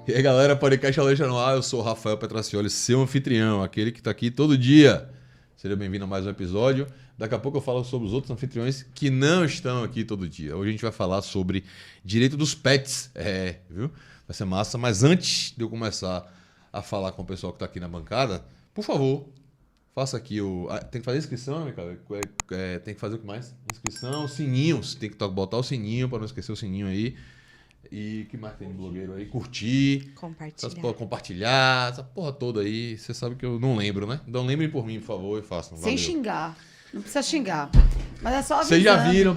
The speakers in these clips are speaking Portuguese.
E aí, galera, podcast Alexa no ar, eu sou o Rafael Petracioli, seu anfitrião, aquele que tá aqui todo dia. Seja bem-vindo a mais um episódio. Daqui a pouco eu falo sobre os outros anfitriões que não estão aqui todo dia. Hoje a gente vai falar sobre direito dos pets. Viu? Vai ser massa, mas antes de eu começar a falar com o pessoal que tá aqui na bancada, por favor, faça aqui o... tem que fazer inscrição, né, cara? Tem que fazer o que mais? Inscrição, sininho. Você tem que botar o sininho para não esquecer o sininho aí. E que mais tem de blogueiro aí? Curtir. Compartilhar. Essa porra toda aí. Você sabe que eu não lembro, né? Então lembrem por mim, por favor, e façam. Sem xingar. Não precisa xingar. Mas é só avisando. Vocês já viram.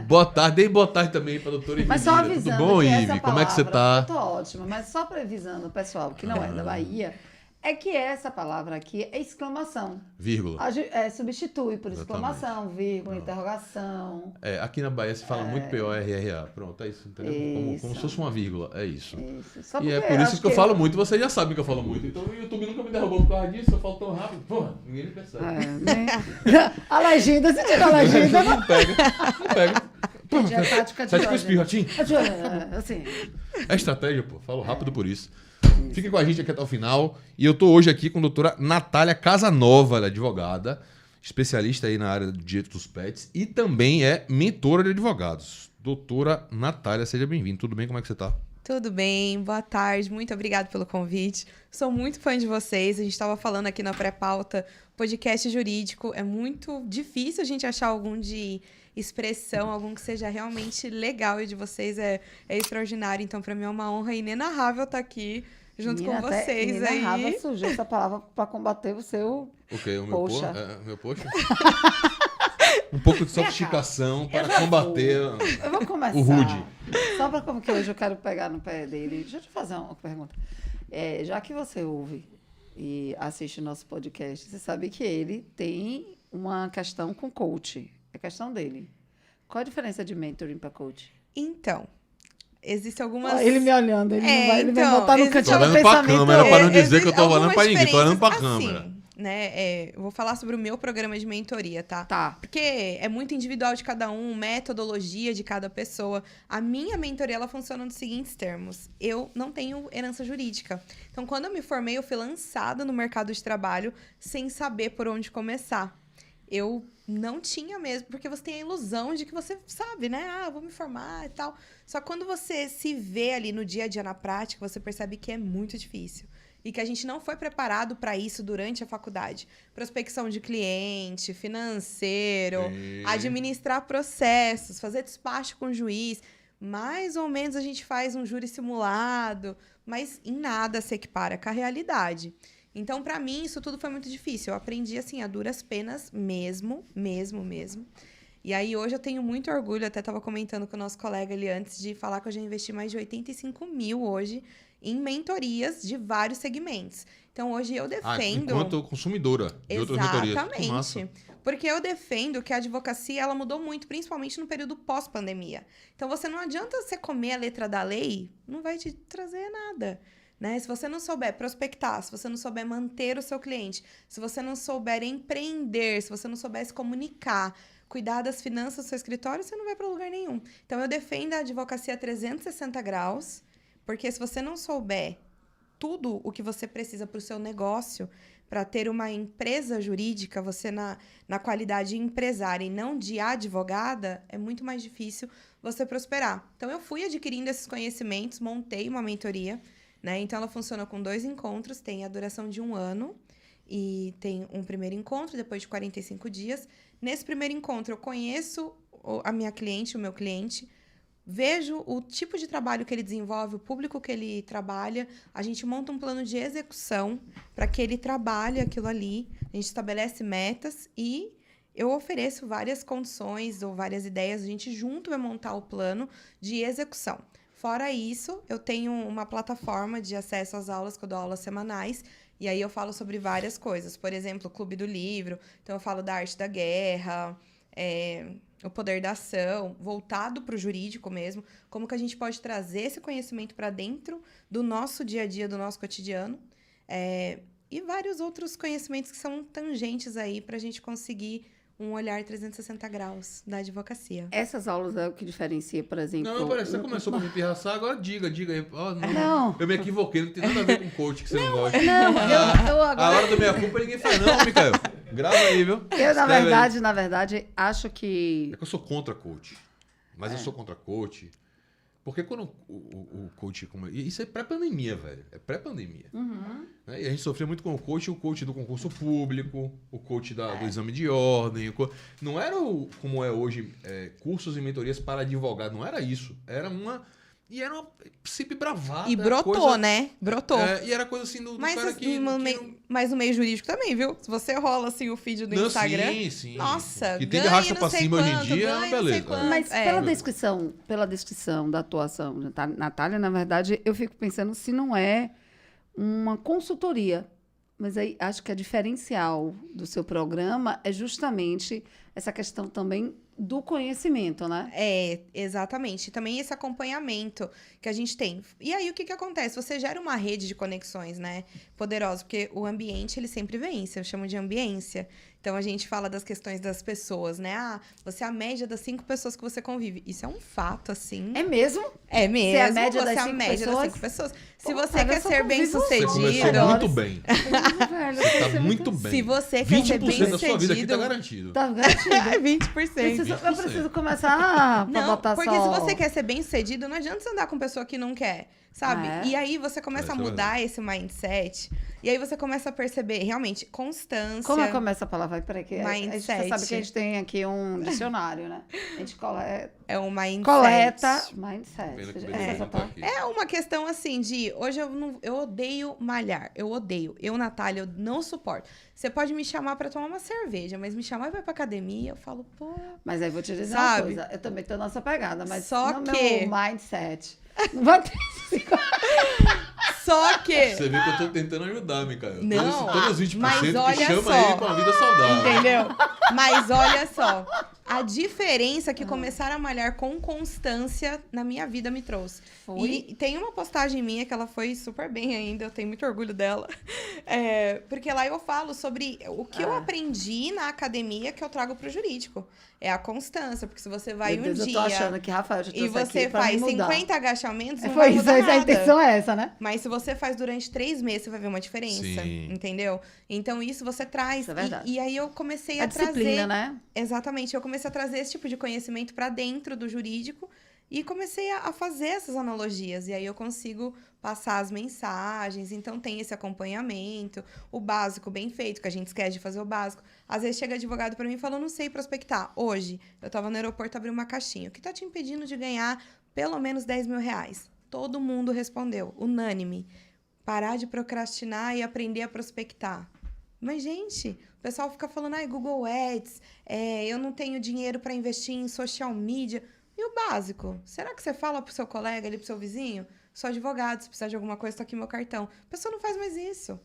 Boa tarde. Dei boa tarde também para a doutora Ivy. Mas só avisando. Tudo bom, Ivy? Como é que você tá? Eu tô ótima. Mas só para avisando o pessoal que não é da Bahia, é que essa palavra aqui é exclamação. Vírgula. Substitui por exclamação, vírgula, interrogação. Aqui na Bahia se fala muito PORRA. Pronto, é isso, entendeu? Como se fosse uma vírgula. É isso. E é por isso que eu falo muito. Vocês já sabem que eu falo muito. Então o YouTube nunca me derrubou por causa disso. Eu falo tão rápido. Porra, ninguém me percebe. A legenda, você tira a legenda. Não pega. Entendi, a tática de Sai com espirrotinho. Assim. É estratégia, pô. Falo rápido por isso. Fiquem com a gente aqui até o final. E eu tô hoje aqui com a doutora Natália Casanova, ela é advogada, especialista aí na área do direito dos pets e também é mentora de advogados. Doutora Natália, seja bem-vinda. Tudo bem? Como é que você tá? Tudo bem, boa tarde, muito obrigada pelo convite. Sou muito fã de vocês, a gente estava falando aqui na pré-pauta, podcast jurídico, é muito difícil a gente achar algum de expressão, algum que seja realmente legal, e de vocês é extraordinário, então para mim é uma honra inenarrável estar aqui junto com vocês. Inenarrável surgiu essa palavra para combater o seu... O quê? O meu poxa. Meu poxa? Um pouco de sofisticação para combater eu vou começar, o rude. Só para como que hoje eu quero pegar no pé dele. Deixa eu te fazer uma pergunta. Já que você ouve e assiste nosso podcast, você sabe que ele tem uma questão com coach. É questão dele. Qual a diferença de mentoring para coach? Então, existem algumas... Ele me olhando, ele vai botar no cantinho do pensamento. Tô olhando pra câmera, para não dizer que eu tô olhando pra ninguém. Tô olhando pra câmera. Eu vou falar sobre o meu programa de mentoria, tá? Tá. Porque é muito individual de cada um, metodologia de cada pessoa. A minha mentoria, ela funciona nos seguintes termos. Eu não tenho herança jurídica. Então, quando eu me formei, eu fui lançada no mercado de trabalho sem saber por onde começar. Eu não tinha mesmo, porque você tem a ilusão de que você sabe, né? Vou me formar e tal. Só que quando você se vê ali no dia a dia, na prática, você percebe que é muito difícil. E que a gente não foi preparado para isso durante a faculdade. Prospecção de cliente, financeiro, administrar processos, fazer despacho com o juiz. Mais ou menos a gente faz um júri simulado, mas em nada se equipara com a realidade. Então, para mim, isso tudo foi muito difícil. Eu aprendi, assim, a duras penas mesmo. E aí, hoje eu tenho muito orgulho, até estava comentando com o nosso colega ali antes de falar que eu já investi mais de 85 mil hoje em mentorias de vários segmentos. Então, hoje eu defendo... enquanto consumidora de outras mentorias. Exatamente. Porque eu defendo que a advocacia, ela mudou muito, principalmente no período pós-pandemia. Então, não adianta você comer a letra da lei, não vai te trazer nada. Né? Se você não souber prospectar, se você não souber manter o seu cliente, se você não souber empreender, se você não souber se comunicar, cuidar das finanças do seu escritório, você não vai para lugar nenhum. Então, eu defendo a advocacia 360 graus, porque se você não souber tudo o que você precisa para o seu negócio, para ter uma empresa jurídica, você na qualidade de empresária e não de advogada, é muito mais difícil você prosperar. Então, eu fui adquirindo esses conhecimentos, montei uma mentoria, né? Então, ela funciona com 2 encontros, tem a duração de 1 ano, e tem um primeiro encontro, depois de 45 dias. Nesse primeiro encontro, eu conheço a minha cliente, o meu cliente, vejo o tipo de trabalho que ele desenvolve, o público que ele trabalha, a gente monta um plano de execução para que ele trabalhe aquilo ali, a gente estabelece metas e eu ofereço várias condições ou várias ideias, a gente junto vai montar o plano de execução. Fora isso, eu tenho uma plataforma de acesso às aulas, que eu dou aulas semanais, e aí eu falo sobre várias coisas. Por exemplo, o Clube do Livro, então eu falo da arte da guerra, o poder da ação, voltado para o jurídico mesmo, como que a gente pode trazer esse conhecimento para dentro do nosso dia a dia, do nosso cotidiano, e vários outros conhecimentos que são tangentes aí para a gente conseguir um olhar 360 graus da advocacia. Essas aulas é o que diferencia, por exemplo... Não, peraí, você começou pra me pirraçar, agora diga aí. Ó, Não. Eu me equivoquei, não tem nada a ver com coach que você não gosta. Não, eu A agora... hora da minha culpa ninguém faz não, Micael. Grava aí, viu? Eu, Escreve aí. na verdade, acho que... É que eu sou contra coach. Mas eu sou contra coach. Porque quando o coach... Isso é pré-pandemia, velho. É pré-pandemia. Né? E a gente sofria muito com o coach do concurso público, o coach do exame de ordem. Não era como é hoje, cursos e mentorias para advogado. Não era isso. Era uma... E era uma sempre bravada. E brotou, coisa, né? Brotou. E era coisa assim do Mas, cara que... mas no meio jurídico também, viu? Se você rola assim o feed do Instagram... Sim. Nossa, que tem de ganha arrasta não pra sei cima hoje em quanto, dia, é uma ganha não sei beleza. quanto. Mas É. pela descrição da atuação da Natália, na verdade, eu fico pensando se não é uma consultoria. Mas aí acho que a diferencial do seu programa é justamente essa questão também do conhecimento, né? É, exatamente. Também esse acompanhamento que a gente tem. E aí, o que acontece? Você gera uma rede de conexões, né? Poderosa, porque o ambiente, ele sempre vence. Eu chamo de ambiência. Então, a gente fala das questões das pessoas, né? Ah, você é a média das 5 pessoas que você convive. Isso é um fato, assim. É mesmo? É mesmo. Você é a média você das é a 5 média das pessoas? 5 pessoas. Se Pô, você cara, quer eu só ser bem convivo Você sucedido... começou muito bem. Velho, Tá muito bem. Se você quer ser bem 20% da sua vida aqui tá sucedido... garantido. Tá garantido. 20%. Eu preciso começar pra Não, botar porque só... se você quer ser bem sucedido, não adianta você andar com pessoa que não quer, sabe? Ah, é? E aí você começa a Isso é mudar esse mindset. E aí você começa a perceber, realmente, constância. Como é que começa a palavra? Vai, peraí, que Mindset. você sabe que a gente tem aqui um dicionário, né? A gente É um mindset. coleta mindset. Pena que o Essa Benedito não tá tá- aqui. É uma questão assim de... Hoje eu odeio malhar. Eu odeio. Eu, Natália, eu não suporto. Você pode me chamar pra tomar uma cerveja, mas me chamar e vai pra academia, eu falo, pô... Mas aí vou te dizer Sabe? uma coisa. Eu também tô nessa pegada, mas Só no que- meu mindset não vai ter Só que... Você vê que eu tô tentando ajudar, Micael. Não, Todos os 20% mas que olha chama só. ele pra uma vida saudável. Entendeu? Mas olha só, a diferença que começar a malhar com constância na minha vida me trouxe. Foi? E tem uma postagem minha que ela foi super bem ainda, eu tenho muito orgulho dela. Porque lá eu falo sobre o que eu aprendi na academia que eu trago pro jurídico. É a constância, porque se você vai Meu Deus, um eu tô achando dia que, Rafael, já e trouxe você aqui pra faz me mudar. 50 agachamentos, não Foi vai isso, mudar a nada. intenção é essa, né? Mas se você faz durante 3 meses, você vai ver uma diferença. Sim. Entendeu? Então, isso você traz. Isso é verdade. E aí eu comecei A a disciplina, trazer. né? Exatamente. Eu comecei a trazer esse tipo de conhecimento para dentro do jurídico e comecei a fazer essas analogias. E aí eu consigo passar as mensagens. Então, tem esse acompanhamento, o básico bem feito, que a gente esquece de fazer o básico. Às vezes chega advogado para mim e fala, eu não sei prospectar. Hoje, eu estava no aeroporto, abri uma caixinha. O que está te impedindo de ganhar pelo menos R$10 mil? Todo mundo respondeu, unânime. Parar de procrastinar e aprender a prospectar. Mas, gente, o pessoal fica falando, Google Ads, eu não tenho dinheiro para investir em social media. E o básico? Será que você fala pro seu colega ali, pro seu vizinho? Sou advogado, se precisar de alguma coisa, tá aqui meu cartão. A pessoa não faz mais isso.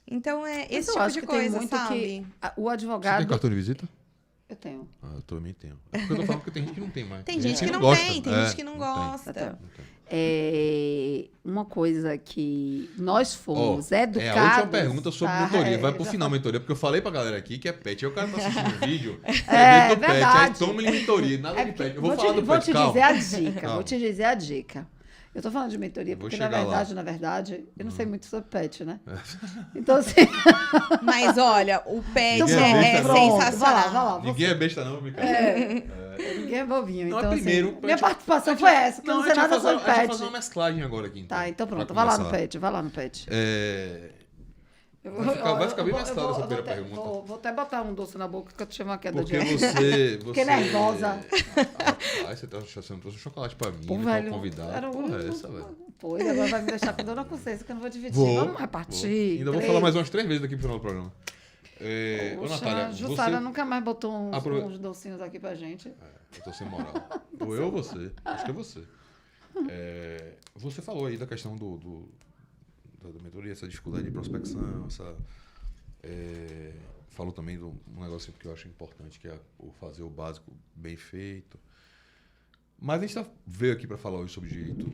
Então, Mas esse eu tipo acho de que coisa, tem muito sabe? que o Você advogado... tem cartão de visita? Eu tenho. Ah, eu também tenho. É porque eu tô falando que tem gente que não tem mais. Tem gente que não gosta. tem, tem gente que não gosta. Tá. Não tem. Uma coisa que nós fomos educados... É a última pergunta sobre tá? mentoria. Vai pro já final mentoria, porque eu falei pra galera aqui que é pet. Aí o cara tá assistindo o vídeo, É, dentro do pet, aí verdade. toma ele mentoria, nada de porque- pet. Eu vou falar do vou pet, te calma. dizer a dica. Calma. Vou te dizer a dica. Eu tô falando de mentoria Vou porque, chegar lá. na verdade, eu não sei muito sobre pet, né? É. Então, assim... Mas olha, o pet Ninguém é, é é besta, não. sensacional. Vai lá. Ninguém é besta não, Micael. Ninguém é bobinho. Não, então, primeiro, assim, a minha gente- participação foi essa, que eu não sei a gente nada vai fazer- sobre A gente vai pet. fazer uma mesclagem agora aqui, então. Tá, então pronto, Pra vai lá no começar. pet, vai lá no pet. Vai ficar bem mais clara essa primeira pergunta. Vou até botar um doce na boca que eu te chamo uma queda Porque de... você... Fiquei nervosa. Rapaz, você não trouxe um chocolate pra mim, Pô, né, pra velho, convidar. era Porra, é essa, velho? Pois, agora vai me deixar com dor na consciência que eu não vou dividir. Vou. Vamos repartir. Ainda vou falar mais umas 3 vezes daqui pro final do programa. Ô, Poxa, Natália, a você... Jussara nunca mais botou Aprove- uns docinhos aqui pra gente. Eu tô sem moral. Ou eu ou você. Acho que é você. Você falou aí da questão da mentoria, essa dificuldade de prospecção, falou também de um negócio que eu acho importante, que é o fazer o básico bem feito. Mas a gente veio aqui para falar hoje sobre direito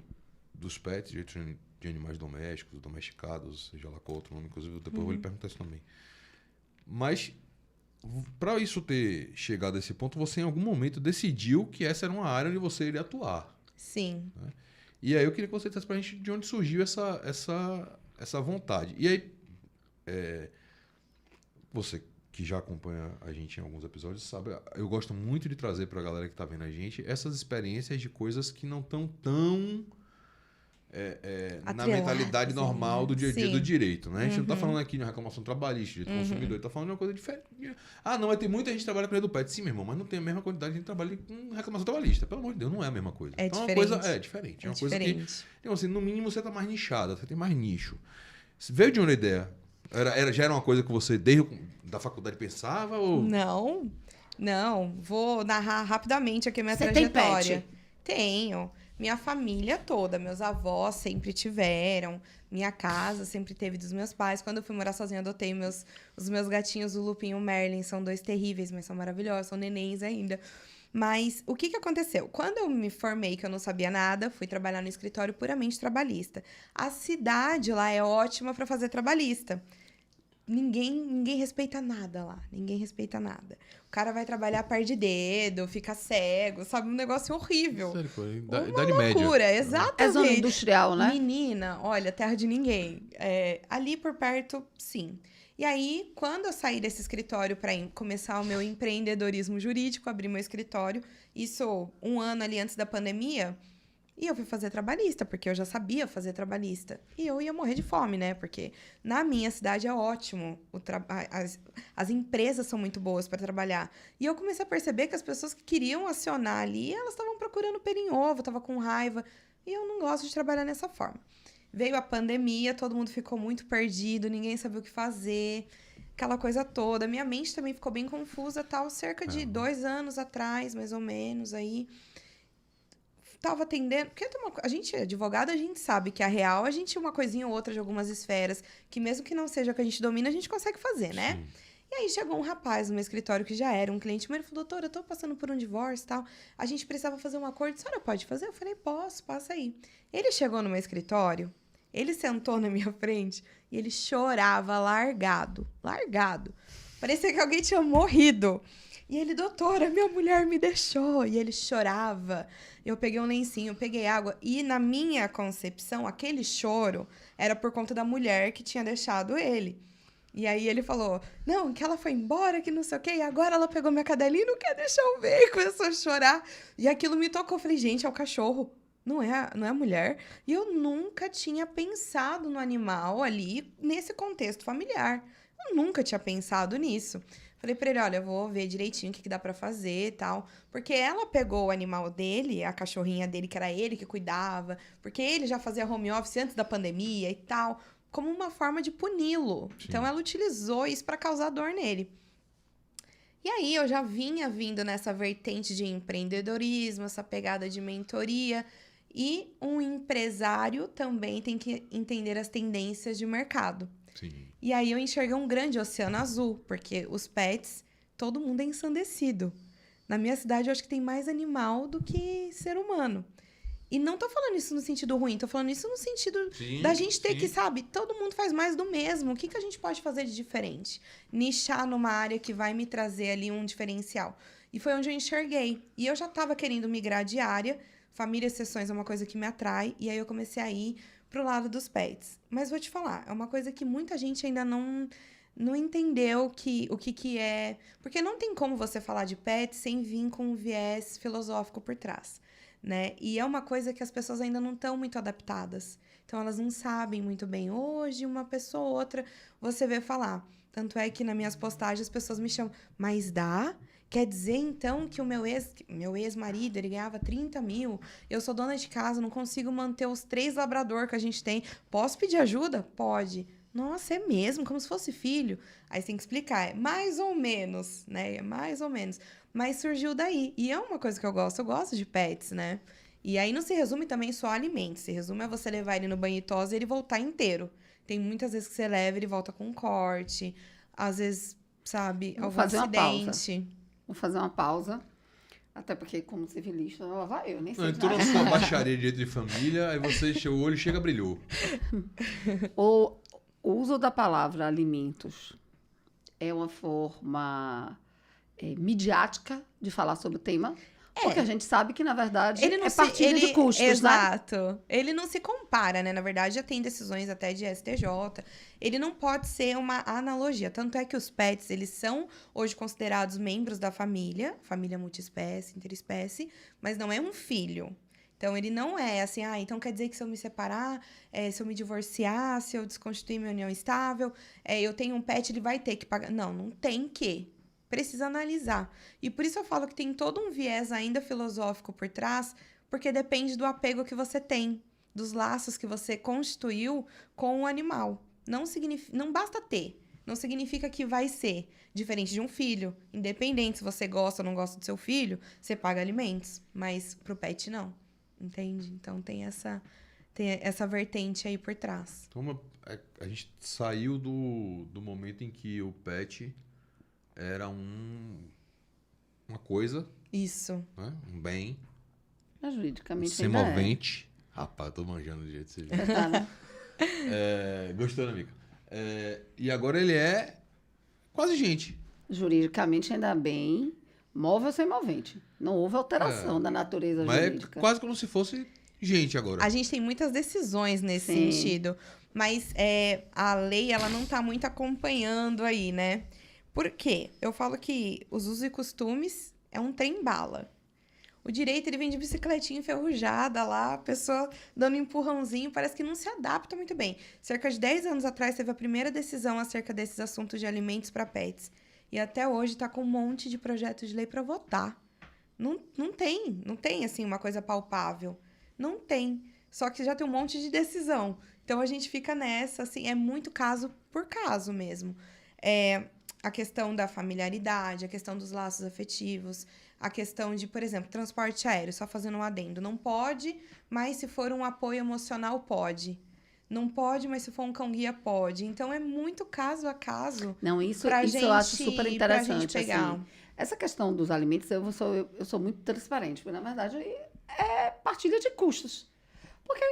dos pets, direito de animais domésticos, domesticados, seja lá qual outro nome, inclusive depois eu vou lhe perguntar isso também. Mas para isso ter chegado a esse ponto, você em algum momento decidiu que essa era uma área onde você iria atuar. Sim. Né? E aí eu queria que você dissesse pra gente de onde surgiu essa vontade. E aí, você que já acompanha a gente em alguns episódios sabe, eu gosto muito de trazer pra galera que tá vendo a gente essas experiências de coisas que não estão tão na mentalidade normal do dia a dia do direito, né? A gente não tá falando aqui de uma reclamação trabalhista, de consumidor, tá falando de uma coisa diferente. Ah, não, mas tem muita gente que trabalha com a do pet. Sim, meu irmão, mas não tem a mesma quantidade de gente que trabalha com reclamação trabalhista. Pelo amor de Deus, não é a mesma coisa. É então, diferente. uma coisa diferente. É uma coisa que, diferente. então, assim, no mínimo você tá mais nichada, você tem mais nicho. Veio de onde a ideia? Já era uma coisa que você desde da faculdade pensava? Ou... Não. Vou narrar rapidamente aqui a minha Você tem trajetória. pet? Tenho. Minha família toda, meus avós sempre tiveram, minha casa sempre teve dos meus pais. Quando eu fui morar sozinha, adotei os meus gatinhos, o Lupin e o Merlin, são 2 terríveis, mas são maravilhosos, são nenéns ainda. Mas o que aconteceu? Quando eu me formei, que eu não sabia nada, fui trabalhar no escritório puramente trabalhista. A cidade lá é ótima para fazer trabalhista. Ninguém respeita nada lá. Ninguém respeita nada. O cara vai trabalhar, perde dedo, fica cego, sabe? Um negócio horrível. Sério, pô, Uma idade média. loucura, exatamente. É zona industrial, né? Menina, olha, terra de ninguém. Ali por perto, sim. E aí, quando eu saí desse escritório para começar o meu empreendedorismo jurídico, abri meu escritório, isso 1 ano ali antes da pandemia, e eu fui fazer trabalhista, porque eu já sabia fazer trabalhista. E eu ia morrer de fome, né? Porque na minha cidade é ótimo. As empresas são muito boas para trabalhar. E eu comecei a perceber que as pessoas que queriam acionar ali, elas estavam procurando pelo em ovo, estavam com raiva. E eu não gosto de trabalhar dessa forma. Veio a pandemia, todo mundo ficou muito perdido, ninguém sabia o que fazer. Aquela coisa toda. Minha mente também ficou bem confusa, tal. Cerca de 2 anos atrás, mais ou menos, aí... Tava atendendo, porque a gente é advogado, a gente sabe que a real, a gente uma coisinha ou outra de algumas esferas, que mesmo que não seja o que a gente domina, a gente consegue fazer, né? Sim. E aí chegou um rapaz no meu escritório que já era um cliente meu, ele falou, doutora, eu tô passando por um divórcio e tal, a gente precisava fazer um acordo, a senhora pode fazer? Eu falei, posso, passa aí. Ele chegou no meu escritório, ele sentou na minha frente e ele chorava largado. Parecia que alguém tinha morrido. E ele, doutora, minha mulher me deixou. E ele chorava. Eu peguei um lencinho, peguei água. E na minha concepção, aquele choro era por conta da mulher que tinha deixado ele. E aí ele falou, não, que ela foi embora, que não sei o quê. E agora ela pegou minha cadelinha e não quer deixar eu ver. E começou a chorar. E aquilo me tocou. Eu falei, gente, é o cachorro. Não é a mulher. E eu nunca tinha pensado no animal ali, nesse contexto familiar. Eu nunca tinha pensado nisso. Falei pra ele, olha, eu vou ver direitinho o que dá pra fazer e tal. Porque ela pegou o animal dele, a cachorrinha dele, que era ele que cuidava. Porque ele já fazia home office antes da pandemia e tal. Como uma forma de puni-lo. Então, ela utilizou isso pra causar dor nele. E aí, eu já vinha vindo nessa vertente de empreendedorismo, essa pegada de mentoria. E um empresário também tem que entender as tendências de mercado. Sim. E aí eu enxerguei um grande oceano azul, porque os pets, todo mundo é ensandecido. Na minha cidade, eu acho que tem mais animal do que ser humano. E não tô falando isso no sentido ruim, tô falando isso no sentido da gente ter que, sabe, todo mundo faz mais do mesmo. O que a gente pode fazer de diferente? Nichar numa área que vai me trazer ali um diferencial. E foi onde eu enxerguei. E eu já tava querendo migrar de área. Família e sessões é uma coisa que me atrai. E aí eu comecei a ir pro lado dos pets. Mas vou te falar, é uma coisa que muita gente ainda não entendeu o que é... Porque não tem como você falar de pets sem vir com um viés filosófico por trás, né? E é uma coisa que as pessoas ainda não estão muito adaptadas. Então, elas não sabem muito bem. Hoje, uma pessoa ou outra, você vê falar. Tanto é que nas minhas postagens, as pessoas me chamam, mas dá? Quer dizer, então, que o meu ex-marido, ele ganhava 30 mil, eu sou dona de casa, não consigo manter os 3 labrador que a gente tem. Posso pedir ajuda? Pode. Nossa, é mesmo? Como se fosse filho? Aí você tem que explicar. É mais ou menos, né? É mais ou menos. Mas surgiu daí. E é uma coisa que eu gosto de pets, né? E aí não se resume também só a alimentos. Se resume a você levar ele no banho e tosa e ele voltar inteiro. Tem muitas vezes que você leva, ele volta com um corte. Às vezes, sabe, algum acidente. Vou fazer uma pausa. Até porque, como civilista, lá vai eu, nem sei. Não, entrou na sua baixaria de direito de família, aí o olho chega brilhou. O uso da palavra alimentos é uma forma midiática de falar sobre o tema. Porque a gente sabe que, na verdade, Ele não é partilha de custos, né? Exato. Ele não se compara, né? Na verdade, já tem decisões até de STJ. Ele não pode ser uma analogia. Tanto é que os pets, eles são hoje considerados membros da família multiespécie, interespécie, mas não é um filho. Então, ele não é assim, então quer dizer que se eu me separar, se eu me divorciar, se eu desconstituir minha união estável, eu tenho um pet, ele vai ter que pagar. Não, não tem que. Precisa analisar. E por isso eu falo que tem todo um viés ainda filosófico por trás, porque depende do apego que você tem, dos laços que você constituiu com o animal. Não basta ter. Não significa que vai ser diferente de um filho. Independente se você gosta ou não gosta do seu filho, você paga alimentos. Mas pro pet, não. Entende? Então tem essa vertente aí por trás. Então, a gente saiu do momento em que o pet era uma coisa, Isso. né? Um bem, Mas juridicamente sem ainda movente. Rapaz, eu tô manjando do jeito que você viu. Tá, né? Gostou, né, Mica? E agora ele é quase gente. Juridicamente ainda bem, móvel sem movente. Não houve alteração da natureza Mas jurídica. é quase como se fosse gente agora. A gente tem muitas decisões nesse Sim. sentido, mas a lei ela não está muito acompanhando aí, né? Por quê? Eu falo que os usos e costumes é um trem-bala. O direito, ele vem de bicicletinha enferrujada lá, a pessoa dando um empurrãozinho, parece que não se adapta muito bem. Cerca de 10 anos atrás, teve a primeira decisão acerca desses assuntos de alimentos para pets. E até hoje está com um monte de projetos de lei para votar. Não tem, assim, uma coisa palpável. Não tem. Só que já tem um monte de decisão. Então, a gente fica nessa, assim, é muito caso por caso mesmo. A questão da familiaridade, a questão dos laços afetivos, a questão de, por exemplo, transporte aéreo, só fazendo um adendo. Não pode, mas se for um apoio emocional, pode. Não pode, mas se for um cão-guia, pode. Então, é muito caso a caso. Não, isso pra eu acho gente- super pra interessante. gente pegar. Assim. Essa questão dos alimentos, eu sou muito transparente, porque, na verdade, é partilha de custos. Porque,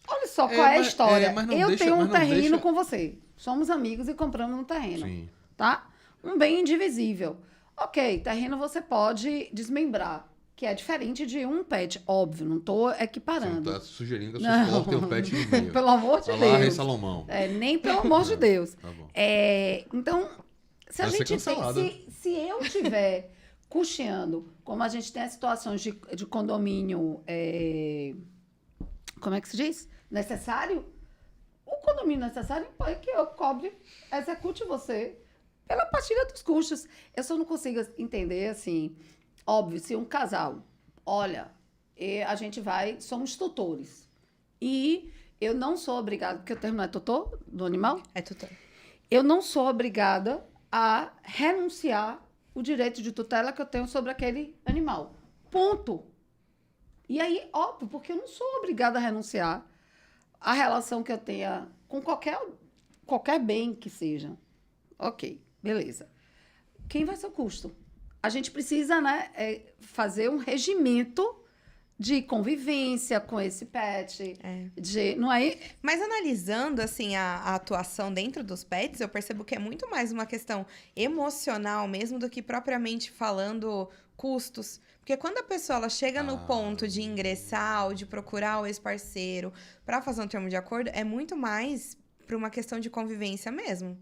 olha só qual é a história. mas não Eu deixa- tenho mas um não terreno deixa- com você. Somos amigos e compramos um terreno. Sim. Tá? Um bem indivisível. Ok, terreno você pode desmembrar, que é diferente de um pet, óbvio, não estou Você equipando. não tá sugerindo que a sua escola tem um pet no meio. Pelo amor de Olha lá, Rei Deus. Salomão. Nem pelo amor de Deus. Tá bom. Então, se a Vai ser gente tem, cancelada. se eu tiver custeando, como a gente tem as situações de condomínio, como é que se diz? Necessário, o condomínio necessário é que eu execute você pela partilha dos custos. Eu só não consigo entender, assim, óbvio, se um casal, olha, a gente somos tutores. E eu não sou obrigada, porque o termo não é tutor do animal? É tutor. Eu não sou obrigada a renunciar o direito de tutela que eu tenho sobre aquele animal. Ponto. E aí, óbvio, porque eu não sou obrigada a renunciar à relação que eu tenha com qualquer bem que seja. Ok, beleza. Quem vai ser o custo? A gente precisa, né, fazer um regimento de convivência com esse pet. Não é? Mas analisando, assim, a atuação dentro dos pets, eu percebo que é muito mais uma questão emocional mesmo do que propriamente falando custos. Porque quando a pessoa ela chega no ponto de ingressar ou de procurar o ex-parceiro para fazer um termo de acordo, é muito mais para uma questão de convivência mesmo.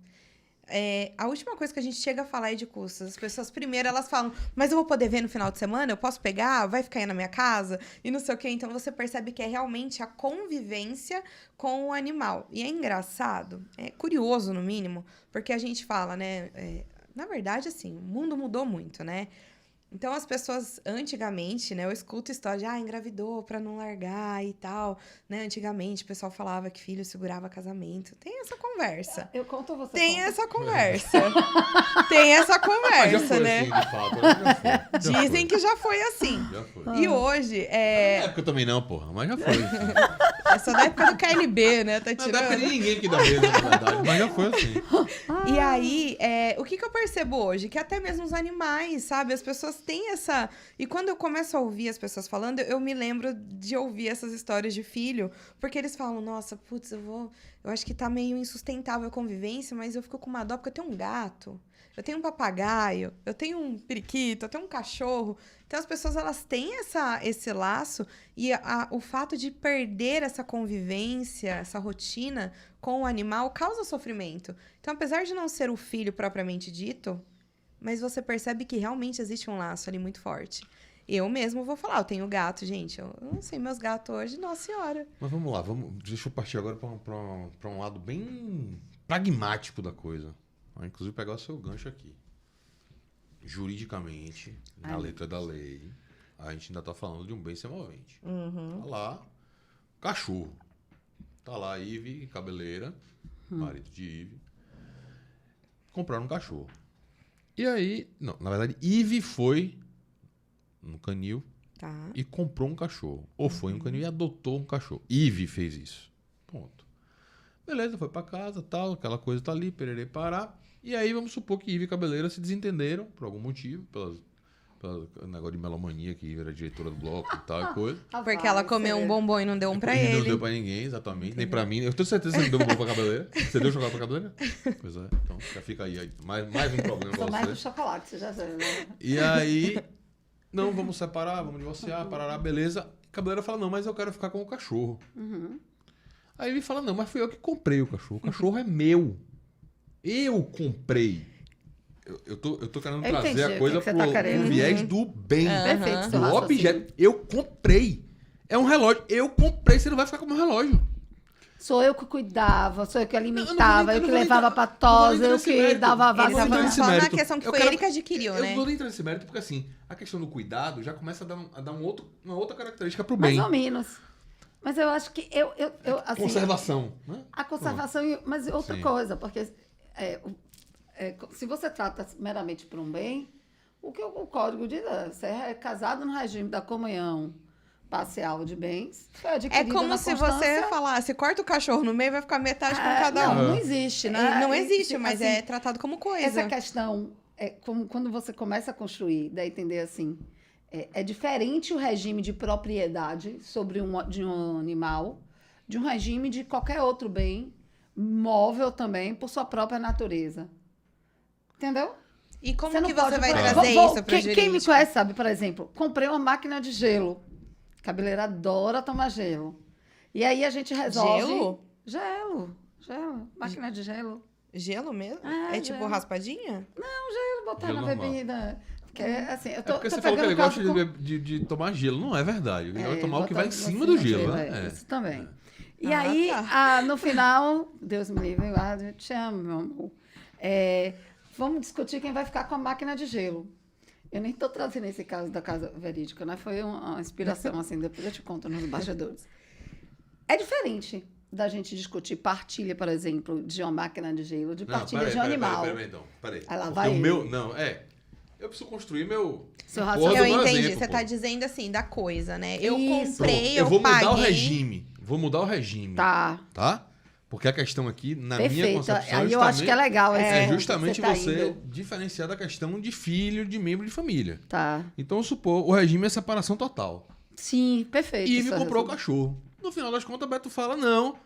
A última coisa que a gente chega a falar é de custos. As pessoas, primeiro, elas falam, mas eu vou poder ver no final de semana? Eu posso pegar? Vai ficar aí na minha casa? E não sei o quê. Então, você percebe que é realmente a convivência com o animal. E é engraçado, é curioso, no mínimo, porque a gente fala, né? Na verdade, assim, o mundo mudou muito, né? Então, as pessoas, antigamente, né? Eu escuto história de, engravidou pra não largar e tal, né? Antigamente, o pessoal falava que filho segurava casamento. Tem essa conversa. Eu conto ou você Tem conta? essa conversa. Tem essa Mas já conversa, foi né? assim, de fato. Já foi. Dizem que já foi assim. Já foi. E hoje, Na época também não, porra. Mas já foi. Assim. é só da época do KLB, né? Tá Não dá pra tirando. ninguém que dá medo, na verdade. Mas já foi assim. E aí, o que eu percebo hoje? Que até mesmo os animais, sabe? As pessoas têm essa... E quando eu começo a ouvir as pessoas falando, eu me lembro de ouvir essas histórias de filho, porque eles falam, nossa, putz, eu acho que tá meio insustentável a convivência, mas eu fico com uma dó porque eu tenho um gato. eu tenho um papagaio, eu tenho um periquito, eu tenho um cachorro. Então, as pessoas, elas têm esse laço e o fato de perder essa convivência, essa rotina com o animal causa sofrimento. Então, apesar de não ser o filho propriamente dito, mas você percebe que realmente existe um laço ali muito forte. Eu mesmo vou falar, eu tenho gato, gente. Eu não sei meus gatos hoje, nossa senhora. Mas vamos lá, deixa eu partir agora para um lado bem pragmático da coisa. Vou, inclusive, pegar o seu gancho aqui. Juridicamente, na letra da lei, a gente ainda está falando de um bem semovente. Tá lá, cachorro. Tá lá, Ive, cabeleira, marido de Ive, compraram um cachorro. E aí, não, na verdade, Ive foi no canil e comprou um cachorro. Ou foi no canil e adotou um cachorro. Ive fez isso. Ponto. Beleza, foi pra casa, tal, aquela coisa tá ali, pererê, pará. E aí vamos supor que Ive e Cabeleira se desentenderam por algum motivo, pelo negócio de melomania, que Ive era diretora do bloco e tal e coisa. Porque ela comeu um bombom e não deu um pra ele. Não deu pra ninguém, exatamente. Nem pra mim. Eu tenho certeza que você não deu bombom pra Cabeleira. Você deu chocolate pra Cabeleira? Pois é. Então já fica aí. Mais um problema pra Sou mais do você. chocolate, você já sabe, né? E aí, não, vamos separar, vamos divorciar, parará, beleza. Cabeleira fala, não, mas eu quero ficar com o cachorro. Aí ele fala, não, mas fui eu que comprei o cachorro. O cachorro é meu. Eu comprei. Eu tô querendo trazer entendi a coisa o que você tá pro querendo. viés do bem. Perfeito, seu Do raciocínio. objeto. Eu comprei. É um relógio. Eu comprei, você não vai ficar com o meu relógio. Sou eu que cuidava, sou eu que Eu não alimentava, vou eu que nem- levava pra não vou nem tosa, eu nesse que mérito. dava Ele Vamos tava entrar vacina. nesse só na mérito. questão que Eu foi quero- ele que adquiriu, Eu né? não vou nem entrar nesse mérito porque, assim, a questão do cuidado já começa a dar uma outra característica pro Mais bem. ou menos. Mas eu acho que assim, Conservação. Né? a conservação, mas outra Sim. coisa, porque se você trata meramente por um bem, o que o código diz é, você é casado no regime da comunhão parcial de bens, foi É adquirido como na se constância. você falasse, corta o cachorro no meio, vai ficar metade com cada Não, um. não existe, né? Não E, existe, mas assim, é tratado como coisa. essa questão, quando você começa a construir, dá a entender assim, é diferente o regime de propriedade de um animal, de um regime de qualquer outro bem, móvel também, por sua própria natureza. Entendeu? E como não que você pode- vai Claro. trazer isso para quem me conhece sabe, por exemplo, comprei uma máquina de gelo. Cabeleira adora tomar gelo. E aí a gente resolve... Gelo? Gelo. Máquina de gelo. Gelo mesmo? Ah, É tipo gelo. raspadinha? Botar Gelo na normal. bebida. Porque, assim, eu É tô porque você tô falou que ele pegando gosta caso com- de tomar gelo. Não é verdade. Ele gosta de tomar o que botar vai em em cima do gelo, é, né? Isso também. E Ah, aí, tá. no final, Deus me livre, eu te amo, meu amor. Vamos discutir quem vai ficar com a máquina de gelo. Eu nem estou trazendo esse caso da casa verídica, né? Foi uma inspiração, assim, depois eu te conto nos bastidores. É diferente da gente discutir partilha, por exemplo, de uma máquina de gelo, de partilha de um animal. Peraí, então. Peraí. Aí lá Porque vai o ele. meu... Não, eu preciso construir meu... Seu Porra, raciocínio. Eu do meu entendi. exemplo, você pô. tá dizendo assim, da coisa, né? Eu Isso. comprei, eu vou paguei. mudar o regime. Vou mudar o regime. Tá, Tá? Porque a questão aqui, na minha perfeito. concepção, Aí eu acho que é legal. esse é ponto que justamente tá você indo. diferenciar da questão de filho, de membro de família. Tá. Então, vamos supor, o regime é separação total. Sim, perfeito. E Ive seu comprou o raciocínio. cachorro. No final das contas, Beto fala, não,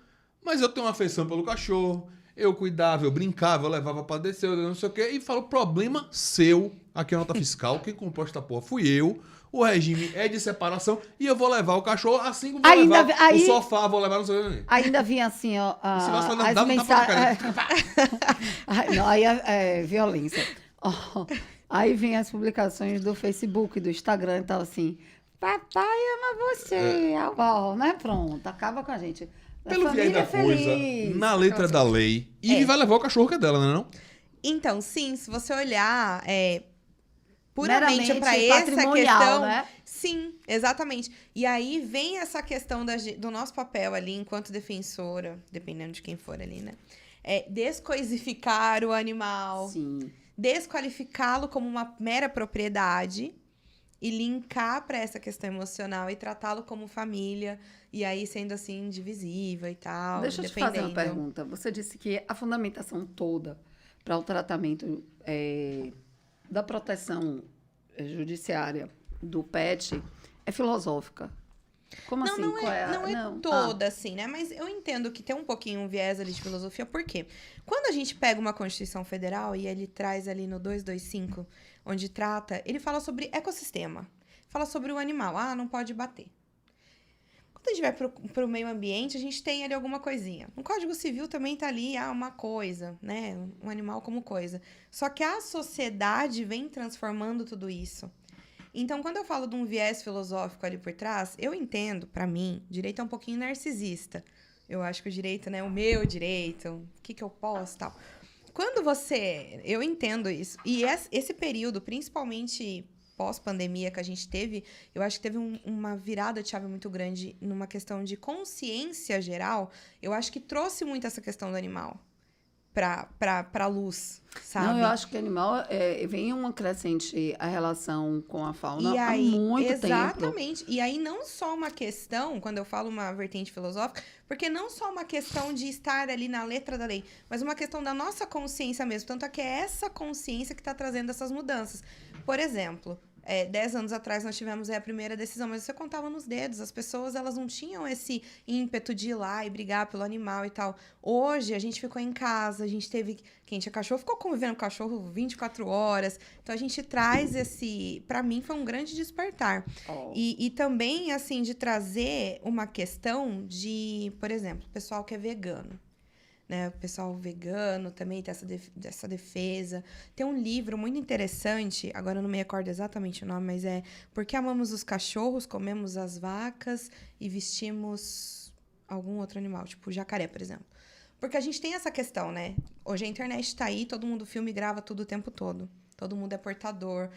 mas eu tenho uma afeição pelo cachorro, eu cuidava, eu brincava, eu levava pra descer, eu não sei o quê, e fala, problema seu, aqui é a nota fiscal, quem comprou essa porra fui eu, o regime é de separação, e eu vou levar o cachorro, assim como vou Ainda levar vi- aí- o sofá, vou levar não sei o quê. Ainda vinha assim, ó, Se você não as dá, não dá pra mensagens. cara. Não, aí é violência. Ó, aí vem as publicações do Facebook, do Instagram e tal, assim. Papai ama você. Ó, né? Pronto, acaba com a gente. A Pelo viés família da coisa, feliz. na letra da lei, Ive vai levar o cachorro que é dela, não? Então, sim, se você olhar puramente Meramente para essa patrimonial, questão, né? sim, exatamente. E aí vem essa questão do nosso papel ali enquanto defensora, dependendo de quem for ali, né? Descoisificar o animal, Sim. desqualificá-lo como uma mera propriedade e linkar para essa questão emocional e tratá-lo como família, e aí sendo assim indivisível e tal. Deixa eu te fazer uma pergunta. Você disse que a fundamentação toda para o tratamento da proteção judiciária do pet é filosófica. Como assim? Não Qual é, não é Não. toda assim, né? Mas eu entendo que tem um pouquinho um viés ali de filosofia, por quê? Quando a gente pega uma Constituição Federal e ele traz ali no 225, onde trata, ele fala sobre ecossistema, fala sobre o animal, não pode bater. Quando a gente vai para o meio ambiente, a gente tem ali alguma coisinha. No Código Civil também tá ali, uma coisa, né? Um animal como coisa. Só que a sociedade vem transformando tudo isso. Então, quando eu falo de um viés filosófico ali por trás, eu entendo, para mim, direito é um pouquinho narcisista. Eu acho que o direito, né? O meu direito, o que eu posso, tal. Quando você... Eu entendo isso. E esse período, principalmente pós-pandemia que a gente teve, eu acho que teve uma virada de chave muito grande numa questão de consciência geral. Eu acho que trouxe muito essa questão do animal pra luz, sabe? Não, eu acho que animal vem uma crescente a relação com a fauna E há aí, muito tempo. exatamente. E aí, não só uma questão, quando eu falo uma vertente filosófica, porque não só uma questão de estar ali na letra da lei, mas uma questão da nossa consciência mesmo. Tanto é que é essa consciência que está trazendo essas mudanças. Por exemplo, 10 anos atrás nós tivemos a primeira decisão, mas você contava nos dedos. As pessoas, elas não tinham esse ímpeto de ir lá e brigar pelo animal e tal. Hoje, a gente ficou em casa, a gente teve... Quem tinha cachorro ficou convivendo com o cachorro 24 horas. Então, a gente traz esse... Para mim, foi um grande despertar. Oh. E também, assim, de trazer uma questão de... Por exemplo, o pessoal que é vegano. Né? O pessoal vegano também tem essa defesa. Tem um livro muito interessante, agora eu não me recordo exatamente o nome, mas é Porque Amamos os Cachorros, Comemos as Vacas e Vestimos algum outro animal, tipo jacaré, por exemplo. Porque a gente tem essa questão, né? Hoje a internet tá aí, todo mundo filma e grava tudo o tempo todo. Todo mundo é portador,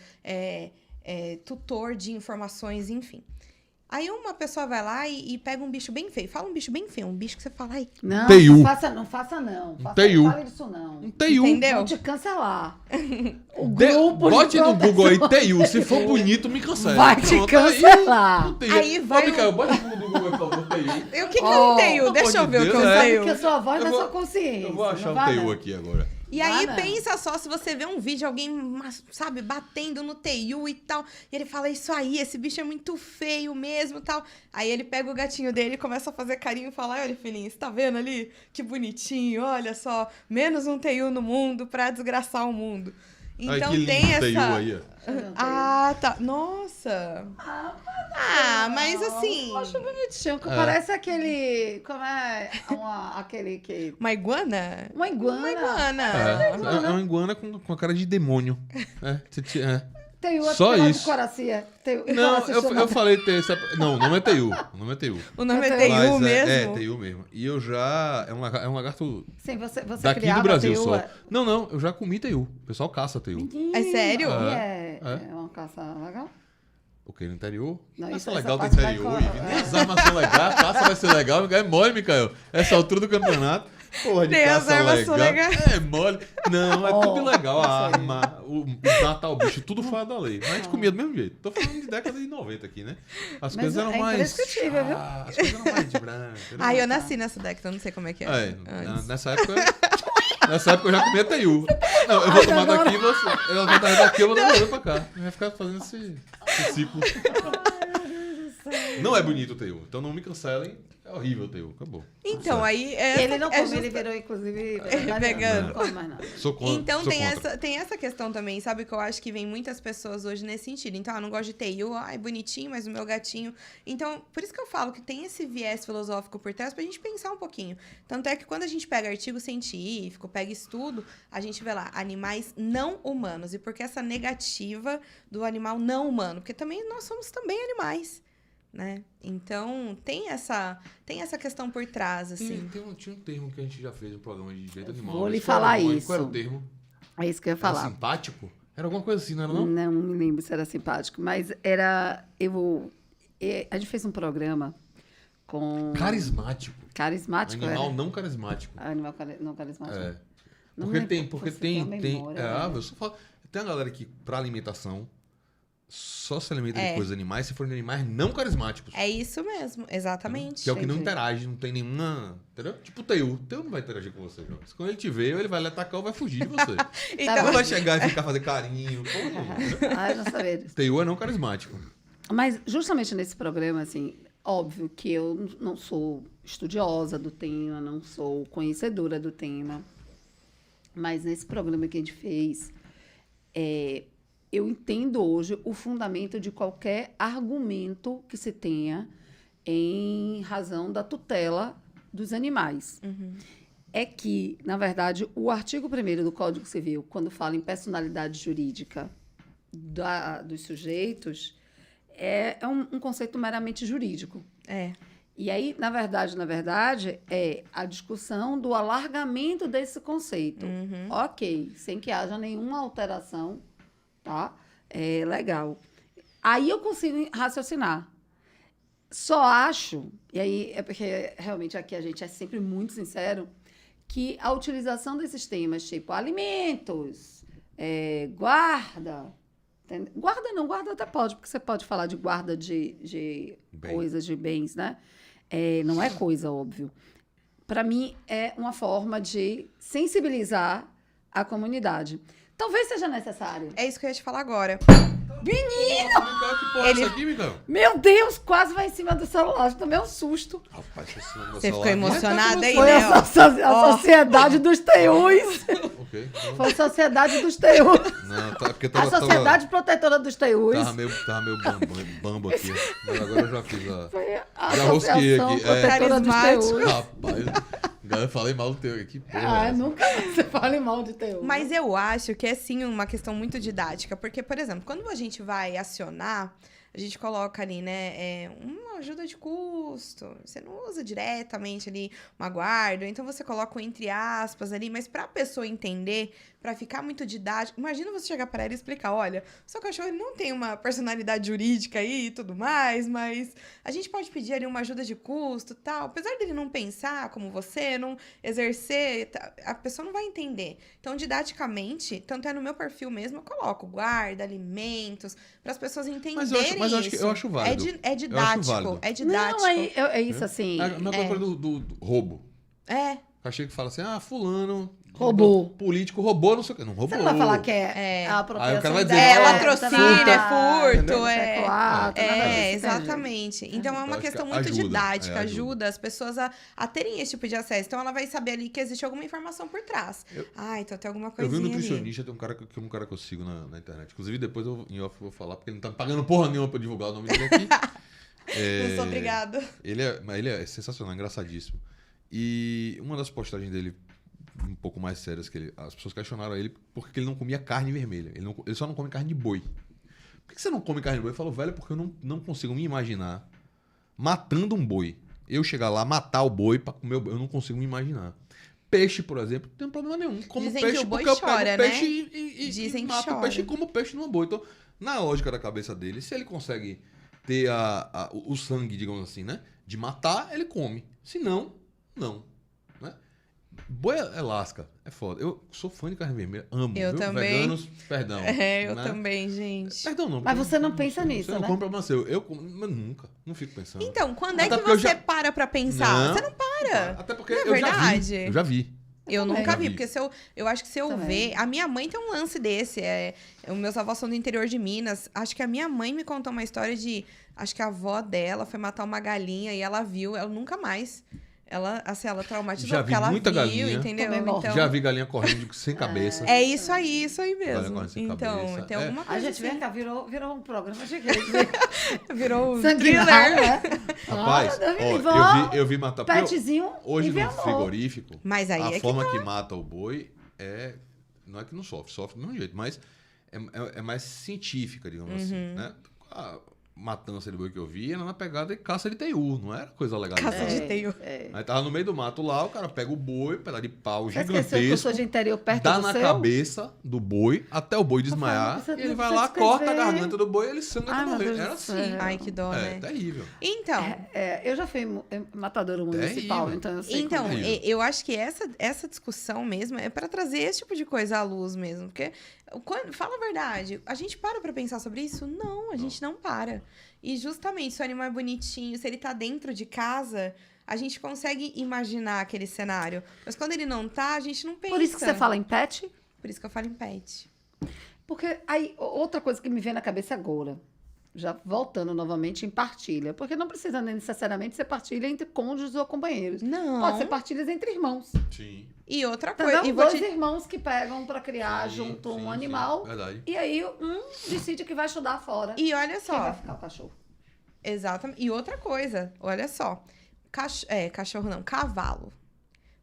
tutor de informações, enfim. Aí uma pessoa vai lá e pega um bicho bem feio. Fala um bicho bem feio, um bicho que você fala, ai... Não, Teiu. não faça não. Teiu. Não fale disso não. Um teiu. Entendeu? Vou te cancelar. O grupo Bote de no proteção Google aí, teiu. Se for bonito, me cancela. vai te Pronto, cancelar. Aí vai Micael, bote no Google aí, por favor, teiu. E o que é um teiu? Deixa eu ver o que é um Deus, Sabe teiu. que a sua voz Eu é vou- sua consciência. Eu vou achar não um vai, teiu não. aqui agora. E aí, Não. pensa só, se você vê um vídeo de alguém, sabe, batendo no teiu e tal, e ele fala, isso aí, esse bicho é muito feio mesmo, tal. Aí ele pega o gatinho dele e começa a fazer carinho e fala, olha, filhinho, você tá vendo ali? Que bonitinho, olha só, menos um teiu no mundo pra desgraçar o mundo. Então Ai, que lindo tem essa... teiu aí, ó. Ah, tá. Nossa. Mas assim... Eu acho bonitinho, que parece aquele... Como é? Aquele que... Uma iguana? Uma iguana. Uma iguana. É uma iguana com a cara de demônio. Tem outro Só que lá isso. de Coracia. Não, eu falei teiu. Não, não é teiu. O nome é teiu. O nome é Mas teiu Mas mesmo? É teiu mesmo. E eu já... É um lagarto Sim, você daqui criava do Brasil teiu, só. Não, eu já comi teiu. O pessoal caça teiu. É sério? É uma caça legal? O que? No interior? Não, Caça essa legal do parte vai interior. com- Ivy. Nem as armas são legais, a caça vai ser legal. É mole, Micael. Essa altura do campeonato. Porra de Nem as caça armas legal. são legais. É mole. Não, é tudo legal. A arma, o matar o bicho, tudo fora da lei. Mas a gente comia do mesmo jeito. Tô falando de década de 90 aqui, né? As Mas coisas eram é mais... imprescritível, viu? As coisas eram mais brancas. Ai, eu nasci nessa década, eu não sei como é que é. Antes. Nessa época eu já comia teiu. Não, eu vou tomar daqui e você. Eu vou tomar daqui e eu vou dar pra cá. Vai ficar fazendo esse ciclo. Não é bonito o teiu. Então não me cancelem. É horrível o teiu. Acabou. Então, aí... Ele não come, justa- ele virou, inclusive, vegano. Não come mais nada. Sou contra. Então sou tem contra. essa questão também, sabe? Que eu acho que vem muitas pessoas hoje nesse sentido. Então, não gosto de teiu, bonitinho, mas o meu gatinho... Então, por isso que eu falo que tem esse viés filosófico por trás pra gente pensar um pouquinho. Tanto é que quando a gente pega artigo científico, pega estudo, a gente vê lá, animais não humanos. E por que essa negativa do animal não humano? Porque também nós somos também animais, né? Então, tem essa questão por trás, assim. Tinha um termo que a gente já fez no programa de direito animal. Vou lhe Mas qual era falar o nome? isso. Qual era o termo? É isso que eu ia Era falar. simpático? Era alguma coisa assim, não era não? Não me lembro se era simpático, mas era... A gente fez um programa com... Carismático. Carismático, Animal era? não carismático. Animal não carismático. É. Não Porque me tem, lembro, porque você tem tem, uma memória, né? eu só falo, tem a galera que pra alimentação só se alimenta de É. coisas animais se forem animais não carismáticos. É isso mesmo, exatamente. Que é o que não Entendi. interage, não tem nenhuma. Entendeu? Tipo o Teiu. O Teiu não vai interagir com você, João. Quando ele te vê, ele vai lhe atacar ou vai fugir de você. Então, Não vai chegar e ficar fazendo carinho. Pô, não. Entendeu? Ah, eu não sabia disso. Teiu é não carismático. Mas justamente nesse programa, assim, óbvio que eu não sou estudiosa do tema, não sou conhecedora do tema, mas nesse programa que a gente fez, eu entendo hoje o fundamento de qualquer argumento que se tenha em razão da tutela dos animais. É que, na verdade, o artigo 1º do Código Civil, quando fala em personalidade jurídica dos sujeitos, é um conceito meramente jurídico. E aí, na verdade, é a discussão do alargamento desse conceito. Ok, sem que haja nenhuma alteração, tá? Legal. Aí eu consigo raciocinar. Só acho, e aí é porque realmente aqui a gente é sempre muito sincero, que a utilização desses temas, tipo alimentos, guarda... Guarda até pode, porque você pode falar de guarda de coisas, de bens, né? Não é coisa, óbvio. Para mim, é uma forma de sensibilizar a comunidade. Talvez seja necessário. É isso que eu ia te falar agora. Menino! Que porra é isso aqui, Miguel? Meu Deus, quase vai em cima do celular. Tomei um susto. Rapaz, Você ficou emocionada aí, Foi né? a Sociedade dos Teus. Ok. Foi a Sociedade dos Teus. Não, porque A Sociedade Protetora dos Teus. Tava meio bambo aqui. Mas agora eu já fiz a... Foi a Já rosquei Associação aqui, Protetora dos Carismático. Teus. Rapaz, eu falei mal do teu aqui. Porra, é essa? Nunca você fale mal de Teus. Mas eu acho que é sim uma questão muito didática, porque, por exemplo, quando a gente vai acionar, a gente coloca ali, né, uma ajuda de custo. Você não usa diretamente ali uma guarda, então você coloca um entre aspas ali, mas para a pessoa entender, para ficar muito didático, imagina você chegar para ela e explicar, olha, seu cachorro ele não tem uma personalidade jurídica aí e tudo mais, mas a gente pode pedir ali uma ajuda de custo, tal. Apesar dele não pensar como você, não exercer, a pessoa não vai entender. Então, didaticamente, tanto é no meu perfil mesmo, eu coloco guarda, alimentos, para as pessoas entenderem Mas eu isso. acho válido. É didático, é didático. Não, é isso assim. A mesma coisa do roubo. Achei que fala assim, fulano... Roubou. Político roubou, não sei o quê. Não roubou. Você não vai falar que é a apropriação. Aí o cara vai dizer, latrocínio, furto, exatamente. Então é uma questão muito didática, ajuda as pessoas a terem esse tipo de acesso. Então ela vai saber ali que existe alguma informação por trás. Então tem alguma coisinha eu vi um nutricionista, tem um cara que eu sigo na internet. Inclusive, depois em off eu vou falar, porque ele não tá me pagando porra nenhuma pra divulgar o nome dele aqui. Eu sou obrigada. Ele é sensacional, engraçadíssimo. E uma das postagens dele, um pouco mais sérias, que as pessoas questionaram ele porque ele não comia carne vermelha. Ele só não come carne de boi. Por que você não come carne de boi? Ele falou, velho, porque eu não consigo me imaginar matando um boi. Eu chegar lá, matar o boi pra comer o boi. Eu não consigo me imaginar. Peixe, por exemplo, não tem problema nenhum. Como Dizem peixe que o boi porque chora, eu pego peixe né? e mato o peixe e como peixe numa boi. Então, na lógica da cabeça dele, se ele consegue ter o sangue, digamos assim, né? De matar, ele come. Se não, não. Né? Boi é lasca, é foda. Eu sou fã de carne vermelha, amo. Eu viu? também. Veganos, perdão. Eu né? também, gente. Perdão, não. Mas você não pensa nisso, você não né? come problema seu. Eu como, mas nunca. Não fico pensando. Então, quando é Até que porque você para pra pensar? Você não para. Até porque Não é eu verdade? Eu já vi. Eu também. nunca Já vi, vi. porque eu acho que se eu Também. ver... A minha mãe tem um lance desse. Os meus avós são do interior de Minas. Acho que a minha mãe me contou uma história de... Acho que a avó dela foi matar uma galinha e ela viu, ela nunca mais... Ela traumatizou Já porque vi ela muita viu, galinha. entendeu? Também morre. Então, Já vi galinha correndo sem cabeça. é isso aí Galinha mesmo. correndo sem Então, cabeça. tem alguma A coisa gente vem assim. cá, virou um programa de Virou um sanguinário, thriller. né? Rapaz, eu vi matar... porque Petzinho hoje e vê no amor. frigorífico, Mas aí a é que forma que mata o boi não é que não sofre do mesmo jeito, mas é mais científica, digamos assim, né? A matança de boi que eu vi era na pegada de caça de teiu, não era coisa legal. Caça de teiu. Aí tava no meio do mato lá, o cara pega o boi, pedaço de pau Você esqueceu que eu sou gigantesco, de interior perto dá do na seu? cabeça do boi até o boi desmaiar, Você e ele não vai precisa lá, corta a escrever. garganta do boi e ele sangra Ai, até meu morrer. Deus Era do assim. céu. Ai, que dó, né? Terrível. Então... Eu já fui matadora municipal, Terrível. então eu sei Então, como é. eu acho que essa discussão mesmo é para trazer esse tipo de coisa à luz mesmo. Porque, fala a verdade, a gente para pra pensar sobre isso? Não, a gente não para. E justamente, se o animal é bonitinho, se ele tá dentro de casa, a gente consegue imaginar aquele cenário. Mas quando ele não tá, a gente não pensa. Por isso que você fala em pet? Por isso que eu falo em pet. Porque aí, outra coisa que me vem na cabeça agora. já voltando novamente em partilha, porque não precisa necessariamente ser partilha entre cônjuges ou companheiros. Não. Pode ser partilhas entre irmãos. Sim. E outra Entendeu? coisa. E vou Dois te... irmãos que pegam para criar Sim, junto sim, um sim. animal. Verdade. E aí um decide que vai estudar fora. E olha Quem só. vai ficar o cachorro? Exatamente. E outra coisa, olha só. Cachorro não, cavalo.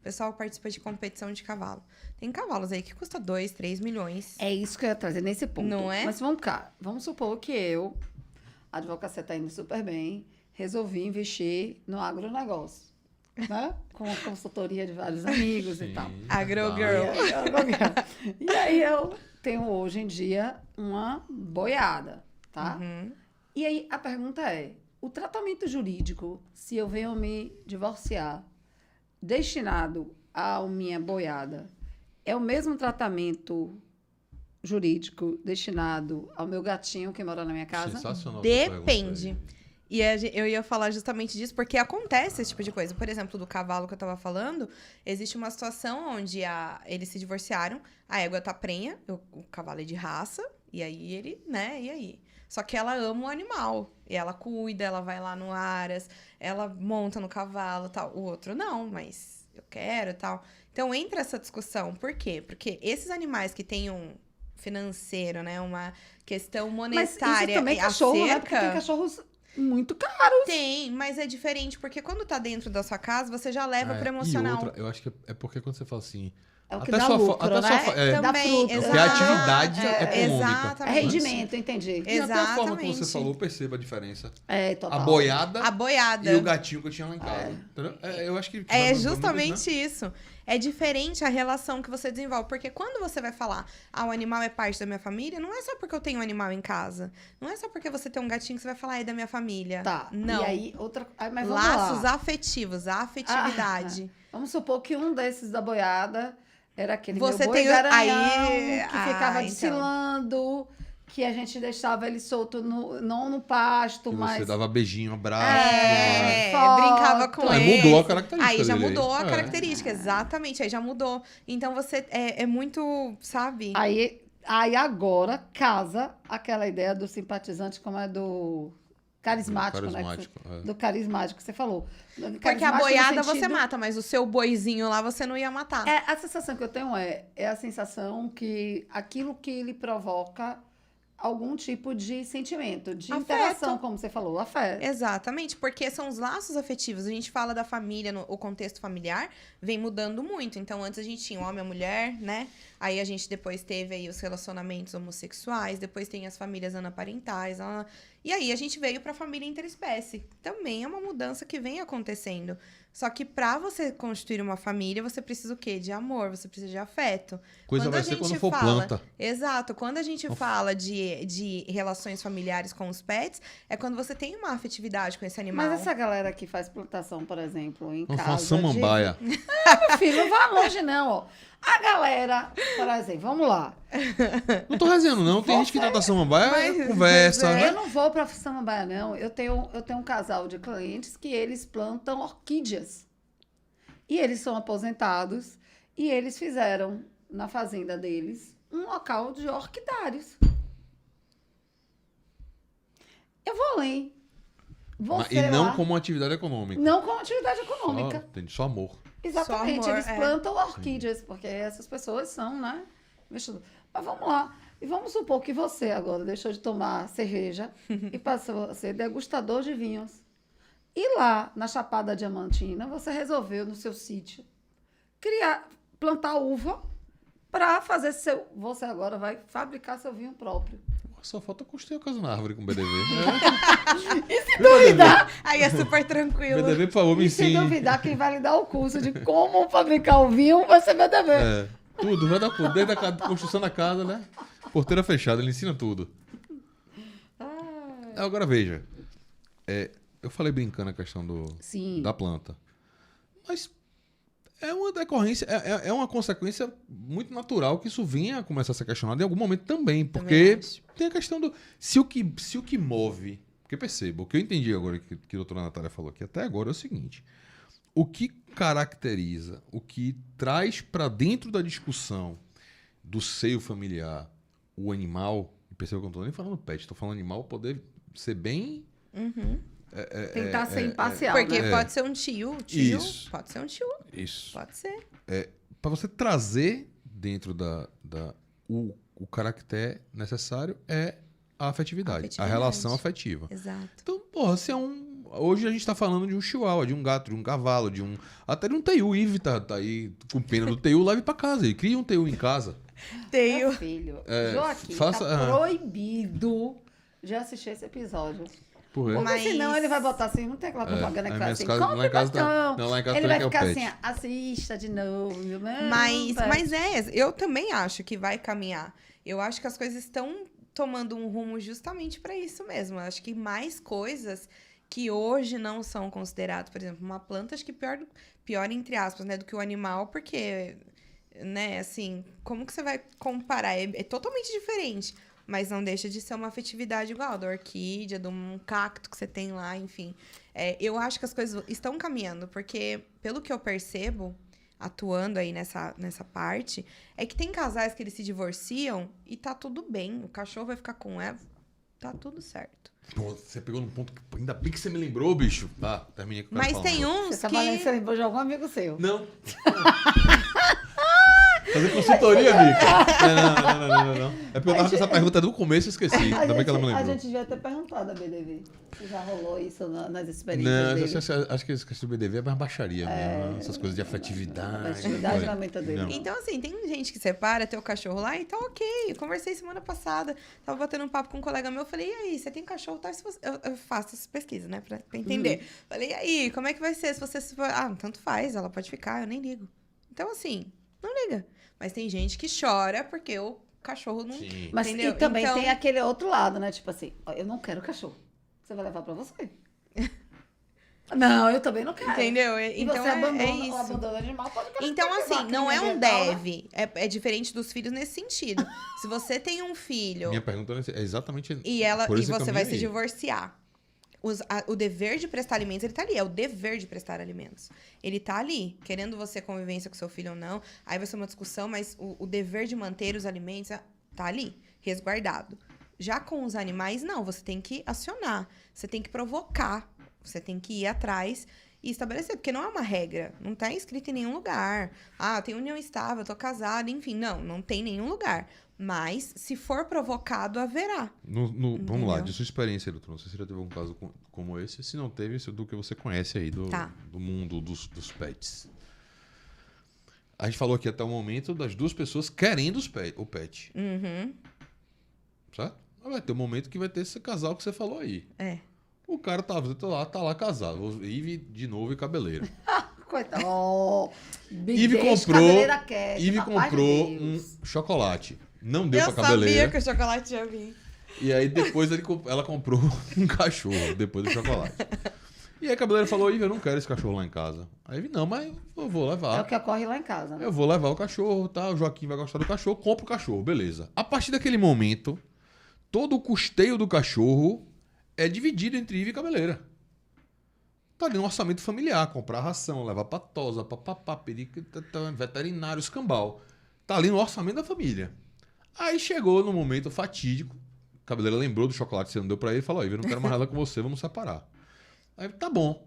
O pessoal participa de competição de cavalo. Tem cavalos aí que custa 2, 3 milhões. É isso que eu ia trazer nesse ponto. Não é? Mas vamos cá. Vamos supor que eu, a advocacia está indo super bem, resolvi investir no agronegócio. Né? Com a consultoria de vários amigos e tal. Agro Tá. girl. E aí eu tenho hoje em dia uma boiada, tá? Uhum. E aí a pergunta é, o tratamento jurídico, se eu venho me divorciar, destinado à minha boiada, é o mesmo tratamento jurídico destinado ao meu gatinho que mora na minha casa? Sensacional. essa pergunta Depende. aí. E eu ia falar justamente disso, porque acontece esse tipo de coisa. Por exemplo, do cavalo que eu tava falando, existe uma situação onde eles se divorciaram, a égua tá prenha, o cavalo é de raça, e aí ele, né, e aí? Só que ela ama o animal, e ela cuida, ela vai lá no aras, ela monta no cavalo, tal. O outro não, mas eu quero, tal. Então entra essa discussão. Por quê? Porque esses animais que têm um financeiro, né, uma questão Mas isso monetária também e cachorro, né? Porque tem acerca... cachorros muito caros. Tem, mas é diferente, porque quando tá dentro da sua casa, você já leva pro E emocional. outra, eu acho que é porque quando você fala assim... É o que Até dá sua fo- lucro, até né? sua fo- é. Dá Também, fruto. Porque é a atividade É, econômica. É exatamente. rendimento, entendi. E até a forma como Exatamente. você falou, perceba a diferença. É, total. A boiada A boiada. e o gatinho que eu tinha lá em casa. Entendeu? Eu acho que... vai É muito, justamente né? isso. É diferente a relação que você desenvolve. Porque quando você vai falar, o animal é parte da minha família, não é só porque eu tenho um animal em casa. Não é só porque você tem um gatinho que você vai falar, é da minha família. Tá. Não. E aí, outra... Mas vamos Laços lá. afetivos, a afetividade. Vamos supor que um desses da boiada era aquele Você meu boi tem o- garanhão, aí- que ficava então. desfilando, que a gente deixava ele solto, não no pasto, E mas... você dava beijinho, abraço. É, foto. brincava com Aí ele. mudou a característica Aí já dele mudou a É. característica, exatamente. Aí já mudou. Então você é muito, sabe? Aí agora casa aquela ideia do simpatizante, como é do carismático, né? Carismático, é. Do carismático que você falou. Porque a boiada você mata, mas o seu boizinho lá você não ia matar. A sensação que eu tenho é a sensação que aquilo que ele provoca algum tipo de sentimento, de Afeto. interação, como você falou, afeto. Exatamente, porque são os laços afetivos. A gente fala da família, o contexto familiar vem mudando muito. Então, antes a gente tinha o homem e a mulher, né? Aí a gente depois teve aí os relacionamentos homossexuais, depois tem as famílias anaparentais. E aí a gente veio pra família interespécie. Também é uma mudança que vem acontecendo. Só que pra você constituir uma família, você precisa o quê? De amor, você precisa de afeto. Coisa Quando vai a ser gente quando for fala- planta. Exato. Quando a gente fala de relações familiares com os pets, é quando você tem uma afetividade com esse animal. Mas essa galera que faz plantação, por exemplo, em Vamos casa... falar samambaia. Meu filho, não vá longe não, ó. A galera, por exemplo, vamos lá. Não tô resenhando, não. Tem gente que trata samambaia, Mas- conversa, É. né? Eu não vou para samambaia, não. Eu tenho um casal de clientes que eles plantam orquídeas. E eles são aposentados e eles fizeram na fazenda deles um local de orquidários. Eu vou além. Você E não lá, como uma atividade econômica. não como atividade econômica. Entende? Só amor. Exatamente, Só amor, eles é. plantam orquídeas, porque essas pessoas são, né? Investidores. Mas vamos lá. E vamos supor que você agora deixou de tomar cerveja e passou a ser degustador de vinhos. E lá, na Chapada Diamantina, você resolveu, no seu sítio, plantar uva para fazer seu... Você agora vai fabricar seu vinho próprio. Só falta construir a casa na árvore com BDV. E se duvidar, Aí é super tranquilo. BDV, por favor, me e se ensine. duvidar, quem vai lhe dar o curso de como fabricar o vinho vai ser BDV. É, tudo, vai dar tudo. Desde a construção da casa, né? Porteira fechada, ele ensina tudo. Agora veja. Eu falei brincando a questão Sim. da planta. Mas é uma decorrência, é uma consequência muito natural que isso vinha a começar a ser questionado em algum momento também. Porque tem a questão do. Se o que move. Porque perceba, o que eu entendi agora que a doutora Natália falou aqui até agora é o seguinte: o que caracteriza, o que traz para dentro da discussão do seio familiar o animal, e perceba que eu não estou nem falando pet, estou falando animal, poder ser bem... Uhum. Tentar ser imparcial, Porque né? pode ser um tio. Isso. Pode ser um tio. Isso. Pode ser. Para você trazer dentro o caractere necessário é a afetividade, a relação afetiva. Exato. Então, porra, se é hoje a gente tá falando de um chihuahua, de um gato, de um cavalo, até de um teiu. O Ive tá aí com pena do teiu, leve pra casa. Ele cria um teiu em casa. Tenho. Meu filho, Joaquim, faça- tá proibido de assistir esse episódio. Porra. Porque Mas- senão ele vai botar assim, não tem aquela propaganda que faz assim, compre lá em casa botão. não, lá em casa Ele também vai que é o ficar pet. assim, assista de novo. Não, Mas eu também acho que vai caminhar. Eu acho que as coisas estão tomando um rumo justamente para isso mesmo. Eu acho que mais coisas que hoje não são consideradas, por exemplo, uma planta, acho que pior entre aspas, né, do que o animal, porque, né, assim, como que você vai comparar? É totalmente diferente. Mas não deixa de ser uma afetividade igual, da orquídea, de um cacto que você tem lá, enfim. Eu acho que as coisas estão caminhando, porque, pelo que eu percebo, atuando aí nessa parte, é que tem casais que eles se divorciam e tá tudo bem. O cachorro vai ficar com ela, tá tudo certo. Pô, você pegou num ponto que ainda bem que você me lembrou, bicho. Tá, terminei com o Mas tem uns Você que... você lembrou de algum amigo seu. Não. Fazer consultoria, Mica. Não. É porque eu tava com essa pergunta do começo e esqueci. Ainda bem que ela me A lembrou. gente devia ter perguntado a BDV se já rolou isso nas experiências Não, dele. acho que esse questão do BDV é mais baixaria mesmo. Essas coisas de afetividade. Afetividade na mente dele. Não. Então, assim, tem gente que separa teu cachorro lá, então ok. Eu conversei semana passada, tava batendo um papo com um colega meu, eu falei, e aí, você tem cachorro? Tá? Se você... eu faço essa pesquisa, né, pra entender. Falei, e aí, como é que vai ser se você... tanto faz, ela pode ficar, eu nem ligo. Então, assim, não liga. Mas tem gente que chora porque o cachorro não... Sim. Mas Entendeu? e também Então- tem aquele outro lado, né? Tipo assim, ó, eu não quero cachorro. Você vai levar pra você. Não, eu também não quero. Entendeu? E Então, você abandona é o isso. abandono animal, pode ficar Então, levar assim, aqui não na é um ambiental, né? deve. É diferente dos filhos nesse sentido. Se você tem um filho Minha pergunta é exatamente e por esse você vai caminho se aí. divorciar, o dever de prestar alimentos, ele tá ali. É o dever de prestar alimentos. Ele tá ali, querendo você convivência com seu filho ou não. Aí vai ser uma discussão, mas o dever de manter os alimentos tá ali, resguardado. Já com os animais, não. Você tem que acionar. Você tem que provocar. Você tem que ir atrás e estabelecer. Porque não é uma regra. Não tá escrito em nenhum lugar. Ah, tem união estável, tô casada. Enfim, não tem nenhum lugar. Mas, se for provocado, haverá. Vamos lá, Entendeu? de sua experiência, doutor, não sei se já teve um caso como esse. Se não teve, isso é do que você conhece aí do mundo dos pets. A gente falou aqui até o momento das duas pessoas querendo o pet. Uhum. Certo? Mas vai ter um momento que vai ter esse casal que você falou aí. É. O cara tá lá casado. Ive de novo e cabeleira. Coitado. Oh, Ive comprou um chocolate. Não deu Eu pra cabeleira. sabia que o chocolate ia vir. E aí depois ela comprou um cachorro, depois do chocolate. E aí a cabeleira falou, Ive, eu não quero esse cachorro lá em casa. Aí Ive, não, mas eu vou É o levar. que ocorre lá em casa, né? Eu vou levar o cachorro, tá? O Joaquim vai gostar do cachorro, compra o cachorro, beleza. A partir daquele momento, todo o custeio do cachorro é dividido entre Ive e cabeleira. Tá ali no orçamento familiar, comprar ração, levar pra tosa, papapá, veterinário, escambau. Tá ali no orçamento da família. Aí chegou no momento fatídico, a cabeleira lembrou do chocolate que você não deu pra ele e falou, eu não quero mais nada com você, vamos separar. Aí, tá bom.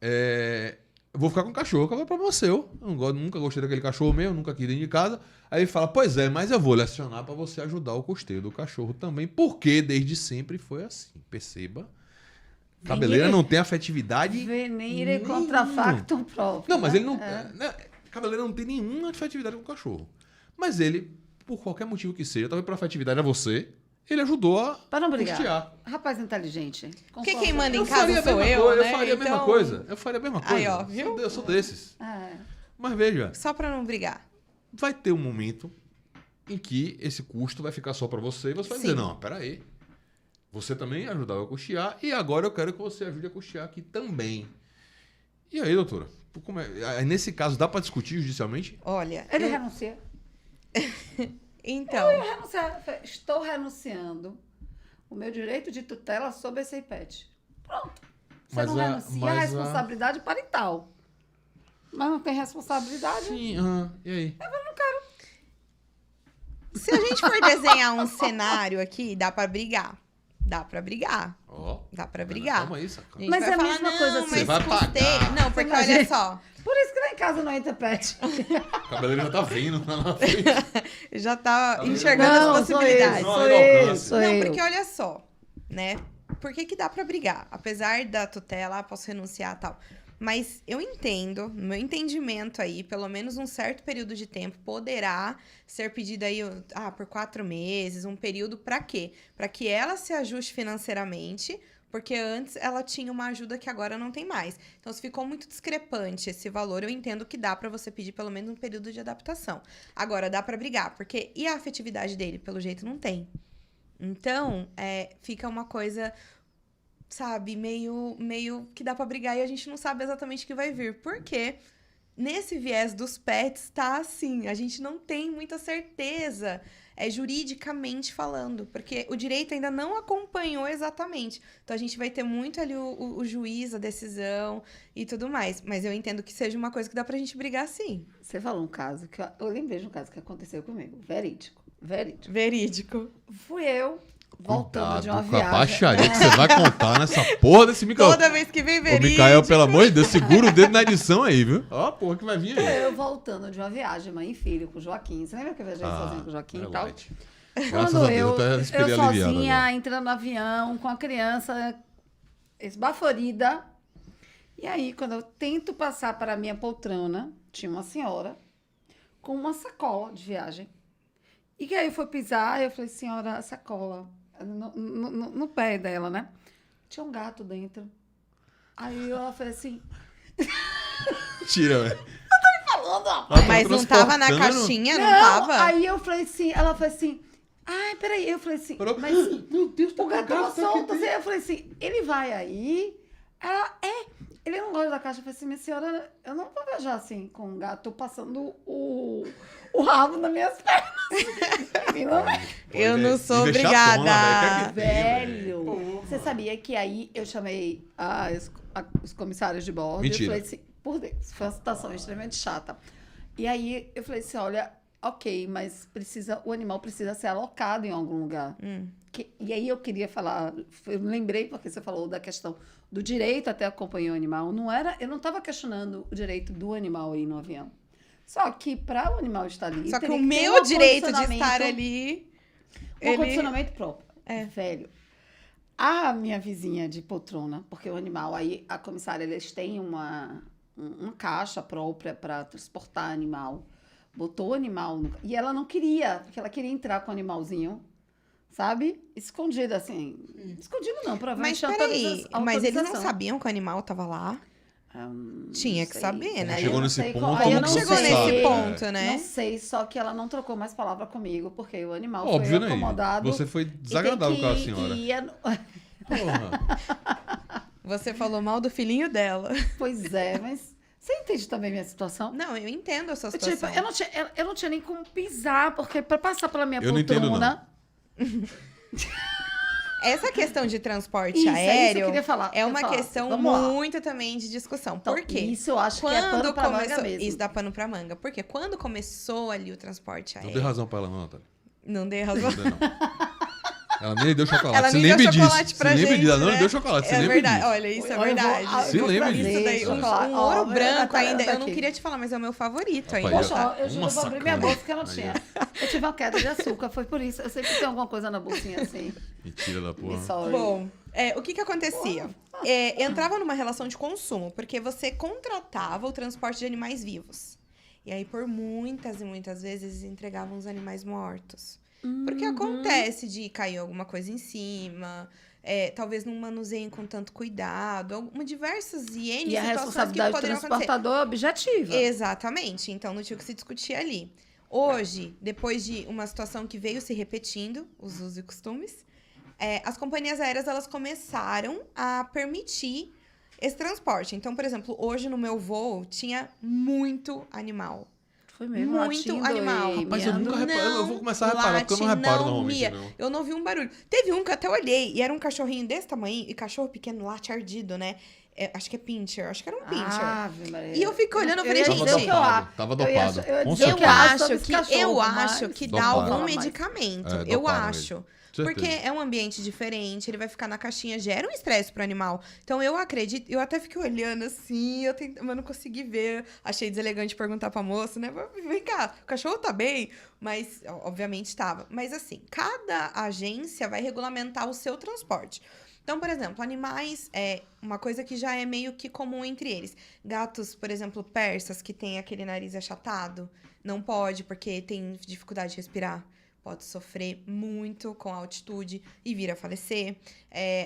Eu vou ficar com o cachorro, que é problema seu. Eu nunca gostei daquele cachorro meu, nunca quis dentro de casa. Aí ele fala, pois é, mas eu vou lecionar pra você ajudar o custeio do cachorro também, porque desde sempre foi assim. Perceba. Cabeleira não tem afetividade. Venire contra factum próprio. Não, mas né? ele não. Cabeleira não tem nenhuma afetividade com o cachorro. Mas ele, por qualquer motivo que seja, talvez por afetividade a você, ele ajudou a Para não brigar. custear. Rapaz inteligente. Porque quem manda em Eu casa faria a sou mesma eu, coisa, né? eu faria a mesma Então- coisa. Eu faria a mesma coisa. Aí, ó, viu? Eu sou desses. É. Mas veja, Só pra não brigar. vai ter um momento em que esse custo vai ficar só para você e você vai Sim. dizer, não, peraí. Você também ajudava a custear e agora eu quero que você ajude a custear aqui também. E aí, doutora? Nesse caso, dá para discutir judicialmente? Olha, Ele renuncia. então, Estou renunciando o meu direito de tutela sobre esse pet. Pronto. Você Mas não a- renuncia mas a a- responsabilidade parental. Mas não tem responsabilidade. Sim, e aí? se a gente for desenhar um cenário aqui, dá pra brigar. dá pra brigar. Ó, Dá pra mas brigar. Calma aí, sacana. A gente Mas vai é a falar, mesma não, coisa mas assim. Você vai custei. pagar. Não, porque Imagina. olha só. Por isso que lá em casa não entra pet. O cabeleireiro já tá vindo lá na frente. Já tá Tá enxergando Não, as sou possibilidades. eu, Não, sou aí não eu, alcance. sou Não, eu. porque olha só, né? Por que que dá pra brigar? Apesar da tutela, posso renunciar e tal. Mas eu entendo, no meu entendimento aí, pelo menos um certo período de tempo poderá ser pedido aí, por 4 meses, um período pra quê? Pra que ela se ajuste financeiramente, porque antes ela tinha uma ajuda que agora não tem mais. Então, se ficou muito discrepante esse valor, eu entendo que dá pra você pedir pelo menos um período de adaptação. Agora, dá pra brigar, porque e a afetividade dele? Pelo jeito, não tem. Então, fica uma coisa, sabe, meio que dá pra brigar e a gente não sabe exatamente o que vai vir. Porque nesse viés dos pets tá assim, a gente não tem muita certeza, juridicamente falando, porque o direito ainda não acompanhou exatamente. Então a gente vai ter muito ali o juiz, a decisão e tudo mais. Mas eu entendo que seja uma coisa que dá pra gente brigar sim. Você falou um caso que eu lembrei de um caso que aconteceu comigo. Verídico. Verídico. Fui eu voltando de uma Cuidado com a viagem. baixaria que você vai contar nessa porra desse microfone. Toda vez que vem Ô, verídico. Mikael, pelo amor de Deus, segura o dedo na edição aí, viu? Ó, a porra que vai vir aí. Eu voltando de uma viagem, mãe e filho, com o Joaquim. Você lembra que eu viajei sozinha com o Joaquim e tal? light. Graças Quando a Deus, eu até respirei eu aliviado sozinha, agora. entrando no avião, com a criança esbaforida. E aí, quando eu tento passar para a minha poltrona, tinha uma senhora com uma sacola de viagem. E que aí eu fui pisar, eu falei, senhora, a sacola, no pé dela, né? Tinha um gato dentro. Aí eu falei assim, Tira, velho. falando, ó. Ela Mas não tava na transportando. caixinha, não tava? Aí eu falei assim, ela falou assim, ai, peraí. Eu falei assim, Parou. mas Meu Deus, o gato tava aqui solto. Assim, dentro. eu falei assim, ele vai aí? Ela, ele não gosta da caixa. Eu falei assim, minha senhora, eu não vou viajar assim com um gato passando o rabo nas minhas pernas. Menina, Eu não sou E obrigada. vexatona, velho. Quer que tenha, velho, você sabia que aí eu chamei os comissários de bordo. Mentira. Eu falei assim, por Deus, foi uma situação extremamente chata. E aí eu falei assim, olha, ok, mas o animal precisa ser alocado em algum lugar. E aí eu queria falar, eu lembrei porque você falou da questão do direito até acompanhar o animal. Eu não estava questionando o direito do animal aí no avião. Só que para o animal estar ali, Só que teria o ter meu um direito de condicionamento- estar ali. um condicionamento próprio. É. Velho. A minha vizinha de poltrona, porque o animal, aí a comissária, eles têm uma caixa própria para transportar animal. Botou o animal e ela não queria, porque ela queria entrar com o animalzinho, sabe? Escondido, assim. Escondido não, Mas provavelmente tinha peraí, mas eles não autorização. sabiam que o animal tava lá? Tinha Não que sei. saber, né? Aí Chegou eu não nesse sei ponto, qual- como aí eu que não você chegou sei. nesse sabe? ponto, né? Não sei, só que ela não trocou mais palavra comigo, porque o animal Óbvio, foi né? acomodado. Você foi e tem desagradável que com a ir- senhora. e Porra. Você falou mal do filhinho dela. Pois é, mas você entende também minha situação? Não, eu entendo a sua Tipo, situação. eu não tinha nem como pisar, porque para passar pela minha Eu não entendo, poltrona... Essa questão de transporte Isso, é isso que eu aéreo queria falar. é uma Eu ia falar. questão Vamos lá. muito também de discussão. Então, Por quê? Isso eu acho que é pano pra manga mesmo. Isso dá pano pra manga. Porque quando começou ali o transporte Não aéreo... dei razão pra ela, não, Natália. Não dei razão. Não dei, não. Ela nem deu chocolate. Ela Você nem lembre deu disso. chocolate pra Você lembre gente, disso. Ela não né? deu chocolate. Você É lembre verdade. disso. Olha, isso é Eu vou- verdade. Se eu vou lembre trazer disso. Daí, um chocolate. ouro Ó, branco tá ainda. Eu não aqui. queria te falar, mas é o meu favorito Rapaz, ainda. Poxa, tá? eu juro, Uma eu vou abrir minha sacana. bolsa que eu não Aí, tinha. Eu tive uma queda de açúcar, foi por isso. Eu sempre tenho alguma coisa na bolsinha assim. Mentira da porra. Me sorry. Bom, o que acontecia? Entrava numa relação de consumo, porque você contratava o transporte de animais vivos. E aí, por muitas e muitas vezes, entregavam os animais mortos. Porque acontece de cair alguma coisa em cima, talvez não manuseiem com tanto cuidado, diversas E a situações que responsabilidade do poderiam acontecer. transportador é objetiva. Exatamente. Então, não tinha o que se discutir ali. Hoje, depois de uma situação que veio se repetindo, os usos e costumes, as companhias aéreas elas começaram a permitir esse transporte. Então, por exemplo, hoje no meu voo tinha muito animal. Foi mesmo, Muito latindo animal. e Rapaz, eu miando. nunca reparo. Eu vou começar a reparar, porque eu não late, reparo não normalmente, mia. não. Eu não vi um barulho. Teve um que até olhei, e era um cachorrinho desse tamanho, e cachorro pequeno late ardido, né? acho que é pincher, acho que era um pincher. Ave Maria. E eu fico olhando, eu falei, ia gente, dizer o que eu acho. Tava dopado. Eu ia Com dizer o que certeza. eu Eu acho acho sobre esse que, cachorro, mas dá Dopado. algum Mas- medicamento. É, Eu doparam acho. ele. Porque Certeza. é um ambiente diferente, ele vai ficar na caixinha, gera um estresse pro animal. Então eu acredito, eu até fiquei olhando assim, mas não consegui ver. Achei deselegante perguntar pra moça, né? Vem cá, o cachorro tá bem? Mas, obviamente, estava. Mas assim, cada agência vai regulamentar o seu transporte. Então, por exemplo, animais é uma coisa que já é meio que comum entre eles. Gatos, por exemplo, persas, que tem aquele nariz achatado, não pode porque tem dificuldade de respirar. Pode sofrer muito com a altitude e vir a falecer.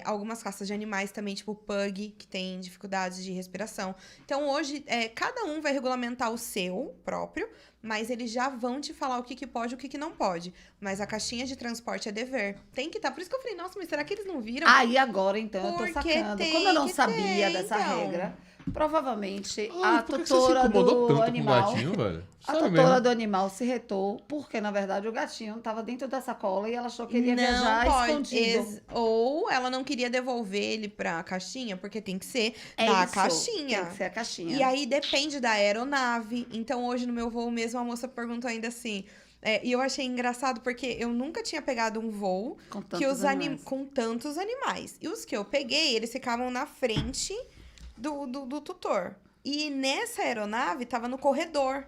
Algumas raças de animais também, tipo pug, que tem dificuldades de respiração. Então, hoje, cada um vai regulamentar o seu próprio, mas eles já vão te falar o que pode e o que não pode. Mas a caixinha de transporte é dever. Tem que estar. Por isso que eu falei, nossa, mas será que eles não viram? Aí agora, então, eu tô Porque sacando. tem Como eu não que sabia ter, dessa então. regra, provavelmente Ah, a por que você se tutora incomodou do tanto com o animal... gatinho, velho? A Sério tutora mesmo? do animal se retou, porque, na verdade, o gatinho estava dentro da sacola e ela achou que ele ia viajar escondido. Ou ela não queria devolver ele pra caixinha, porque tem que ser É na isso, caixinha. Tem que ser a caixinha. E aí depende da aeronave. Então, hoje no meu voo mesmo, a moça perguntou ainda assim. E eu achei engraçado porque eu nunca tinha pegado um voo Com que tantos animais. com tantos animais. E os que eu peguei, eles ficavam na frente do tutor. E nessa aeronave, tava no corredor.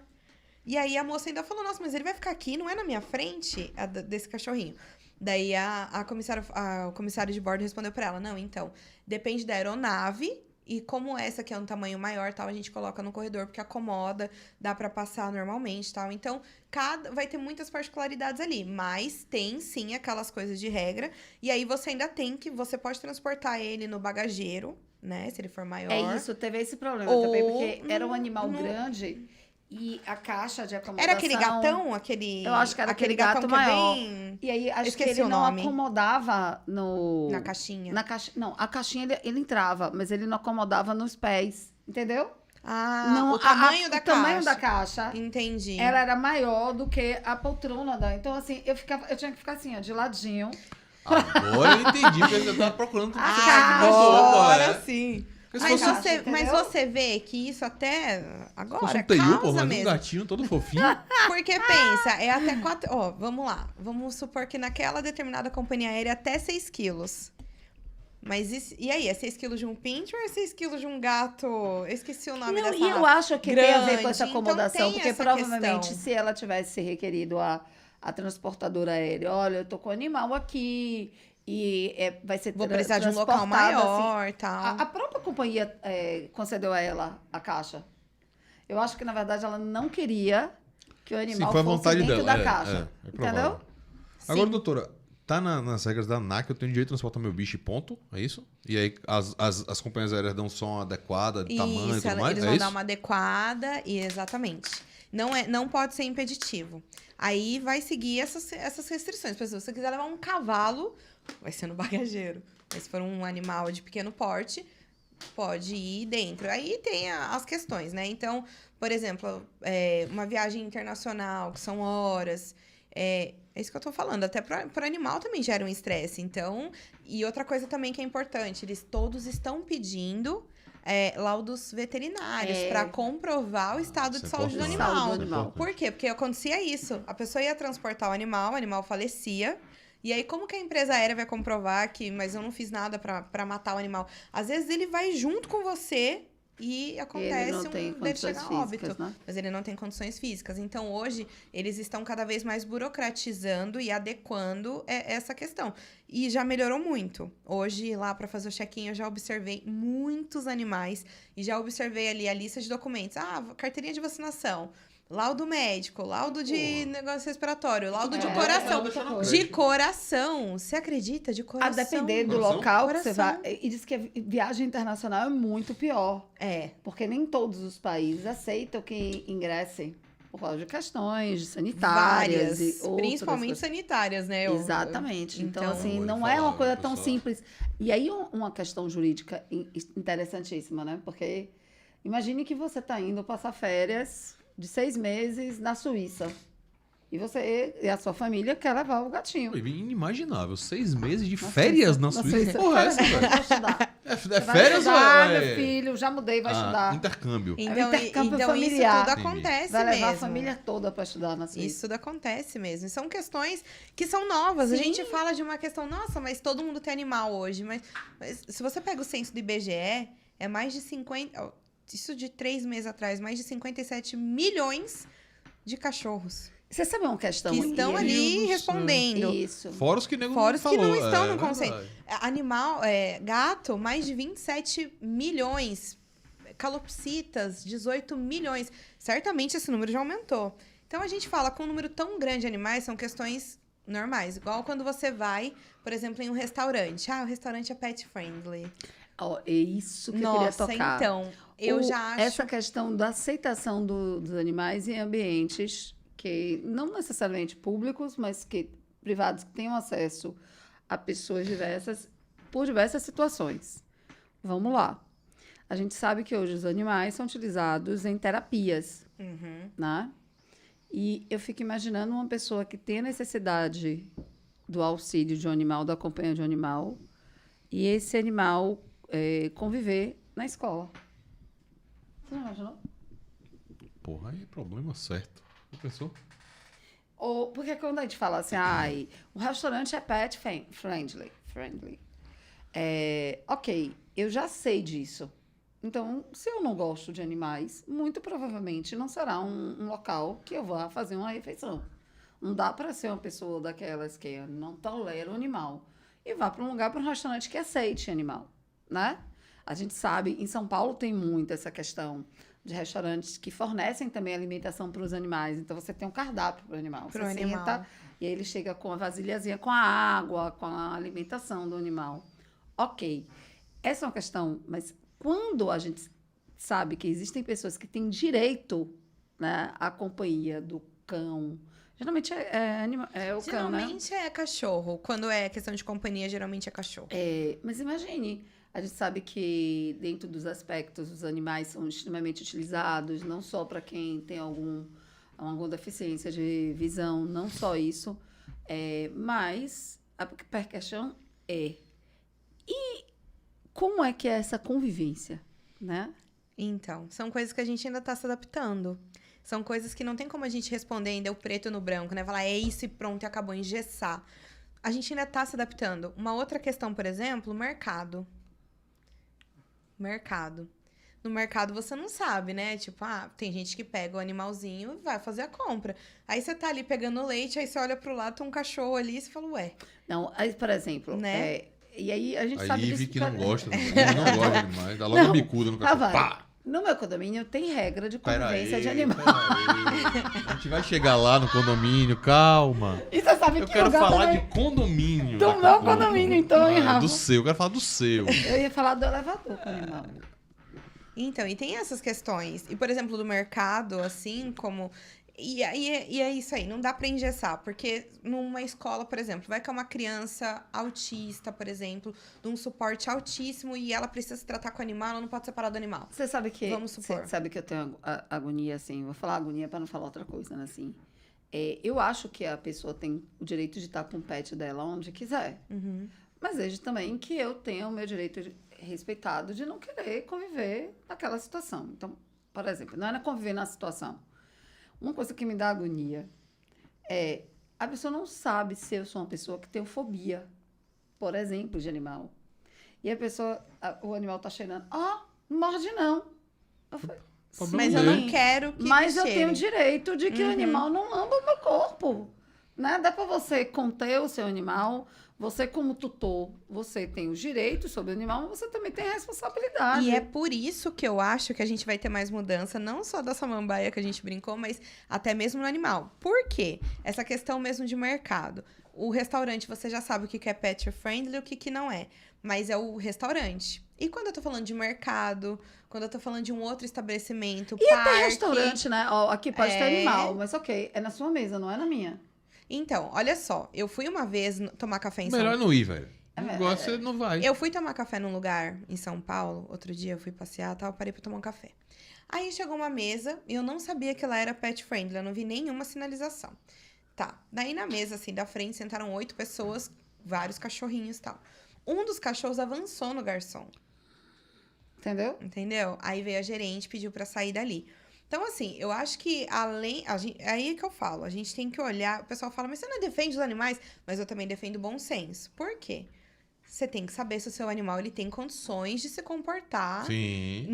E aí a moça ainda falou, nossa, mas ele vai ficar aqui, não é na minha frente desse cachorrinho. Daí o comissário de bordo respondeu pra ela, não, então, depende da aeronave, e como essa aqui é um tamanho maior, tal, a gente coloca no corredor, porque acomoda, dá pra passar normalmente, tal. Então, vai ter muitas particularidades ali, mas tem, sim, aquelas coisas de regra, e aí você ainda você pode transportar ele no bagageiro, né, se ele for maior. É isso, teve esse problema Ou também, porque era um animal no- grande e a caixa de acomodação... Era aquele gatão? Eu acho que era aquele gatão gato que é maior. bem E aí, acho que Esqueci ele o não nome. acomodava no... na caixinha. Não, a caixinha ele entrava, mas ele não acomodava nos pés, entendeu? Ah, Não, o tamanho da o tamanho caixa. da caixa, Entendi. ela era maior do que a poltrona da... Então, assim, eu tinha que ficar assim, ó, de ladinho. Agora eu entendi porque você tava procurando tudo que Agora sim. Porque se Mas fosse, caixa, mas entendeu? você vê que isso até agora fosse um TU, pô, causa mas um mesmo. gatinho todo fofinho. Porque pensa, é até 4... Ó, vamos lá. Vamos supor que naquela determinada companhia aérea até 6 quilos. Mas e aí? É 6 quilos de um pincher ou é 6 quilos de um gato? Eu esqueci o nome Não, dessa e eu raça. acho que tem a ver com essa Grande, então acomodação, tem porque essa provavelmente questão. se ela tivesse requerido a transportadora aérea, olha, eu tô com o animal aqui e vai ser Vou precisar de um local transportado, assim. maior e tal. A própria companhia concedeu a ela a caixa. Eu acho que, na verdade, ela não queria que o animal Sim, foi a fosse vontade dentro dela. da caixa. É provável. Entendeu? Agora, Sim. doutora, tá nas regras da ANAC, eu tenho direito de transportar meu bicho e ponto, é isso? E aí as companhias aéreas dão som adequada, de tamanho e Isso, tudo mais? eles É vão isso? dar uma adequada e exatamente. Não pode ser impeditivo. Aí vai seguir essas restrições. Por exemplo, se você quiser levar um cavalo, vai ser no bagageiro. Mas se for um animal de pequeno porte, pode ir dentro. Aí tem as questões, né? Então, por exemplo, uma viagem internacional, que são horas. É isso que eu tô falando. Até para animal também gera um estresse. Então, e outra coisa também que é importante, eles todos estão pedindo laudos veterinários para comprovar o estado Isso de é saúde do importante. animal. Saúde do animal. Por quê? Porque acontecia isso. A pessoa ia transportar o animal falecia. E aí, como que a empresa aérea vai comprovar mas eu não fiz nada para matar o animal? Às vezes ele vai junto com você e acontece Ele não tem dele condições chegar a físicas, óbito. né? Mas ele não tem condições físicas. Então, hoje, eles estão cada vez mais burocratizando e adequando essa questão. E já melhorou muito. Hoje, lá para fazer o check-in, eu já observei muitos animais e já observei ali a lista de documentos. Carteirinha de vacinação, laudo médico, laudo de negócio respiratório, laudo de coração. De coração. Você acredita? De A coração. depender do Coração? local que você Coração. vai. E diz que a viagem internacional é muito pior. Porque nem todos os países aceitam que ingressem por causa de questões sanitárias. Várias. E outras Principalmente coisas. sanitárias, né? Exatamente. Então, assim, Vou lhe não é falar, uma coisa viu, tão pessoal? simples. E aí, uma questão jurídica interessantíssima, né? Porque imagine que você está indo passar férias de 6 meses na Suíça. E você e a sua família quer levar o gatinho. Pô, inimaginável. 6 meses de Na férias Suíça. na Suíça. Que porra é essa, velho? Pra estudar. É Você vai férias estudar, ou meu filho, já mudei, vai estudar. Intercâmbio. Então, intercâmbio então isso familiar. tudo Entendi. acontece Vai levar a mesmo. família toda para estudar na Suíça. Isso tudo acontece mesmo. E são questões que são novas. A Sim. gente fala de uma questão, nossa, mas todo mundo tem animal hoje. Mas se você pega o censo do IBGE, é mais de 50... ó, isso de 3 meses atrás, mais de 57 milhões de cachorros Você sabe uma questão? que estão Meu ali Deus do céu. respondendo. Isso. Fora os que nego Fora os que falou. não estão no verdade. conceito. Animal, gato, mais de 27 milhões. Calopsitas, 18 milhões. Certamente esse número já aumentou. Então a gente fala com um número tão grande de animais, são questões normais. Igual quando você vai, por exemplo, em um restaurante. Ah, o restaurante é pet friendly. Ó, é isso que eu Nossa, queria tocar. então, eu já acho... Essa questão da aceitação dos animais em ambientes que não necessariamente públicos, mas que privados que tenham acesso a pessoas diversas por diversas situações. Vamos lá. A gente sabe que hoje os animais são utilizados em terapias, Uhum. né? E eu fico imaginando uma pessoa que tem a necessidade do auxílio de um animal, da companhia de um animal, e esse animal conviver na escola. Você não imaginou? Porra, aí é problema certo. Já pensou? Ou, porque quando a gente fala assim, ai, o restaurante é pet friendly. Ok, eu já sei disso. Então, se eu não gosto de animais, muito provavelmente não será um local que eu vá fazer uma refeição. Não dá para ser uma pessoa daquelas que não tolera o animal e vá para um lugar, para um restaurante que aceite animal, né? A gente sabe, em São Paulo tem muito essa questão de restaurantes que fornecem também alimentação para os animais. Então, você tem um cardápio para o animal. Pro Você animal. senta e aí ele chega com a vasilhazinha com a água, com a alimentação do animal. Ok. Essa é uma questão, mas quando a gente sabe que existem pessoas que têm direito, né, à companhia do cão, geralmente é o cão, né? Geralmente é cachorro. Quando é questão de companhia, geralmente é cachorro. Mas imagine, a gente sabe que dentro dos aspectos, os animais são extremamente utilizados, não só para quem tem alguma deficiência de visão, não só isso, mas a questão e como é que é essa convivência, né? Então, são coisas que a gente ainda está se adaptando. São coisas que não tem como a gente responder ainda é o preto no branco, né? Falar, é isso e pronto, e acabou, engessar. A gente ainda está se adaptando. Uma outra questão, por exemplo, mercado. Mercado. No mercado você não sabe, né? Tipo, tem gente que pega o animalzinho e vai fazer a compra. Aí você tá ali pegando leite, aí você olha pro lado, tem um cachorro ali e você fala, ué. Não, aí, por exemplo, Né? e aí a gente A sabe Ivy disso. que não gosta, não gosta de animais, dá logo Não, a bicuda no tá, cachorro. vai. Pá! No meu condomínio tem regra de Pera convivência aí, de animal. pera aí. A gente vai chegar lá no condomínio, calma. E você sabe Eu que quero lugar falar também- de condomínio. Do daqui a meu pouco. condomínio, então, hein, Rafa? Do seu, eu quero falar do seu. Eu ia falar do elevador com o animal. Então, e tem essas questões. E, por exemplo, do mercado, assim, como... E é isso aí, não dá pra engessar. Porque numa escola, por exemplo, vai que é uma criança autista, por exemplo, de um suporte altíssimo e ela precisa se tratar com o animal, ela não pode separar do animal. Você sabe que... Vamos supor. Você sabe que eu tenho agonia, assim... Vou falar agonia para não falar outra coisa, né? Assim, eu acho que a pessoa tem o direito de estar com o pet dela onde quiser. Uhum. Mas vejo também que eu tenho o meu direito respeitado de não querer conviver naquela situação. Então, por exemplo, não é conviver na situação. Uma coisa que me dá agonia é a pessoa não sabe se eu sou uma pessoa que tem fobia, por exemplo, de animal. E a pessoa, o animal tá cheirando, não morde não. Eu falei, Problema Mas eu dele. não quero que mas eu cheire. tenho direito de que o Uhum. animal não lamba o meu corpo. Né? Dá para você conter o seu animal. Você, como tutor, você tem os direitos sobre o animal, mas você também tem a responsabilidade. E é por isso que eu acho que a gente vai ter mais mudança, não só da samambaia que a gente brincou, mas até mesmo no animal. Por quê? Essa questão mesmo de mercado. O restaurante, você já sabe o que é pet friendly e o que não é. Mas é o restaurante. E quando eu tô falando de mercado, quando eu tô falando de um outro estabelecimento, E parque... até restaurante, né? Ó, aqui pode ter É. animal, mas ok, é na sua mesa, não é na minha. Então, olha só. Eu fui uma vez tomar café em São Melhor não ir, velho. É, Não gosta, você não vai. Eu fui tomar café num lugar em São Paulo, outro dia eu fui passear e tal, parei pra tomar um café. Aí chegou uma mesa e eu não sabia que ela era pet friendly, eu não vi nenhuma sinalização. Tá, daí na mesa, assim, da frente, sentaram 8 pessoas, vários cachorrinhos e tal. Um dos cachorros avançou no garçom. Entendeu? Entendeu? Aí veio a gerente, pediu pra sair dali. Então, assim, eu acho que aí é que eu falo, a gente tem que olhar, o pessoal fala, mas você não defende os animais? Mas eu também defendo o bom senso. Por quê? Você tem que saber se o seu animal ele tem condições de se comportar Sim.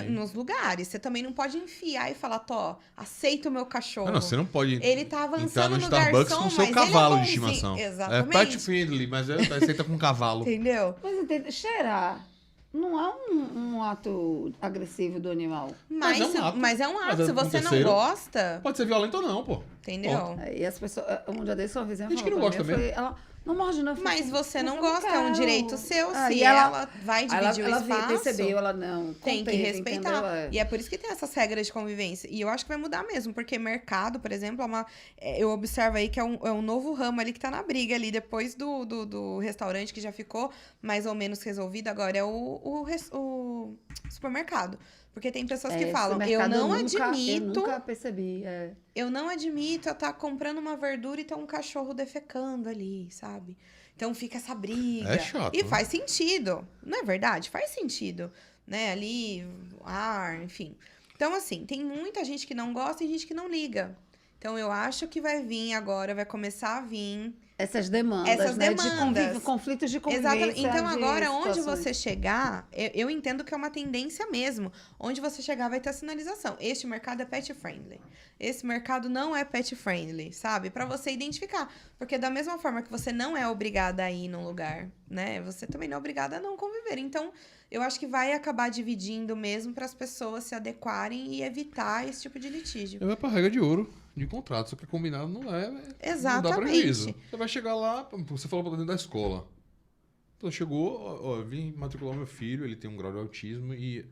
nos lugares. Você também não pode enfiar e falar, Tó, aceita o meu cachorro. Não, você não pode Ele tá entrar avançando no no Starbucks garçom, com o seu mas cavalo ele é de bonzinho. estimação. Exatamente. É pet friendly, mas aceita com cavalo. Entendeu? Mas entende, cheirar não é um ato agressivo do animal. Mas é um ato. Mas Se você não terceiro, gosta, Pode ser violento ou não, pô. entendeu? E as pessoas, um dia desse, uma vizinha Gente que falou não pra mim, gosta eu falei, ela não morde não. Eu falei, Mas você não eu gosta, é um quero. direito seu. Ah, Se e ela vai Aí dividir o espaço, percebeu, ela não. tem que conteve, respeitar. entendeu? É. E é por isso que tem essas regras de convivência. E eu acho que vai mudar mesmo, porque mercado, por exemplo, eu observo aí que é um novo ramo ali que tá na briga ali, depois do restaurante que já ficou mais ou menos resolvido, agora é o supermercado. Porque tem pessoas que falam, eu nunca percebi. eu não admito eu estar comprando uma verdura e ter um cachorro defecando ali, sabe? Então fica essa briga. É chato, E né? faz sentido, não é verdade? Faz sentido, né? Ali, ar, enfim. Então, assim, tem muita gente que não gosta e gente que não liga. Então, eu acho que vai vir agora, vai começar a vir. Essas demandas, né? De conflitos de convivência. Exatamente. Então, agora, onde situações. você chegar, eu entendo que é uma tendência mesmo. Onde você chegar vai ter a sinalização. Este mercado é pet friendly. Esse mercado não é pet friendly, sabe? Pra você identificar. Porque da mesma forma que você não é obrigada a ir num lugar, né? Você também não é obrigada a não conviver. Então, eu acho que vai acabar dividindo mesmo para as pessoas se adequarem e evitar esse tipo de litígio. Vai pra regra de ouro de contrato, só que combinado não é. Exatamente. Não dá prejuízo. Você vai chegar lá, você falou pra dentro da escola. Então chegou, ó, vim matricular meu filho, ele tem um grau de autismo e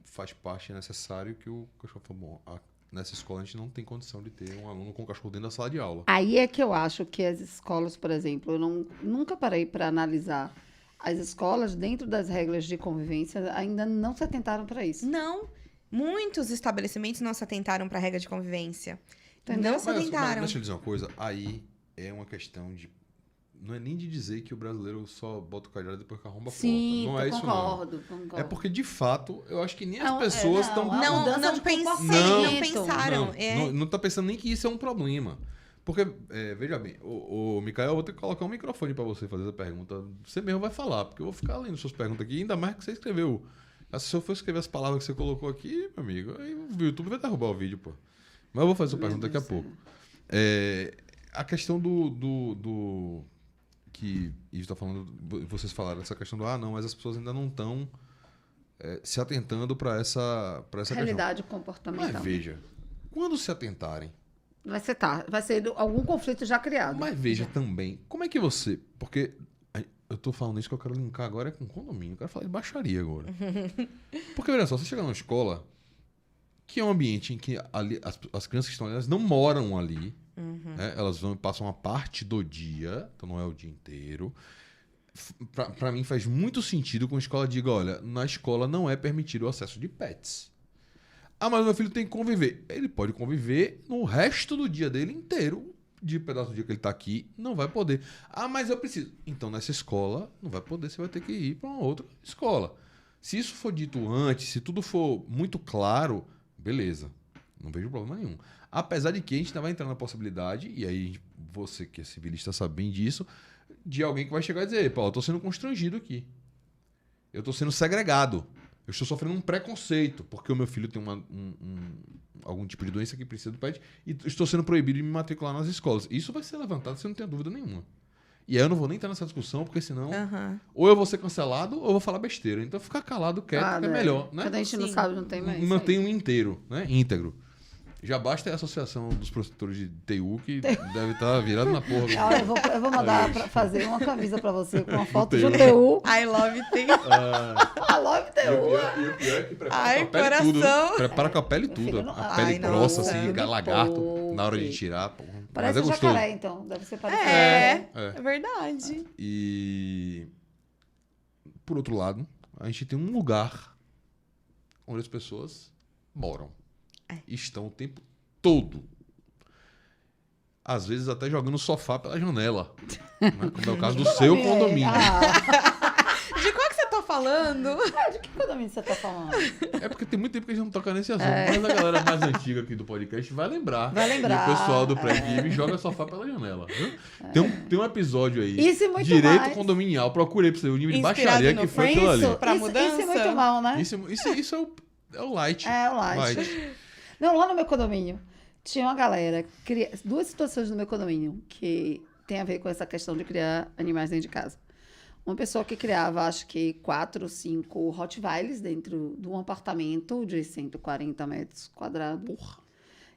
faz parte necessário que o cachorro falou, bom, nessa escola a gente não tem condição de ter um aluno com cachorro dentro da sala de aula. Aí é que eu acho que as escolas, por exemplo, eu nunca parei para analisar. As escolas, dentro das regras de convivência, ainda não se atentaram para isso. Não. Muitos estabelecimentos não se atentaram para a regra de convivência. Entendeu? Não se atentaram. Deixa eu dizer uma coisa, aí é uma questão de... Não é nem de dizer que o brasileiro só bota o cadeado e depois que arromba a porta. Não é isso, concordo. É porque, de fato, eu acho que nem as pessoas estão... Não pensaram. Não tá pensando nem que isso é um problema. Porque, veja bem, o Mikael, eu vou ter que colocar um microfone para você fazer essa pergunta. Você mesmo vai falar, porque eu vou ficar lendo suas perguntas aqui, ainda mais que você escreveu. Se eu for escrever as palavras que você colocou aqui, meu amigo, aí o YouTube vai derrubar o vídeo, pô. Mas eu vou fazer essa pergunta daqui a pouco. A questão do que Ivo está falando, vocês falaram, essa questão do, não, mas as pessoas ainda não estão se atentando para essa Realidade questão. comportamental. Mas veja, quando se atentarem, vai ser algum conflito já criado. mas veja também, como é que você... Porque eu tô falando isso que eu quero linkar agora com condomínio. Eu quero falar de baixaria agora. Porque, olha só, você chega numa escola que é um ambiente em que ali, as crianças que estão ali, elas não moram ali. Né? Elas passam uma parte do dia, então não é o dia inteiro. Pra mim faz muito sentido que uma escola diga, olha, na escola não é permitido o acesso de pets. Mas meu filho tem que conviver. Ele pode conviver no resto do dia dele inteiro. De pedaço do dia que ele tá aqui, não vai poder. Mas eu preciso. Então, nessa escola, não vai poder, você vai ter que ir para uma outra escola. Se isso for dito antes, se tudo for muito claro, beleza. Não vejo problema nenhum. Apesar de que a gente ainda vai entrar na possibilidade, e aí você que é civilista sabe bem disso, de alguém que vai chegar e dizer, eu tô sendo constrangido aqui. Eu tô sendo segregado. Eu estou sofrendo um preconceito, porque o meu filho tem algum tipo de doença que precisa do pet e estou sendo proibido de me matricular nas escolas. Isso vai ser levantado, você não tem dúvida nenhuma. E aí eu não vou nem entrar nessa discussão, porque senão ou eu vou ser cancelado ou eu vou falar besteira. Então ficar calado, quieto, que é melhor. Né? Quando a gente não sabe, não tem mais. Mantém um inteiro, né? Íntegro. Já basta a Associação dos Protetores de TU, que deve estar virado na porra. Eu vou mandar pra fazer uma camisa pra você com uma foto de TU. I love TU. I love TU. E o pior é que prepara Ai, com a pele coração. tudo. Prepara com a pele tudo. A pele grossa, assim, lagarto, na hora de tirar. Porra. Parece Mas um é gostoso. jacaré, então. Deve ser parecido. É verdade. E, por outro lado, a gente tem um lugar onde as pessoas moram. Estão o tempo todo. Às vezes até jogando o sofá pela janela. Né? Como é o caso do seu condomínio. De qual que você tá falando. De que condomínio você tá falando? É porque tem muito tempo que a gente não toca nesse assunto, mas a galera mais antiga aqui do podcast vai lembrar. Vai lembrar. E o pessoal do Pré-Game joga sofá pela janela. Viu? Tem um episódio aí. Isso e muito Direito mais. condominial. Procurei pra você o nível de Inspirado baixaria no que foi Friends. aquilo ali. Pra Isso mudança? é muito mal, né? Isso é o light. É, o light. Não, lá no meu condomínio, tinha uma galera, duas situações no meu condomínio que tem a ver com essa questão de criar animais dentro de casa. Uma pessoa que criava, acho que 4 ou 5 Rottweilers dentro de um apartamento de 140 metros quadrados. Porra.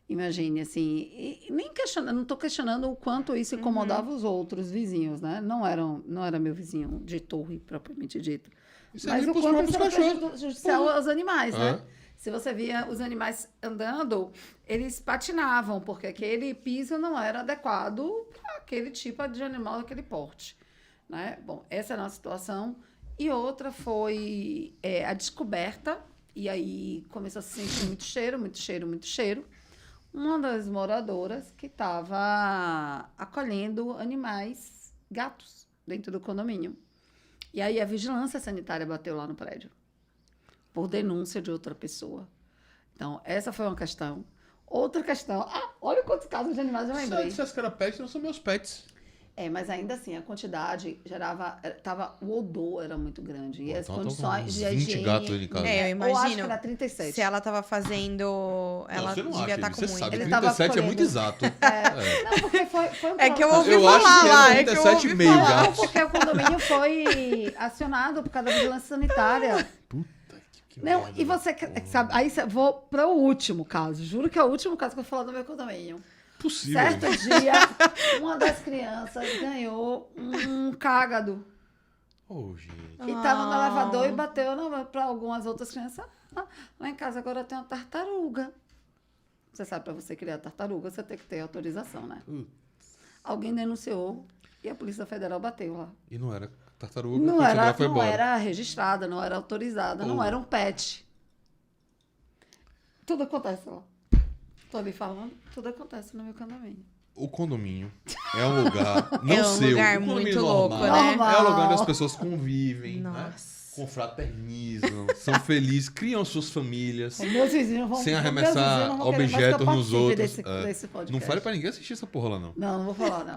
Imagine, assim, e nem questionando, não estou questionando o quanto isso incomodava os outros vizinhos, né? Não era meu vizinho de torre, propriamente dito. Isso Mas é o pros quanto próprios isso era cachorros. prejudicial aos animais, né? É. Se você via os animais andando, eles patinavam, porque aquele piso não era adequado para aquele tipo de animal daquele porte, né? Bom, essa era uma situação. E outra foi a descoberta, e aí começou a se sentir muito cheiro, muito cheiro, muito cheiro. Uma das moradoras que estava acolhendo animais, gatos, dentro do condomínio. E aí a vigilância sanitária bateu lá no prédio, por denúncia de outra pessoa. Então, essa foi uma questão. Outra questão... olha quantos casos de animais eu Se eu lembrei. dissesse que era pet, não são meus pets. Mas ainda assim, a quantidade gerava... o odor era muito grande. E as Então, condições de 20 higiene... gatos ali em casa. É, eu Eu imagino. acho que era 37. Se ela tava fazendo. Ela você não devia acha, estar com você muito. sabe. Ele tava 37 é muito escolhendo. exato. Não, porque foi um É que eu problema. ouvi Eu falar acho que lá. era É que eu 37 ouvi e meio falar. gatos. Não, porque o condomínio foi acionado por causa da vigilância sanitária. Puta que Não, merda, e você sabe, aí vou para o último caso. Juro que é o último caso que eu vou falar do meu condomínio. Possível. Certo dia, uma das crianças ganhou um cágado Oh, gente. que estava no elevador e bateu para algumas outras crianças. Lá em casa agora tem uma tartaruga. Você sabe, para você criar tartaruga, você tem que ter autorização, né? Alguém denunciou e a Polícia Federal bateu lá. E não era tartaruga, Não quando chegou lá, foi não embora. era registrada, não era autorizada, não era um pet. Tudo acontece lá. Tô ali falando, tudo acontece no meu condomínio. O condomínio é um lugar, não É um seu, lugar o condomínio muito louco, normal, né? É o lugar onde as pessoas convivem, né? Nossa. Confraternizam, são felizes, criam suas famílias, Meus vizinhos vão sem meus arremessar vizinhos não vão querer mais que eu objetos nos participe outros. Desse podcast. Não fale pra ninguém assistir essa porra lá, não. Não vou falar, não.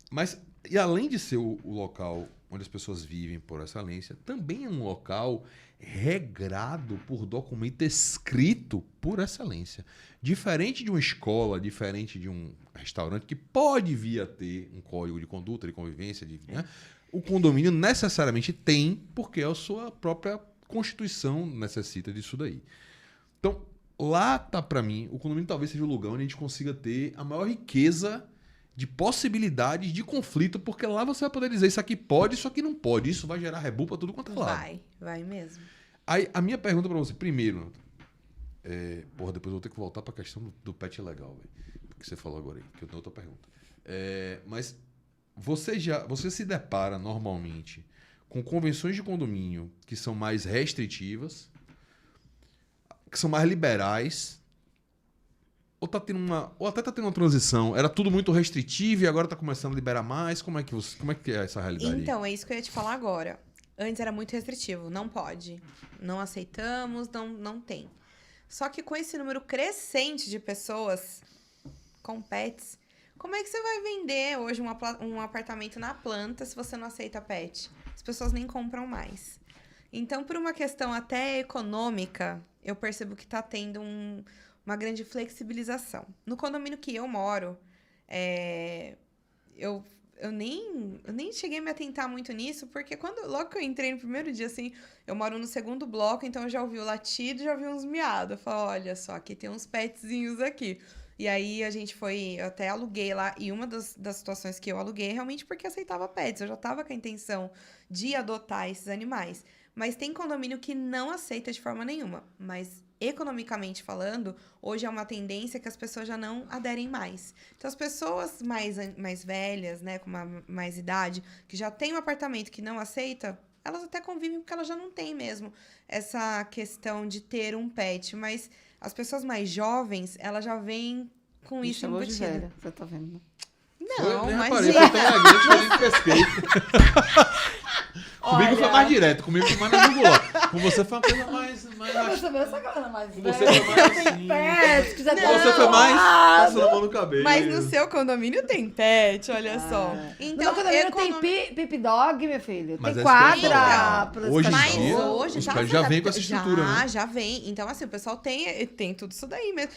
Mas, e além de ser o local onde as pessoas vivem por excelência, também é um local regrado por documento escrito por excelência. Diferente de uma escola, diferente de um restaurante que pode vir a ter um código de conduta, de convivência, né? O condomínio necessariamente tem, porque a sua própria Constituição necessita disso daí. Então, lá tá para mim, o condomínio talvez seja o lugar onde a gente consiga ter a maior riqueza de possibilidades de conflito, porque lá você vai poder dizer isso aqui pode, isso aqui não pode. Isso vai gerar rebu pra tudo quanto é lado. Vai mesmo. Aí, a minha pergunta pra você, primeiro, depois eu vou ter que voltar pra questão do pet legal, velho, que você falou agora aí, que eu tenho outra pergunta. Mas você se depara normalmente com convenções de condomínio que são mais restritivas, que são mais liberais, ou até tá tendo uma transição? Era tudo muito restritivo e agora tá começando a liberar mais? Como é que é essa realidade? Então, é isso que eu ia te falar agora. Antes era muito restritivo, não pode. Não aceitamos, não tem. Só que com esse número crescente de pessoas com pets, como é que você vai vender hoje um apartamento na planta se você não aceita pet? As pessoas nem compram mais. Então, por uma questão até econômica, eu percebo que tá tendo uma grande flexibilização. No condomínio que eu moro, eu nem cheguei a me atentar muito nisso, porque logo que eu entrei no primeiro dia, assim, eu moro no segundo bloco, então eu já ouvi o latido, já ouvi uns miados. Eu falei, olha só, aqui tem uns petzinhos aqui. E aí eu até aluguei lá, e uma das situações que eu aluguei é realmente porque aceitava pets. Eu já tava com a intenção de adotar esses animais. Mas tem condomínio que não aceita de forma nenhuma. Mas, economicamente falando, hoje é uma tendência que as pessoas já não aderem mais. Então, as pessoas mais velhas, né, com mais idade, que já tem um apartamento que não aceita, elas até convivem porque elas já não têm mesmo essa questão de ter um pet. Mas as pessoas mais jovens, elas já vêm com isso chamou de embutido. velha, você tá vendo? Não, nem mas... reparei, foi tão elegante que eu nem pesquei. Comigo foi mais direto, comigo foi mais na jugular. Com você foi uma coisa mais... Eu também essa coisa mais. Com você foi mais assim. Tem pet, quiser Com você foi mais passando a mão no cabelo. Mas no seu condomínio tem pet, olha só. Então, quando tem pip dog, meu filho. Mas Tem é quadra especial. pros Hoje em Mas cachorros. dia, hoje os já caras já vêm com essa estrutura, né? Já vem. Então, assim, o pessoal tem tudo isso daí mesmo.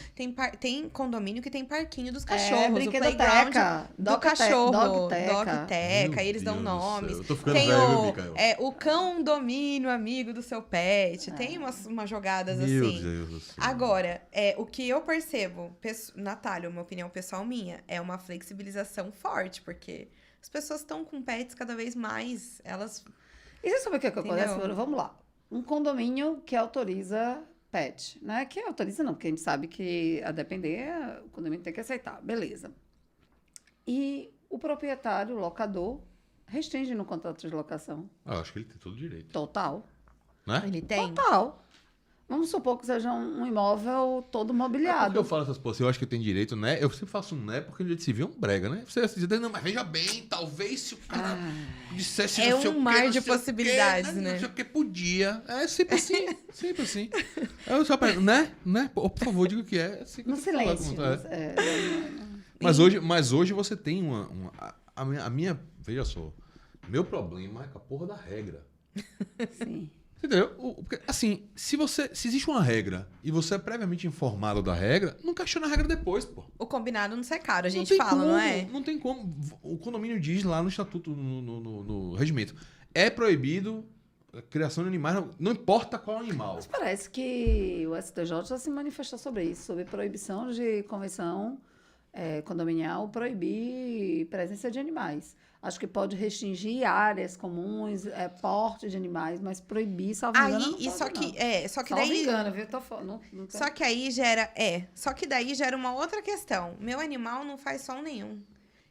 Tem condomínio que tem parquinho dos cachorros, o playground brinquedoteca, do cachorro, dogteca. dogteca, Meu e eles dão Deus do nomes. céu, eu tô ficando Tem velho, Micael. o condomínio amigo do seu pet. Tem umas jogadas Meu assim. Deus do céu. Agora, o que eu percebo, Natália, uma opinião pessoal minha, é uma flexibilização forte, porque as pessoas estão com pets cada vez mais, elas... E você sabe o que acontece? Entendeu? Vamos lá. Um condomínio que autoriza pet, né? Que autoriza não, porque a gente sabe que, a depender, o condomínio tem que aceitar. Beleza. E o proprietário, o locador, restringe no contrato de locação. Ah, eu acho que ele tem todo direito. Total. Né? Ele tem? Total. Vamos supor que seja um imóvel todo Por que mobiliado. eu falo essas coisas? Eu acho que tem direito, né? Eu sempre faço um né, porque no direito civil é um brega, né? Você diz, não, mas veja bem, talvez se o cara dissesse É não sei um o quê, mar não de sei o quê, possibilidades, né? Não sei o que podia. É sempre assim, sempre assim. Eu só pergunto, né? Por favor, diga o que é. Assim que No eu tô falando, silêncio. é. É. Mas hoje você tem a minha... Veja só. Meu problema é com a porra da regra. Sim. Entendeu? Porque, assim, se existe uma regra e você é previamente informado da regra, não questiona a regra depois, pô. O combinado não sai caro, a Não gente tem fala, como, não é? Não tem como. O condomínio diz lá no estatuto, no regimento, é proibido a criação de animais, não importa qual animal. Mas parece que o STJ já se manifestou sobre isso, sobre proibição de convenção condominial, proibir presença de animais. Acho que pode restringir áreas comuns, porte de animais, mas proibir, salvo engano, não pode, só que salvo daí... engano, viu? Não Só que aí gera... Só que daí gera uma outra questão. Meu animal não faz som nenhum.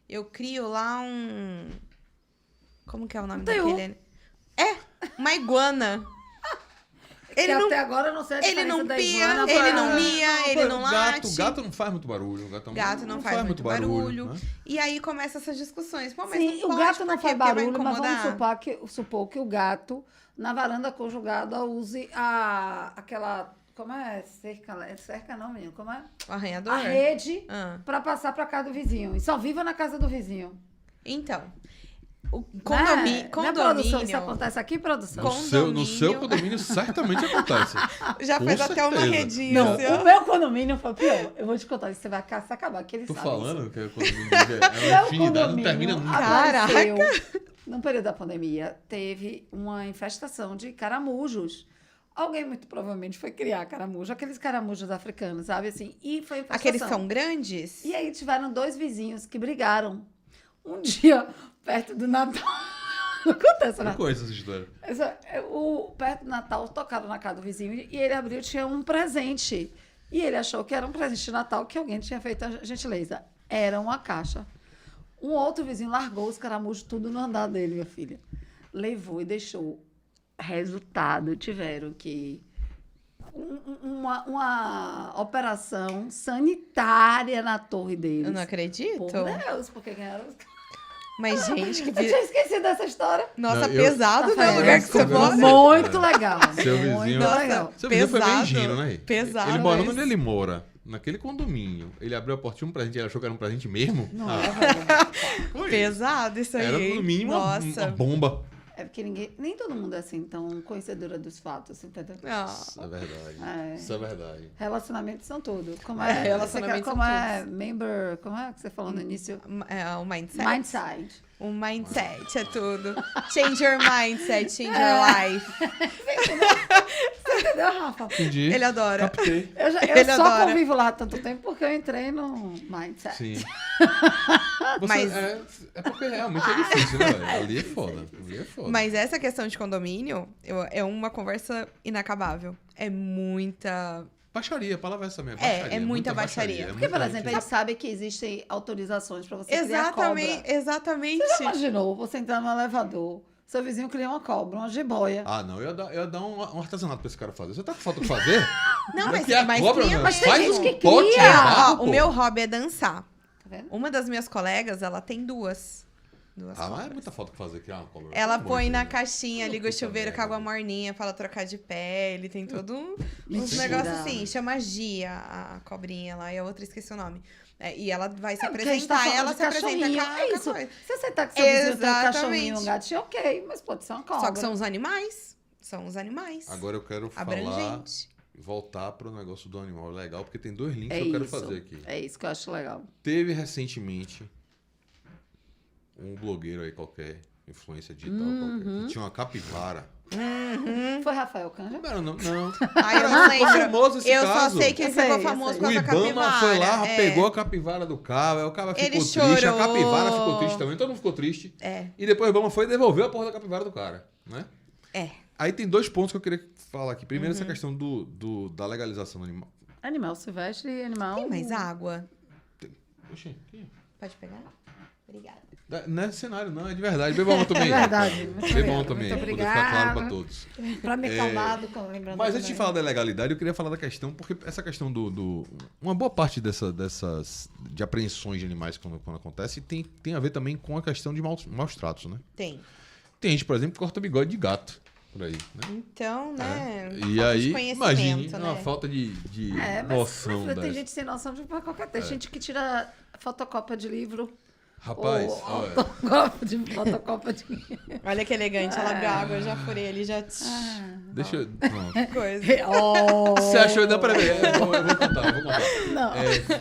Eu crio lá um... Como que é o nome daquele? Uma iguana. Ele não, até agora eu não sei a ele não diferença da pia, iguana ele pra- não mia, ele não late. Gato não faz muito barulho. Gato não faz muito barulho. né? E aí começam essas discussões. Pô, mas Sim, não o pode, gato não por quê? faz Porque vai barulho, mas vamos incomodar? supor que o gato, na varanda conjugada, use aquela... Como é? Cerca não, menino. Como é? O arranhador? A rede Ah. para passar para casa do vizinho. E só viva na casa do vizinho. Então, o Né? condomínio... Não é produção, isso acontece aqui, produção? No seu condomínio certamente acontece. Já Com fez até uma certeza. redinha. Não, assim, ó. o meu condomínio foi pior. Eu vou te contar, você vai se acabar, que ele Tô sabe falando isso. que o condomínio é Meu uma infinidade, não termina condomínio nunca. apareceu, no período da pandemia, teve uma infestação de caramujos. Alguém muito provavelmente foi criar caramujo, aqueles caramujos africanos, sabe assim? E foi infestação. Aqueles são grandes? E aí tiveram 2 vizinhos que brigaram. Um dia, perto do Natal. Não acontece, Eu né? não conheço essa história. Perto do Natal, tocaram na casa do vizinho e ele abriu e tinha um presente. E ele achou que era um presente de Natal que alguém tinha feito a gentileza. Era uma caixa. Um outro vizinho largou os caramujos tudo no andar dele, minha filha. Levou e deixou. Resultado, tiveram que... Uma operação sanitária na torre deles. Eu não acredito. Por Deus, porque ganharam os... Mas, gente, que... Eu tinha esquecido dessa história. Nossa, Não, eu- pesado, né? O Rafael, lugar que você seu mora. Muito legal. Seu muito vizinho- legal. Seu vizinho foi bem Pesado. ingênuo, né? Pesado Ele morando esse. onde ele mora, naquele condomínio. Ele abriu a portinha um presente e ele achou que era um presente mesmo? Não Ah, é verdade. foi. Pesado isso aí. Era no mínimo uma Nossa. bomba. É porque nem todo mundo é assim tão conhecedora dos fatos, entendeu? Ah, Isso é verdade. É. Isso é verdade. Relacionamentos são tudo. Como É, é, relacionamentos como são é member, como é que você falou no início? o mindset. Mindside. O mindset é tudo. Change your mindset, change your life. Você entendeu, Rafa? Entendi. Ele adora. Captei. Eu Ele só adora. convivo lá há tanto tempo porque eu entrei no Mindset. Sim. Mas- É porque realmente é difícil, né, velho? Ali é foda. Ali é foda. Mas essa questão de condomínio é uma conversa inacabável. É muita... Baixaria, a palavra é essa mesmo. É muita baixaria. Porque, por exemplo, a gente sabe que existem autorizações para você criar Exatamente, cobra. exatamente. Você já imaginou você entrar no elevador, seu vizinho cria uma cobra, uma jiboia. Ah, não, eu ia dar um artesanato pra esse cara fazer. Você tá com falta de fazer? Não, Vai mas, criar mas cobra, cria meu? Mas tem Faz gente um que pote cria. de barro, Ó, pô. o meu hobby é dançar. Tá vendo? Uma das minhas colegas, ela tem 2 Duas Ah, mas é cobras. muita falta que fazer criar uma cobra. Ela Pelo põe amor de na Deus. caixinha, liga o Puta chuveiro com merda. água morninha pra ela trocar de pele. Tem todo uns Mentira. negócios assim. Chama Gia, a cobrinha lá, e a outra esqueci o nome. E ela vai se Porque a gente tá apresentar, e falando ela de se apresenta cachorrinho, com a é isso. coisa. Se você aceitar que seu vizinho tem um Exatamente. cachorrinho e um gatinho, ok, mas pode ser uma cobra. Só que são os animais. São os animais. Agora eu quero falar, Abrangente. voltar pro negócio do animal legal, porque tem 2 links É que eu quero isso. fazer aqui. É isso que eu acho legal. Teve recentemente um blogueiro aí qualquer, influência digital qualquer, que tinha uma capivara. Foi Rafael Canja? Não, não. Ai, eu não Ficou lembro. famoso esse Eu caso. só sei que ele Esse aí, ficou esse famoso aí. com O essa Ibama capivara. foi lá, é. pegou a capivara do cara, aí o cara ficou Ele triste, a chorou. capivara ficou triste também, todo mundo ficou triste. É. E depois o Ibama foi e devolveu a porra da capivara do cara, né? É. Aí tem 2 pontos que eu queria falar aqui. Primeiro, essa questão da legalização do animal. Animal silvestre e animal... Tem mais água? Oxi, aqui. Pode pegar? Obrigada. Não é cenário, não, é de verdade. Bebam uma também. É verdade. Muito Bebam obrigada, também, muito pra poder ficar claro pra obrigada. todos. Pra me acalmar, lembrando Mas antes de também. falar da legalidade, eu queria falar da questão, porque essa questão uma boa parte dessas de apreensões de animais quando acontece tem a ver também com a questão de maus tratos, né? Tem. Tem gente, por exemplo, que corta bigode de gato por aí, né? Então, né? E falta de aí, conhecimento, imagine né? uma falta de Mas noção tem dessa. gente sem noção de qualquer... Tem gente que tira fotocópia de livro. Rapaz, ou olha, fotocópia de... Olha que elegante, ela abriu a água, eu já furei ali, já... deixa eu... Pronto. Coisa. Oh. Você achou... Não, peraí, eu vou contar. Não.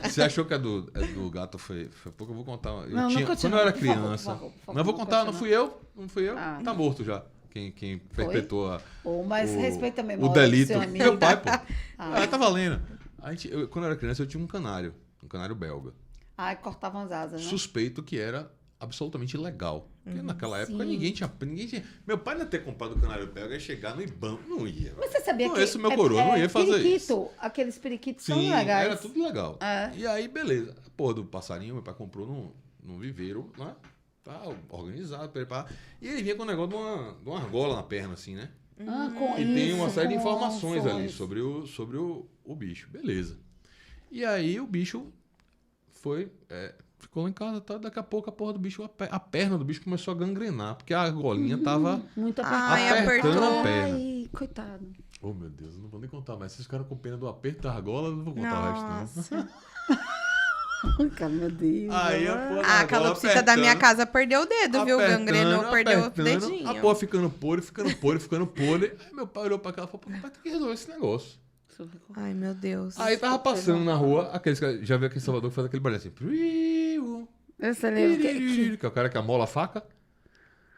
Você achou que a do gato foi pouco? Eu vou contar. Não, não continua, quando eu era por favor, criança... por favor, Não, eu vou não contar, continua. não fui eu. Ah. Tá morto já. Quem perpetuou Mas respeita a memória o delito. do seu amigo. Meu pai, pô. Tá valendo. Quando eu era criança, eu tinha um canário belga. Ai, cortavam as asas, né? Suspeito que era absolutamente ilegal. Porque naquela época sim. ninguém tinha. Meu pai não ia ter comprado o canário belga e chegar no Ibama. Não ia. Mas você sabia Não, que... esse meu coroa não ia fazer periquito, isso. Aqueles periquitos são Sim, legais. era tudo legal. É. E aí, beleza. A porra do passarinho, meu pai comprou num viveiro, né? Tá organizado, preparado. E ele vinha com um negócio de uma argola na perna, assim, né? Com E tem uma isso, série de com informações ali onções. sobre o bicho. Beleza. E aí o bicho ficou lá em casa, tá? Daqui a pouco a porra do bicho, a perna do bicho começou a gangrenar, porque a argolinha tava Muito Ai, apertado. apertando a perna. Ai, coitado. Oh, meu Deus, eu não vou nem contar mais. Vocês ficaram com pena do aperto da argola, eu não vou contar o resto, não. Nossa. Cara, meu Deus. Aí a porra da A argola calopsita da minha apertando. casa perdeu o dedo, viu? Gangrenou, perdeu o apertando, dedinho. A porra ficando podre. Aí meu pai olhou pra cá e falou, pô, vai ter que resolver esse negócio. Ai, meu Deus. Aí tava passando na rua, já viu aqui em Salvador que faz aquele barulho assim. Eu sei lembro Que é o cara que amola a faca.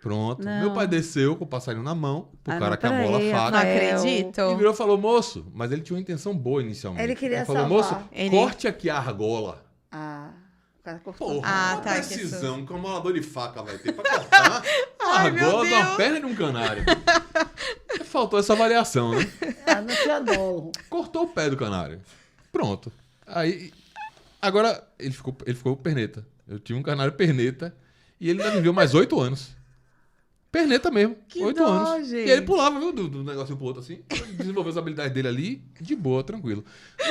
Pronto. Não. Meu pai desceu com o passarinho na mão, pro cara não, que amola a peraí, faca. Não Rafael. acredito. E virou e falou, moço, mas ele tinha uma intenção boa inicialmente. Ele queria falou, salvar. moço, Ele- corte aqui a argola. O cara cortou. Porra, Ah, uma tá, que precisão que o amolador de faca vai ter pra cortar a Ai, meu argola de uma Deus. perna de um canário. Faltou essa variação, né? Não tinha dolo. Cortou o pé do canário. Pronto. Aí, agora, ele ficou perneta. Eu tinha um canário perneta e ele ainda viveu mais 8 anos. Perneta mesmo. Que 8 dó, anos. gente. E ele pulava, viu, do negocinho pro outro assim. Desenvolveu as habilidades dele ali, de boa, tranquilo.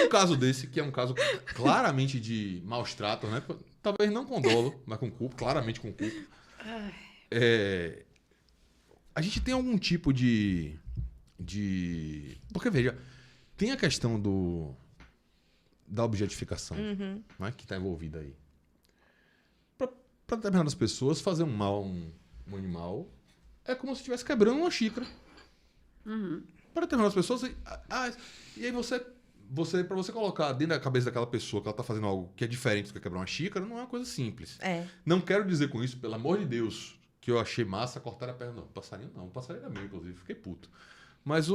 Um caso desse, que é um caso claramente de maus tratos, né? Talvez não com dolo, mas com culpa, claramente com culpa. A gente tem algum tipo de... Porque, veja, tem a questão da objetificação, né, que está envolvida aí. Para determinadas pessoas, fazer um mal a um animal é como se estivesse quebrando uma xícara. Para determinadas pessoas... e aí para você colocar dentro da cabeça daquela pessoa que ela está fazendo algo que é diferente do que quebrar uma xícara, não é uma coisa simples. É. Não quero dizer com isso, pelo amor de Deus, que eu achei massa cortar a perna. Não, passarinho não. O passarinho era meu, inclusive. Fiquei puto. Mas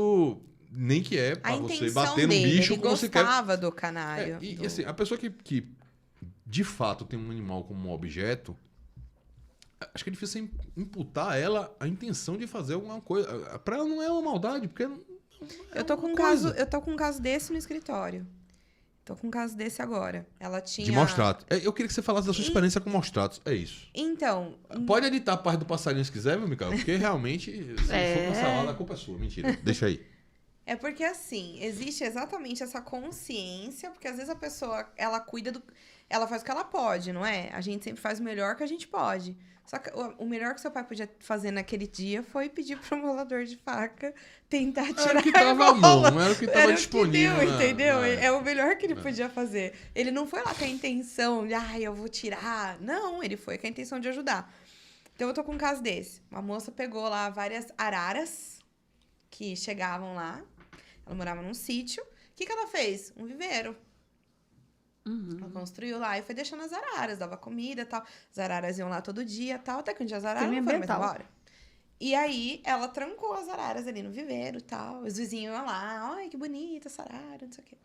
nem que é A pra você intenção bater no dele, bicho ele como você quer. gostava do canário. E assim, a pessoa que de fato tem um animal como um objeto, acho que é difícil você imputar a ela a intenção de fazer alguma coisa. Pra ela não é uma maldade, porque Eu tô com um caso desse no escritório. Tô com um caso desse agora. Ela tinha... de maus tratos. Eu queria que você falasse da sua experiência com maus tratos. É isso. Então, Pode editar a parte do passarinho se quiser, meu Micael, porque realmente, se for cancelado, a culpa é sua. Mentira. Deixa aí. É porque, assim, existe exatamente essa consciência, porque às vezes a pessoa, ela cuida do... Ela faz o que ela pode, não é? A gente sempre faz o melhor que a gente pode. Só que o melhor que seu pai podia fazer naquele dia foi pedir pro molador de faca tentar tirar Era o que a tava à argola. mão, era o que tava Era o que disponível. deu, entendeu? É. É o melhor que ele podia fazer. Ele não foi lá com a intenção de, eu vou tirar. Não, ele foi com a intenção de ajudar. Então, eu tô com um caso desse. Uma moça pegou lá várias araras que chegavam lá. Ela morava num sítio. O que ela fez? Um viveiro. Ela construiu lá e foi deixando as araras, dava comida e tal. As araras iam lá todo dia e tal, até que um dia as araras não foram mais embora. E aí, ela trancou as araras ali no viveiro e tal. Os vizinhos iam lá, ai, que bonita essa arara, não sei o quê.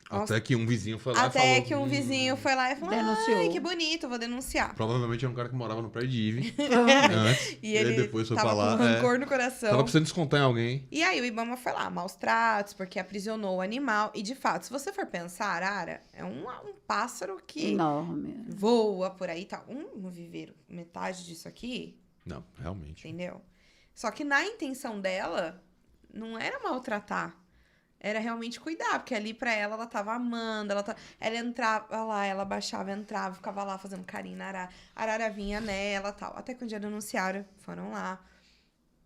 Até que um vizinho foi lá e falou... Até que um vizinho foi lá e falou, Denunciou. ai, que bonito, vou denunciar. Provavelmente era um cara que morava no prédio de Ive. Antes, E ele depois foi tava pra lá. com rancor no coração. Tava precisando descontar em alguém. E aí o Ibama foi lá, maus tratos, porque aprisionou o animal. E de fato, se você for pensar, arara é um pássaro que Enorme. voa por aí e tal. Um viveiro, metade disso aqui, Não, realmente. entendeu? Só que na intenção dela, não era maltratar. Era realmente cuidar, porque ali pra ela tava amando, ela entrava lá, ela baixava, entrava, ficava lá fazendo carinho na arara. A arara vinha nela e tal. Até que um dia denunciaram, foram lá.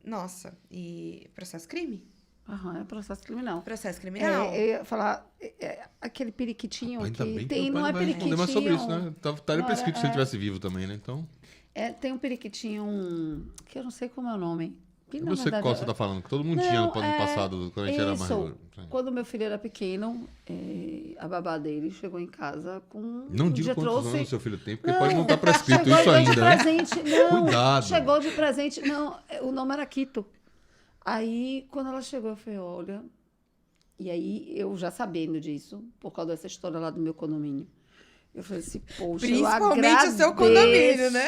Nossa, e processo crime? Aham, é processo criminal. Processo criminal. Eu ia falar, aquele periquitinho Ainda bem que que tem, meu não pai é vai responder periquitinho. mais sobre isso, né? Estaria Não, prescrito se ele é- estivesse vivo também, né? Então... Tem um periquitinho, que eu não sei como é o nome. Que, Eu na não sei verdade, qual você tá falando, que todo mundo Não, tinha no ano é passado, quando a gente era mais isso. novo. Sim. Quando meu filho era pequeno, a babá dele chegou em casa com... Não um diga dia quantos trouxe... anos seu filho tem, porque Não, pode não estar prescrito chegou isso de ainda, né? presente, não, Cuidado. chegou de presente, não, o nome era Quito. Aí, quando ela chegou, eu falei, olha... E aí, eu já sabendo disso, por causa dessa história lá do meu condomínio, eu falei assim, poxa, eu Principalmente agradeço, o seu condomínio, né?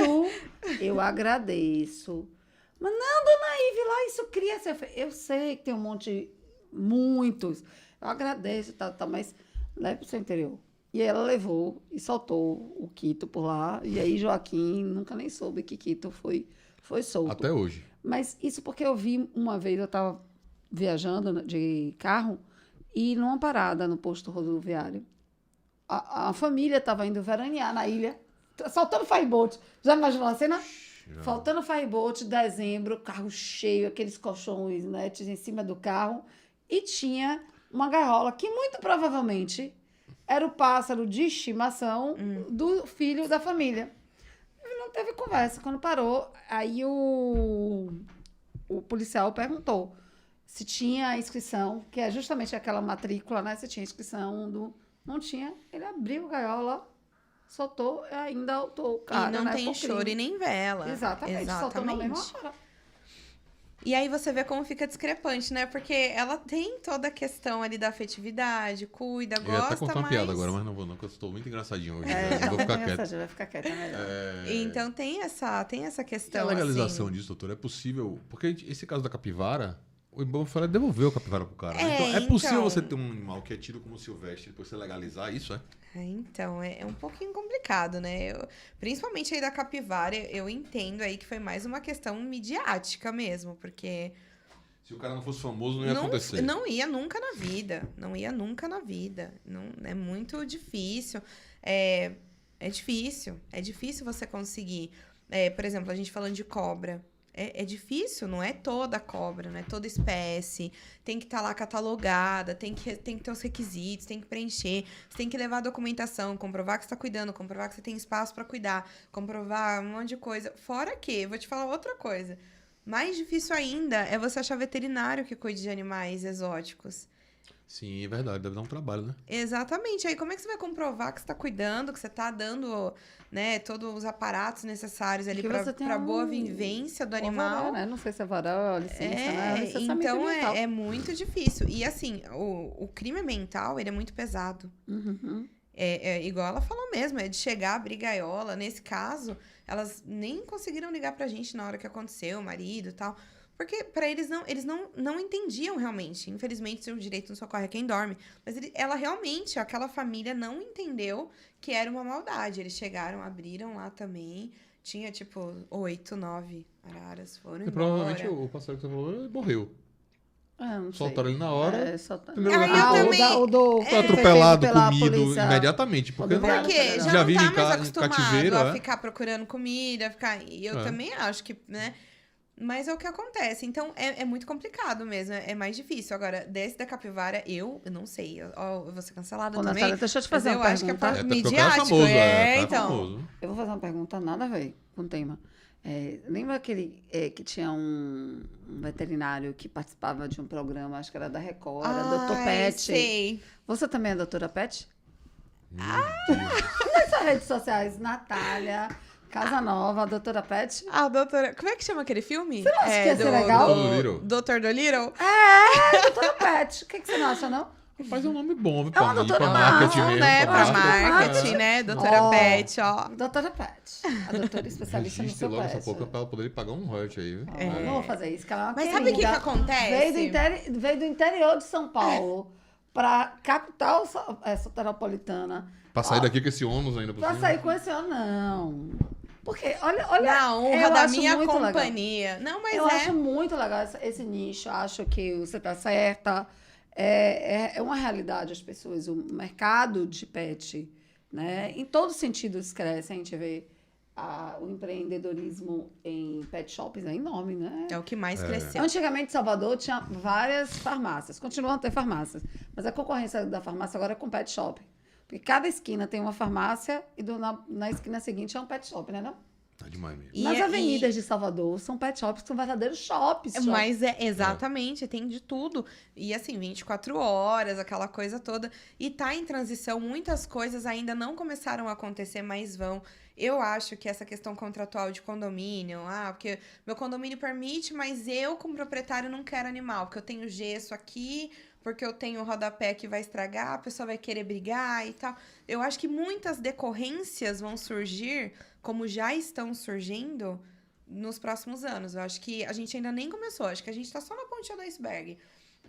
eu agradeço. Mas não, dona Ive, lá isso cria... Eu sei que tem um monte, muitos, eu agradeço, mas leve para o seu interior. E aí ela levou e soltou o Quito por lá, e aí Joaquim nunca nem soube que Quito foi solto. Até hoje. Mas isso porque eu vi uma vez, eu estava viajando de carro, e numa parada no posto rodoviário, a família estava indo veranear na ilha, soltando fireboat. Já imaginou a cena? Já. Faltando fireboat, dezembro, carro cheio, aqueles colchões nets em cima do carro, e tinha uma gaiola que muito provavelmente era o pássaro de estimação do filho da família. E não teve conversa. Quando parou, aí o policial perguntou se tinha inscrição, que é justamente aquela matrícula, né? Se tinha inscrição do... Não tinha. Ele abriu a gaiola, soltou e ainda autou o cara. E não né, tem por choro e crime. nem vela. Exatamente. Soltou na mesma hora. E aí você vê como fica discrepante, né? Porque ela tem toda a questão ali da afetividade, cuida, Eu ia até gosta, contar uma mas... piada agora, mas não vou não, porque eu estou muito engraçadinho hoje. Eu vou ficar quieto. Vai ficar quieta, melhor. Então tem essa E a questão, legalização assim. disso, doutor, é possível... Porque esse caso da capivara, o Ibama foi lá e devolveu a capivara pro cara. É, Então, é possível então- você ter um animal que é tido como silvestre e depois você legalizar isso, é? Então, é um pouquinho complicado, né? Principalmente aí da capivara, eu entendo aí que foi mais uma questão midiática mesmo, porque... Se o cara não fosse famoso, não ia acontecer. Não ia nunca na vida. Não ia nunca na vida. Não, é muito difícil. É difícil. É difícil você conseguir. Por exemplo, a gente falando de cobra. É difícil, não é toda cobra, não é toda espécie. Tem que estar lá catalogada, tem que ter os requisitos, tem que preencher. Você tem que levar a documentação, comprovar que você está cuidando, comprovar que você tem espaço para cuidar, comprovar um monte de coisa. Fora que, vou te falar outra coisa. Mais difícil ainda é você achar veterinário que cuide de animais exóticos. Sim, é verdade. Deve dar um trabalho, né? Exatamente. Aí como é que você vai comprovar que você está cuidando, que você está dando, né, todos os aparatos necessários ali Que você tem para boa um- vivência do Ou animal? varal, né? Não sei se é varal, licença, né? Licenciamento Então ambiental. é muito difícil. E assim, o crime ambiental, ele é muito pesado. Uhum. Igual ela falou mesmo, é de chegar, abrir gaiola. Nesse caso, elas nem conseguiram ligar pra gente na hora que aconteceu, o marido e tal. Porque pra eles não entendiam realmente. Infelizmente, o direito não socorre a quem dorme. Mas ela realmente, aquela família não entendeu que era uma maldade. Eles chegaram, abriram lá também. Tinha, tipo, 8, 9 araras. Foram E embora. provavelmente o passarinho que você falou ele morreu. Não sei. Soltaram ele na hora. Soltaram. Primeiro Aí lugar, eu também- foi atropelado, pela comido polícia. imediatamente. Porque Rodoviária não, Porque Federal. já, Já não vive tá em mais ca- acostumado cativeiro, a é. ficar procurando comida, E eu É. também acho que, né? Mas é o que acontece. Então, é muito complicado mesmo. É mais difícil. Agora, desse da capivara, eu não sei. Eu vou ser cancelada Ô, também. Natália, deixa eu te fazer Mas uma eu acho que é pergunta. pra até porque o cara é midiático. famoso, É, tá então. famoso. Eu vou fazer uma pergunta nada a ver com o tema. Lembra aquele que tinha um veterinário que participava de um programa, acho que era da Record, era Dr. Ai, Pet. sei. Você também é doutora Pet? Meu Deus. Nas suas redes sociais, Natália, Casanova, doutora Pet. A doutora... Como é que chama aquele filme? acha que ia ser legal? Doutor Dolittle? Doutora Pet. O que você não acha, não? Rapaz, é um nome bom, viu? É uma Pra mim, doutora pra marketing não, mesmo. Né? pra Pra marketing. marketing, né? Doutora Ó. Pet, ó. Doutora Pet. A doutora especialista no Registre seu logo pet. essa pouco pra ela poder pagar um royalty aí, viu? Eu não vou fazer isso, que ela é uma Mas sabe o que querida. acontece? Veio do interior de São Paulo pra capital soteropolitana. Pra sair daqui com esse ônus ainda por Pra cima. sair com esse ano, não. Porque, olha, Na honra eu da acho minha muito legal. companhia. Não, mas Eu é. acho muito legal esse nicho. Acho que você tá certa. É uma realidade as pessoas. O mercado de pet, né? Em todos os sentidos cresce. A gente vê o empreendedorismo em pet shops é enorme, né? É o que mais cresceu. Antigamente, Salvador tinha várias farmácias. Continuam a ter farmácias. Mas a concorrência da farmácia agora é com pet shop. Porque cada esquina tem uma farmácia e na esquina seguinte é um pet shop, né? Não? Tá demais mesmo. E- Nas e- avenidas de Salvador são pet shops que são verdadeiros shops. Mas é exatamente, tem de tudo. E assim, 24 horas, aquela coisa toda. E tá em transição, muitas coisas ainda não começaram a acontecer, mas vão. Eu acho que essa questão contratual de condomínio, porque meu condomínio permite, mas eu, como proprietário, não quero animal, porque eu tenho gesso aqui, porque eu tenho rodapé que vai estragar, a pessoa vai querer brigar e tal. Eu acho que muitas decorrências vão surgir, como já estão surgindo, nos próximos anos. Eu acho que a gente ainda nem começou, acho que a gente tá só na pontinha do iceberg.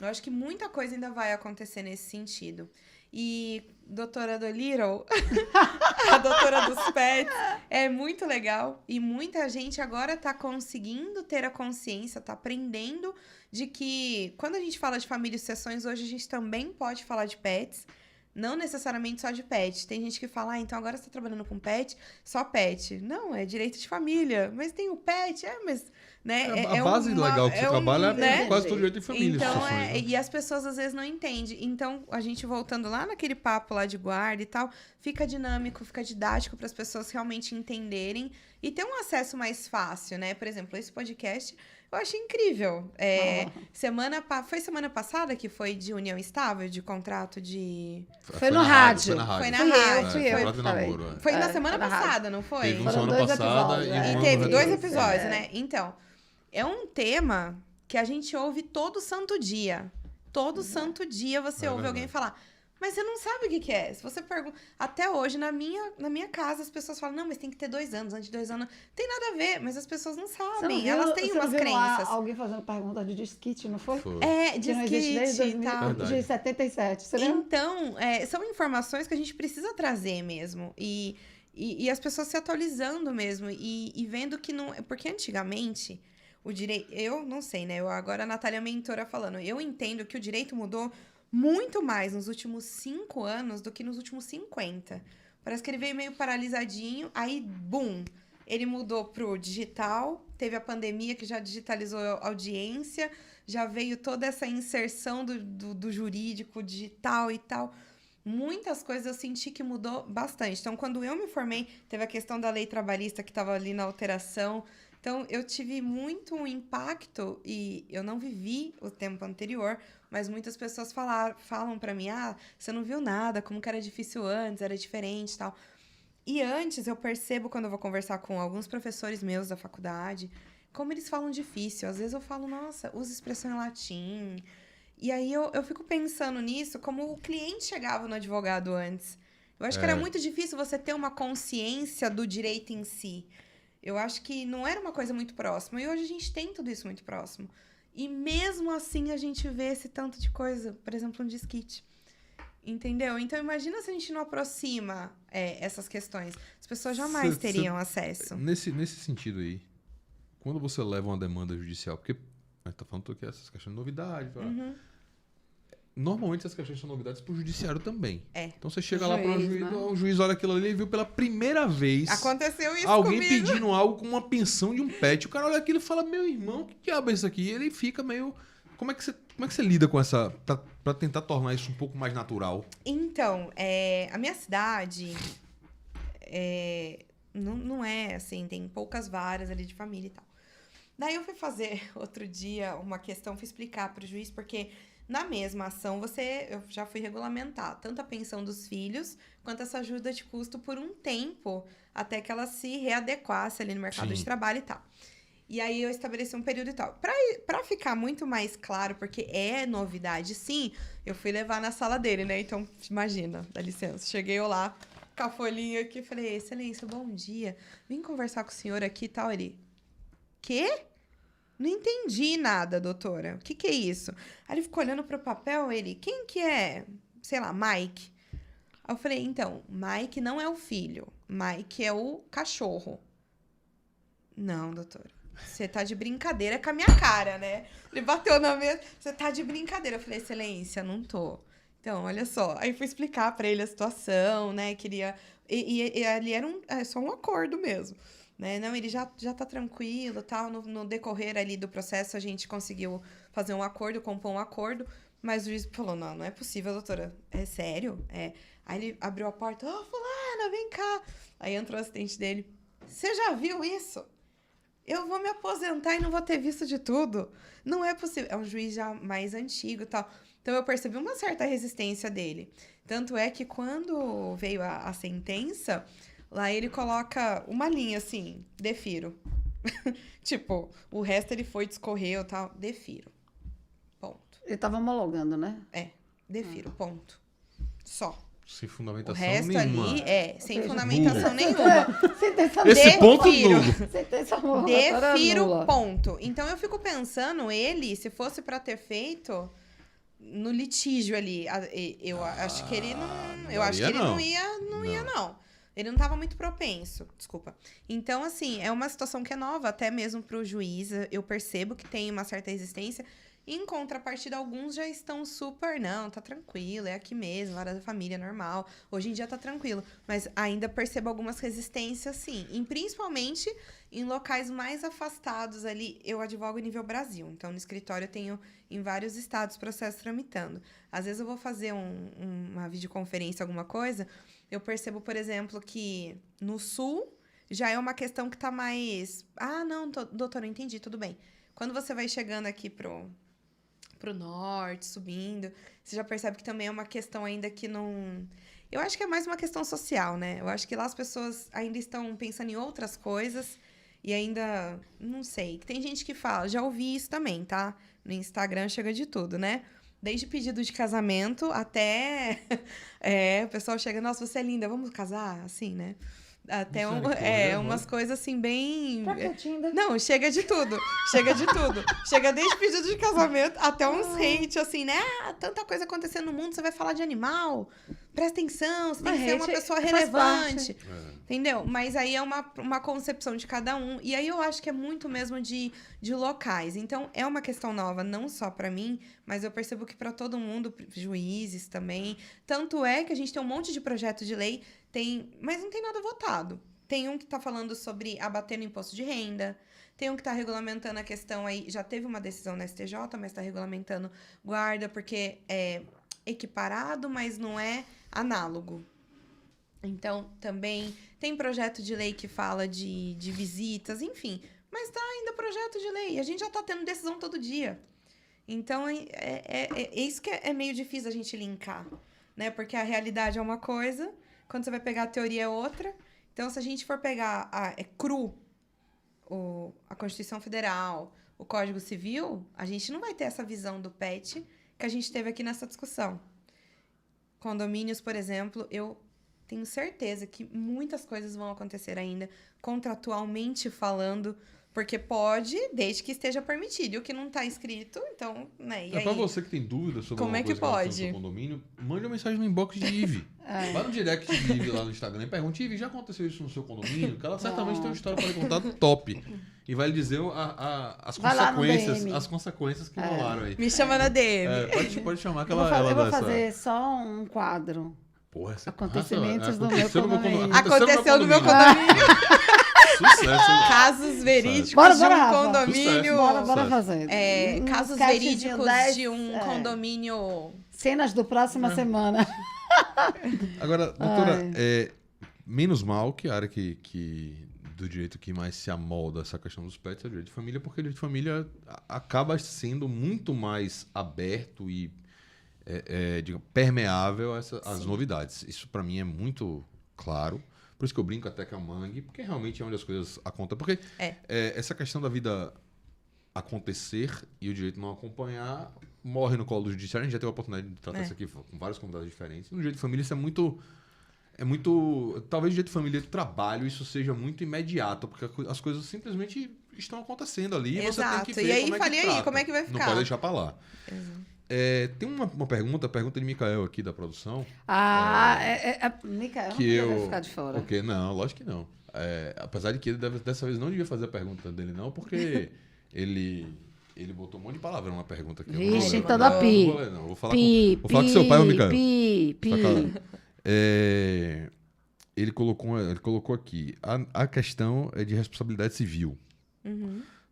Eu acho que muita coisa ainda vai acontecer nesse sentido. E doutora Dolittle, a doutora dos pets, é muito legal. E muita gente agora tá conseguindo ter a consciência, tá aprendendo de que quando a gente fala de família e sucessões, hoje a gente também pode falar de pets. Não necessariamente só de pet. Tem gente que fala, então agora você tá trabalhando com pet, só pet. Não, é direito de família. Mas tem o pet, mas... Né, A base legal que você trabalha é né? quase todo direito de família. Então, sucessões, né? e as pessoas às vezes não entendem. Então, a gente voltando lá naquele papo lá de guarda e tal, fica dinâmico, fica didático para as pessoas realmente entenderem e ter um acesso mais fácil, né? Por exemplo, esse podcast eu achei incrível. Foi semana passada que foi de união estável, de contrato de... Foi no rádio. Foi na Fui rádio. eu, fui eu. Contrato de falei. namoro, é. Foi na É, semana foi na rádio. passada, não foi? Teve um Foram semana 2 passada episódios, e é. um E ano teve 2 retrasado. episódios, É. né? Então, é um tema que a gente ouve todo santo dia. Todo santo dia você É ouve verdade. alguém falar. Mas você não sabe o que é. Se você pergunta... Até hoje, na minha casa, as pessoas falam, não, mas tem que ter 2 anos, antes de 2 anos. Tem nada a ver, mas as pessoas não Você não sabem. viu- Elas têm você não umas viu lá crenças. alguém fazendo pergunta de disquite, não foi? Foi. É, Que não existe desde disquite e tal. Verdade. de 77. Você lembra? Então, são informações que a gente precisa trazer mesmo. E as pessoas se atualizando mesmo. E vendo que não... Porque antigamente, o direito... Eu não sei, né? Agora a Natália é mentora falando. Eu entendo que o direito mudou muito mais nos últimos 5 anos do que nos últimos 50. Parece que ele veio meio paralisadinho. Aí, bum! Ele mudou pro digital. Teve a pandemia que já digitalizou a audiência. Já veio toda essa inserção do jurídico digital e tal. Muitas coisas eu senti que mudou bastante. Então, quando eu me formei, teve a questão da lei trabalhista que estava ali na alteração. Então, eu tive muito impacto e eu não vivi o tempo anterior, mas muitas pessoas falam para mim, você não viu nada, como que era difícil antes, era diferente e tal. E antes, eu percebo quando eu vou conversar com alguns professores meus da faculdade, como eles falam difícil. Às vezes eu falo, nossa, usa expressão em latim. E aí eu fico pensando nisso, como o cliente chegava no advogado antes. Eu acho que era muito difícil você ter uma consciência do direito em si. Eu acho que não era uma coisa muito próxima. E hoje a gente tem tudo isso muito próximo. E mesmo assim a gente vê esse tanto de coisa. Por exemplo, um disquite. Entendeu? Então imagina se a gente não aproxima essas questões. As pessoas jamais teriam acesso. Nesse sentido aí, quando você leva uma demanda judicial, porque A gente tá falando que essas questões de novidade. Uhum. Normalmente essas questões são novidades pro judiciário também. É. Então você chega lá para o Juiz, juiz, né? o juiz olha aquilo ali e viu pela primeira vez Aconteceu isso alguém comigo. pedindo algo com uma pensão de um pet. O cara olha aquilo e fala, meu irmão, que diabo é isso aqui? E ele fica meio... Como é que você lida com essa... Pra tentar tornar isso um pouco mais natural? Então, a minha cidade não é assim, tem poucas varas ali de família e tal. Daí eu fui fazer outro dia uma questão, fui explicar pro juiz, porque na mesma ação eu já fui regulamentar tanto a pensão dos filhos quanto essa ajuda de custo por um tempo, até que ela se readequasse ali no mercado Sim. de trabalho e tal. E aí eu estabeleci um período e tal. Pra ficar muito mais claro, porque é novidade, sim, eu fui levar na sala dele, né? Então, imagina, dá licença. Cheguei eu lá, com a folhinha aqui, falei, excelência, bom dia. Vim conversar com o senhor aqui e tal. Ele, quê? Não entendi nada, doutora. O que é isso? Aí ele ficou olhando pro papel, ele, quem que é? Sei lá, Mike. Aí eu falei, então, Mike não é o filho. Mike é o cachorro. Não, doutora. Você tá de brincadeira com a minha cara, né? Ele bateu na mesa. Você tá de brincadeira. Eu falei, excelência, não tô. Então, olha só. Aí fui explicar pra ele a situação, né? Queria... E ali era só um acordo mesmo. Né? Não, ele já tá tranquilo, tal. No decorrer ali do processo, a gente conseguiu fazer um acordo, compor um acordo. Mas o juiz falou, não é possível, doutora. É sério? Aí ele abriu a porta. Fulana, vem cá. Aí entrou o assistente dele. Você já viu isso? Eu vou me aposentar e não vou ter visto de tudo. Não é possível. É um juiz já mais antigo e tal. Então, eu percebi uma certa resistência dele. Tanto é que quando veio a sentença, lá ele coloca uma linha assim, defiro. Tipo, o resto ele foi, discorreu e tal, defiro. Ponto. Ele estava homologando, né? Defiro, ponto. Só. Sem O fundamentação resto nenhuma. ali sem seja, fundamentação nulo. nenhuma. Sentença Esse ponto Defiro. nulo. Sentença homologatória Defiro, nula. ponto. Então eu fico pensando, ele, se fosse pra ter feito no litígio ali, eu acho que ele não. Eu acho que ele não ia, não. Ele não tava muito propenso, desculpa. Então, assim, é uma situação que é nova, até mesmo pro juiz. Eu percebo que tem uma certa resistência. Em contrapartida, alguns já estão super, não, tá tranquilo, é aqui mesmo, vara da família, normal. Hoje em dia tá tranquilo. Mas ainda percebo algumas resistências, sim. E principalmente em locais mais afastados ali. Eu advogo em nível Brasil. Então, no escritório eu tenho em vários estados processos tramitando. Às vezes eu vou fazer uma videoconferência, alguma coisa, eu percebo, por exemplo, que no sul já é uma questão que tá mais... Ah, não, doutora, eu entendi, tudo bem. Quando você vai chegando aqui pro norte, subindo, você já percebe que também é uma questão ainda que não... Eu acho que é mais uma questão social, né? Eu acho que lá as pessoas ainda estão pensando em outras coisas e ainda... Não sei. Tem gente que fala... Já ouvi isso também, tá? No Instagram chega de tudo, né? Desde pedido de casamento até... o pessoal chega... Nossa, você é linda, vamos casar? Assim, né? Até umas coisas assim bem... Tá quietinho, Não, chega de tudo. Chega de tudo. Chega desde pedido de casamento até uns hate, assim, né? Tanta coisa acontecendo no mundo, você vai falar de animal. Presta atenção, você tem que ser uma pessoa relevante. Entendeu? Mas aí é uma concepção de cada um. E aí eu acho que é muito mesmo de locais. Então, é uma questão nova, não só pra mim, mas eu percebo que pra todo mundo, juízes também. Tanto é que a gente tem um monte de projeto de lei, mas não tem nada votado. Tem um que tá falando sobre abater no imposto de renda. Tem um que tá regulamentando a questão aí. Já teve uma decisão na STJ, mas tá regulamentando guarda, porque é equiparado, mas não é análogo. Então, também tem projeto de lei que fala de visitas, enfim. Mas tá ainda projeto de lei. A gente já tá tendo decisão todo dia. Então, isso que é meio difícil a gente linkar, né? Porque a realidade é uma coisa, quando você vai pegar a teoria é outra. Então, se a gente for pegar cru a Constituição Federal, o Código Civil, a gente não vai ter essa visão do pet que a gente teve aqui nessa discussão. Condomínios, por exemplo, eu tenho certeza que muitas coisas vão acontecer ainda, contratualmente falando, Porque pode, desde que esteja permitido. E o que não tá escrito, então, né? E aí? Pra você que tem dúvida sobre Como alguma é que coisa que pode? aconteceu no seu condomínio, mande uma mensagem no inbox de Ive. Vai no direct de Ive lá no Instagram e pergunte, Ive, já aconteceu isso no seu condomínio? Que ela certamente tem uma história para lhe contar top. E vai lhe dizer as Vai lá no consequências, DM. as consequências que rolaram aí. Me chama na DM. Pode chamar que Eu vou, ela eu vou dá essa- fazer só um quadro. Porra, essa Acontecimentos do aconteceu meu condomínio. Aconteceu no meu condomínio. Sucesso. Casos verídicos Bora, de bora, um Rafa. condomínio. Bora Sucesso. fazer. Casos sketchzinho verídicos 10, de um condomínio. Cenas do próxima semana. Agora, doutora, Ai. menos mal que a área do direito que mais se amolda essa questão dos pets é o direito de família, porque o direito de família acaba sendo muito mais aberto e digamos, permeável às novidades. Isso para mim é muito claro. Por isso que eu brinco até com a Mangue, porque realmente é onde as coisas acontecem. Porque essa questão da vida acontecer e o direito não acompanhar morre no colo do judiciário. A gente já teve a oportunidade de tratar isso aqui com vários convidados diferentes. No direito de família isso é muito... Talvez no direito de família do trabalho isso seja muito imediato, porque as coisas simplesmente estão acontecendo ali. Exato. Você tem que ver E aí, como é falei que aí, trata. como é que vai Não ficar? pode deixar pra lá. Tem uma pergunta de Micael aqui da produção. Micael não Que poderia eu... ficar de fora. Ok, não, lógico que não. Apesar de que ele dessa vez não devia fazer a pergunta dele, não, porque ele botou um monte de palavrão na pergunta aqui. Vixe, então dá pi. Não vou ler, não. Vou falar com seu pai, ô Micael. Pi. Sacanagem. Ele colocou aqui. A questão é de responsabilidade civil.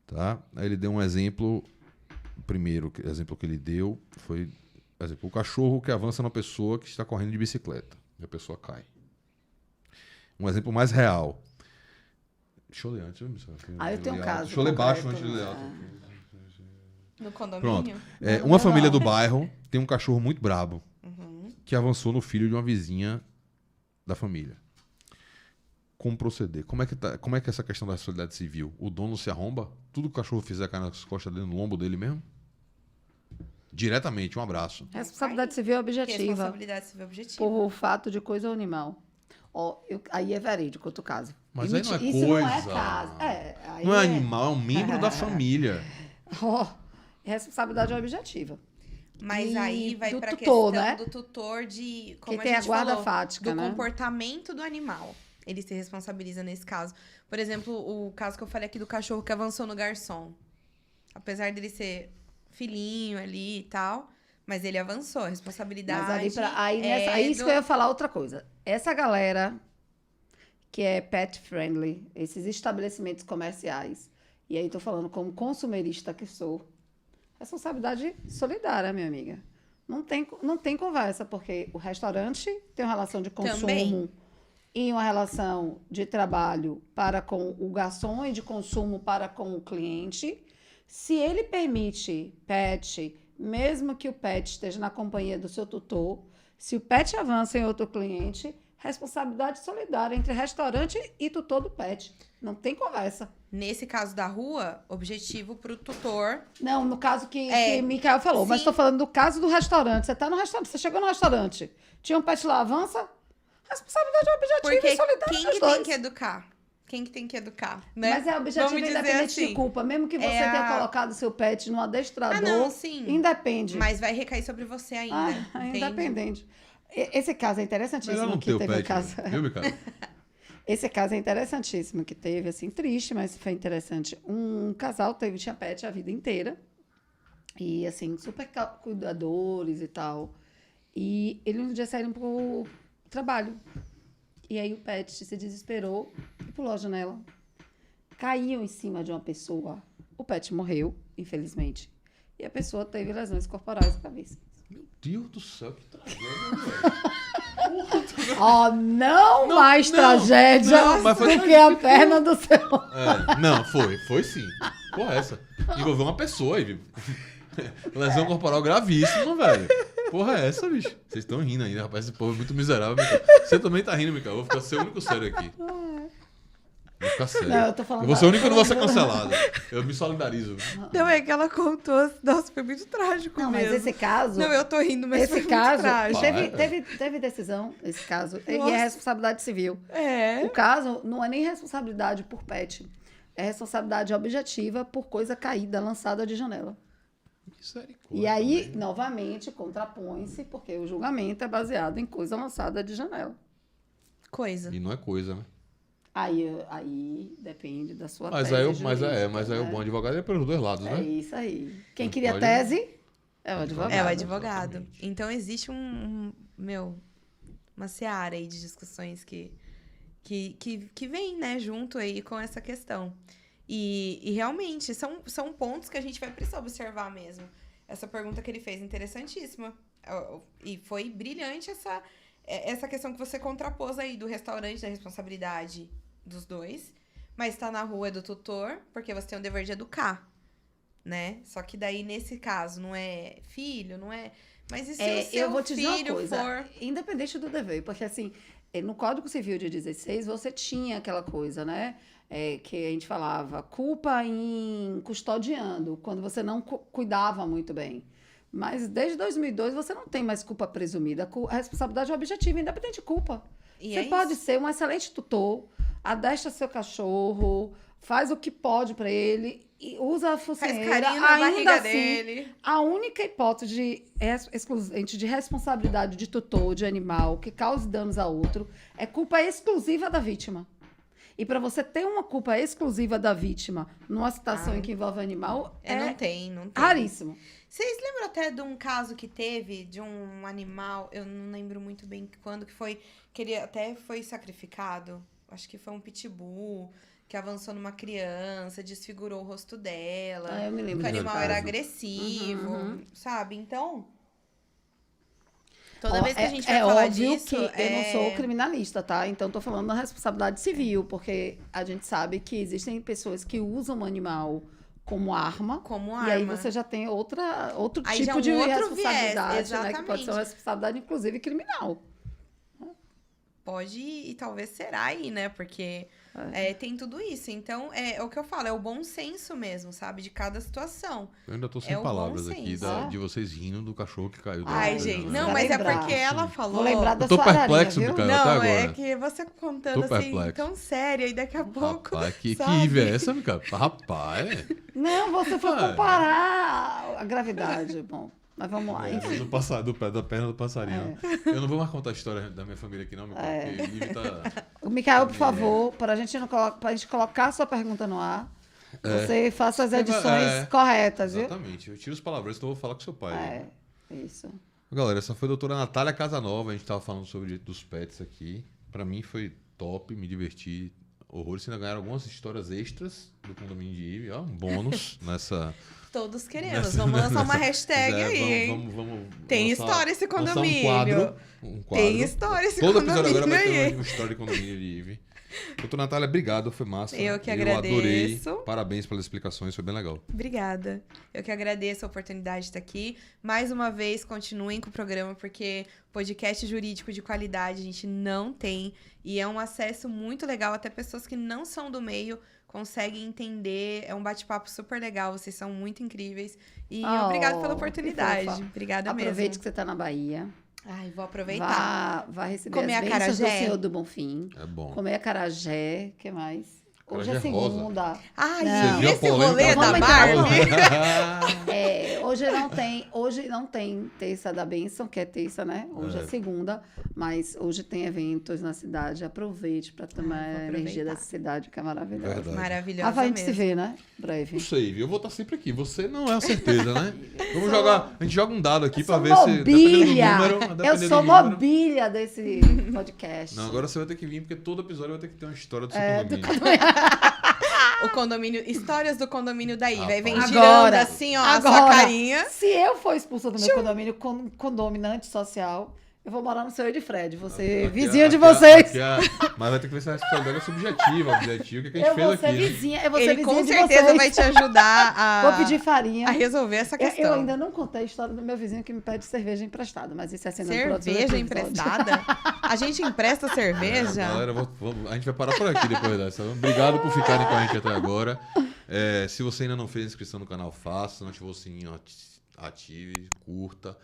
Tá? Aí ele deu um exemplo. O primeiro exemplo que ele deu foi, por exemplo, o cachorro que avança na pessoa que está correndo de bicicleta. E a pessoa cai. Um exemplo mais real. Deixa eu ler antes. Eu tenho um caso. Deixa eu ler baixo concreto. antes de ler alto. No condomínio? Uma família do bairro tem um cachorro muito brabo que avançou no filho de uma vizinha da família. Como proceder? Como é que é essa questão da responsabilidade civil? O dono se arromba? Tudo que o cachorro fizer cai nas costas dele, no lombo dele mesmo? Diretamente, um abraço. Responsabilidade civil Que objetiva. responsabilidade civil objetiva. Por fato de coisa ou animal. Aí é verídico, outro caso. Mas aí não é Isso não é coisa. caso. Aí Não é animal, é um membro da família. Responsabilidade objetiva. Mas E aí vai do pra tutor, questão né? do tutor de... Como Que a tem a gente guarda falou, fática, do né? comportamento do animal. Ele se responsabiliza nesse caso. Por exemplo, o caso que eu falei aqui do cachorro que avançou no garçom. Apesar dele ser filhinho ali e tal, mas ele avançou. A responsabilidade Isso que eu ia falar outra coisa. Essa galera que é pet friendly, esses estabelecimentos comerciais, e aí tô falando como consumerista que sou, responsabilidade solidária, minha amiga. Não tem conversa, porque o restaurante tem uma relação de consumo Também. e uma relação de trabalho para com o garçom e de consumo para com o cliente. Se ele permite pet, mesmo que o pet esteja na companhia do seu tutor, se o pet avança em outro cliente, responsabilidade solidária entre restaurante e tutor do pet. Não tem conversa. Nesse caso da rua, objetivo pro tutor. Não, no caso que Micael falou. Mas Sim. estou falando do caso do restaurante. Você está no restaurante, você chegou no restaurante, tinha um pet lá, avança, responsabilidade objetiva Porque e solidária quem dos que dois. tem que educar? Quem que tem que educar, né? Mas é objetivo Vamos dizer independente de assim. culpa. Mesmo que você tenha colocado seu pet no adestrador, Ah, não, sim. independe. Mas vai recair sobre você ainda, entende? Independente. Esse caso é interessantíssimo. Melhor não que ter o teve pet, um caso... viu, Micael? Esse caso é interessantíssimo que teve, assim, triste, mas foi interessante. Um casal tinha pet a vida inteira. E, assim, super cuidadores e tal. E eles um dia saíram pro trabalho. E aí o pet se desesperou e pulou a janela. Caiu em cima de uma pessoa. O pet morreu, infelizmente. E a pessoa teve lesões corporais gravíssimas. Meu Deus do céu, que tragédia, velho. Não mais tragédia não, mas foi do que a perna do seu... Não, foi sim. Porra, essa. Envolveu uma pessoa aí, viu? Lesão corporal gravíssima, velho. Porra, é essa, bicho? Vocês estão rindo ainda, rapaz. Esse povo é muito miserável, Micael. Você também tá rindo, Micael. Eu vou ficar ser o único sério aqui. Vou ficar sério. Não, eu tô falando... Eu vou ser o único que não vou ser cancelado. Eu me solidarizo. Não, é que ela contou. Nossa, foi muito trágico Não, mas mesmo. esse caso... Não, eu tô rindo, mas foi Esse muito caso trágico. teve decisão, esse caso, e Nossa. é responsabilidade civil. É. O caso não é nem responsabilidade por pet. é responsabilidade objetiva por coisa caída, lançada de janela. Misericórdia. E aí, também. novamente, contrapõe-se, porque o julgamento é baseado em coisa lançada de janela. Coisa. E não é coisa, né? Aí depende da sua Mas tese aí, jurídica, mas aí o né? bom advogado é pelos dois lados, É né? isso aí. Quem Não queria pode- tese é o advogado. É o advogado. Exatamente. Então existe uma seara aí de discussões que vem, né, junto aí com essa questão. E realmente, são pontos que a gente vai precisar observar mesmo. Essa pergunta que ele fez, interessantíssima. E foi brilhante essa questão que você contrapôs aí do restaurante, da responsabilidade dos dois. Mas tá na rua é do tutor, porque você tem o dever de educar, né? Só que daí, nesse caso, não é filho, não é... Mas e se o seu Eu vou te dizer uma filho coisa, for... independente do dever, porque assim, no Código Civil de 16, você tinha aquela coisa, né? Que a gente falava, culpa em custodiando, quando você não cuidava muito bem. Mas desde 2002 você não tem mais culpa presumida. A responsabilidade é objetiva, independente de culpa. E Você é pode isso. ser um excelente tutor, adestra seu cachorro, faz o que pode para ele e usa a Faz focinheira, carinho na ainda barriga assim, dele. a única hipótese de responsabilidade de tutor de animal que cause danos a outro é culpa exclusiva da vítima. E para você ter uma culpa exclusiva da vítima numa situação em que envolve animal, Não tem. raríssimo. Vocês lembram até de um caso que teve de um animal, eu não lembro muito bem quando que foi, que ele até foi sacrificado? Acho que foi um pitbull que avançou numa criança, desfigurou o rosto dela. Eu me Que lembro o desse animal caso. era agressivo, Uhum. sabe? Então, toda Ó, vez que a gente vai falar óbvio disso... que eu não sou criminalista, tá? Então, tô falando da responsabilidade civil, porque a gente sabe que existem pessoas que usam o animal como arma. Como E aí arma. você já tem outro Aí já tipo um de outro viés, responsabilidade, né? Que pode ser exatamente. uma responsabilidade, inclusive, criminal. Pode e talvez será aí, né? Porque tem tudo isso. Então, é o que eu falo, é o bom senso mesmo, sabe? De cada situação. Eu ainda tô sem É o bom palavras aqui senso. de vocês rindo do cachorro que caiu. Ai, da- gente. da- Não, Vai mas é lembrar. porque ela falou... Vou lembrar da Eu tô sua ararinha, perplexo do viu? cara. Não, até é agora. que você contando Tô assim, perplexo. tão sério, e daqui a pouco... Rapaz, que sabe? IVE é essa, meu cara? Rapaz. Não, você foi Ué. comparar a gravidade. Bom, mas vamos lá. Enfim. Do pé da perna do passarinho. Eu não vou mais contar a história da minha família aqui, não, meu pai. Porque IVE tá. Micael, por favor, para a gente colocar a sua pergunta no ar, você faça as edições corretas, viu? Exatamente. Eu tiro os palavrões, então eu vou falar com seu pai. Isso. Galera, essa foi a doutora Natália Casanova. A gente tava falando sobre dos pets aqui. Pra mim foi top, me diverti horrores. Ainda ganharam algumas histórias extras do condomínio de IVE. Ó, um bônus nessa. Todos queremos. Vamos lançar uma hashtag aí, hein? Vamos Tem lançar- história esse lançar condomínio. Um quadro. Tem história esse Todo episódio condomínio agora vai aí. ter uma história de condomínio de IVE. Doutora Natália, obrigado, foi massa. Eu que adorei. agradeço. Parabéns pelas explicações, foi bem legal. Obrigada. Eu que agradeço a oportunidade de estar aqui. Mais uma vez, continuem com o programa, porque podcast jurídico de qualidade a gente não tem. E é um acesso muito legal, até pessoas que não são do meio conseguem entender. É um bate-papo super legal, vocês são muito incríveis. E obrigada pela que oportunidade. fofa. Obrigada Aproveite mesmo. que você está na Bahia. Ai, vou aproveitar. Vá receber Comer as a bênçãos do acarajé. Senhor do Bonfim. É bom. Comer acarajé, o que mais? Hoje é Acarajé rosa. segunda. Ai, Não. e viu a esse polêmica? rolê da Vamos entrar no- Barbie? Hoje não tem terça da bênção, que é terça, né? Hoje é segunda, mas hoje tem eventos na cidade. Aproveite para tomar vou a energia aproveitar. dessa cidade que é maravilhosa. Verdade. Maravilhosa Rafa, a gente mesmo. se vê, né? Breve. Não sei, viu? Eu vou estar sempre aqui. Você não é a certeza, né? Vamos jogar. A gente joga um dado aqui Eu pra sou ver se. mobília. Dependendo Eu do sou número. mobília desse podcast. Não, agora você vai ter que vir, porque todo episódio vai ter que ter uma história do seu do condomínio. O condomínio, histórias do condomínio da Iva. Aí vem Rapaz. girando Agora, assim, ó, a sua agora, carinha. Se eu for expulsa do meu condomínio condomínio antissocial, eu vou morar no seu Edfred. Você, vizinho de vocês. Mas vai ter que ver se a responsabilidade é subjetiva, objetivo. O que a gente Eu fez vou ser aqui? Né? vizinha, eu vou ser Ele vizinha com de certeza vocês. vai te ajudar Vou pedir farinha. a resolver essa questão. Eu ainda não contei a história do meu vizinho que me pede cerveja emprestada, mas isso é cena para outro Cerveja episódio. emprestada? A gente empresta cerveja? Galera, a gente vai parar por aqui depois dessa. Obrigado por ficarem com a gente até agora. Se você ainda não fez inscrição no canal, faça. Se não ativou o sininho, ative, curta.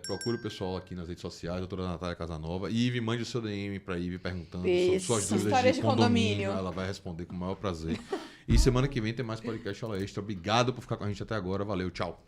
Procure o pessoal aqui nas redes sociais, doutora Natália Casanova. E Ive, mande o seu DM pra Ive perguntando sobre Isso. suas dúvidas Histórias de de condomínio. condomínio. Ela vai responder com o maior prazer. E semana que vem tem mais podcast Aula Extra. Obrigado por ficar com a gente até agora. Valeu, tchau.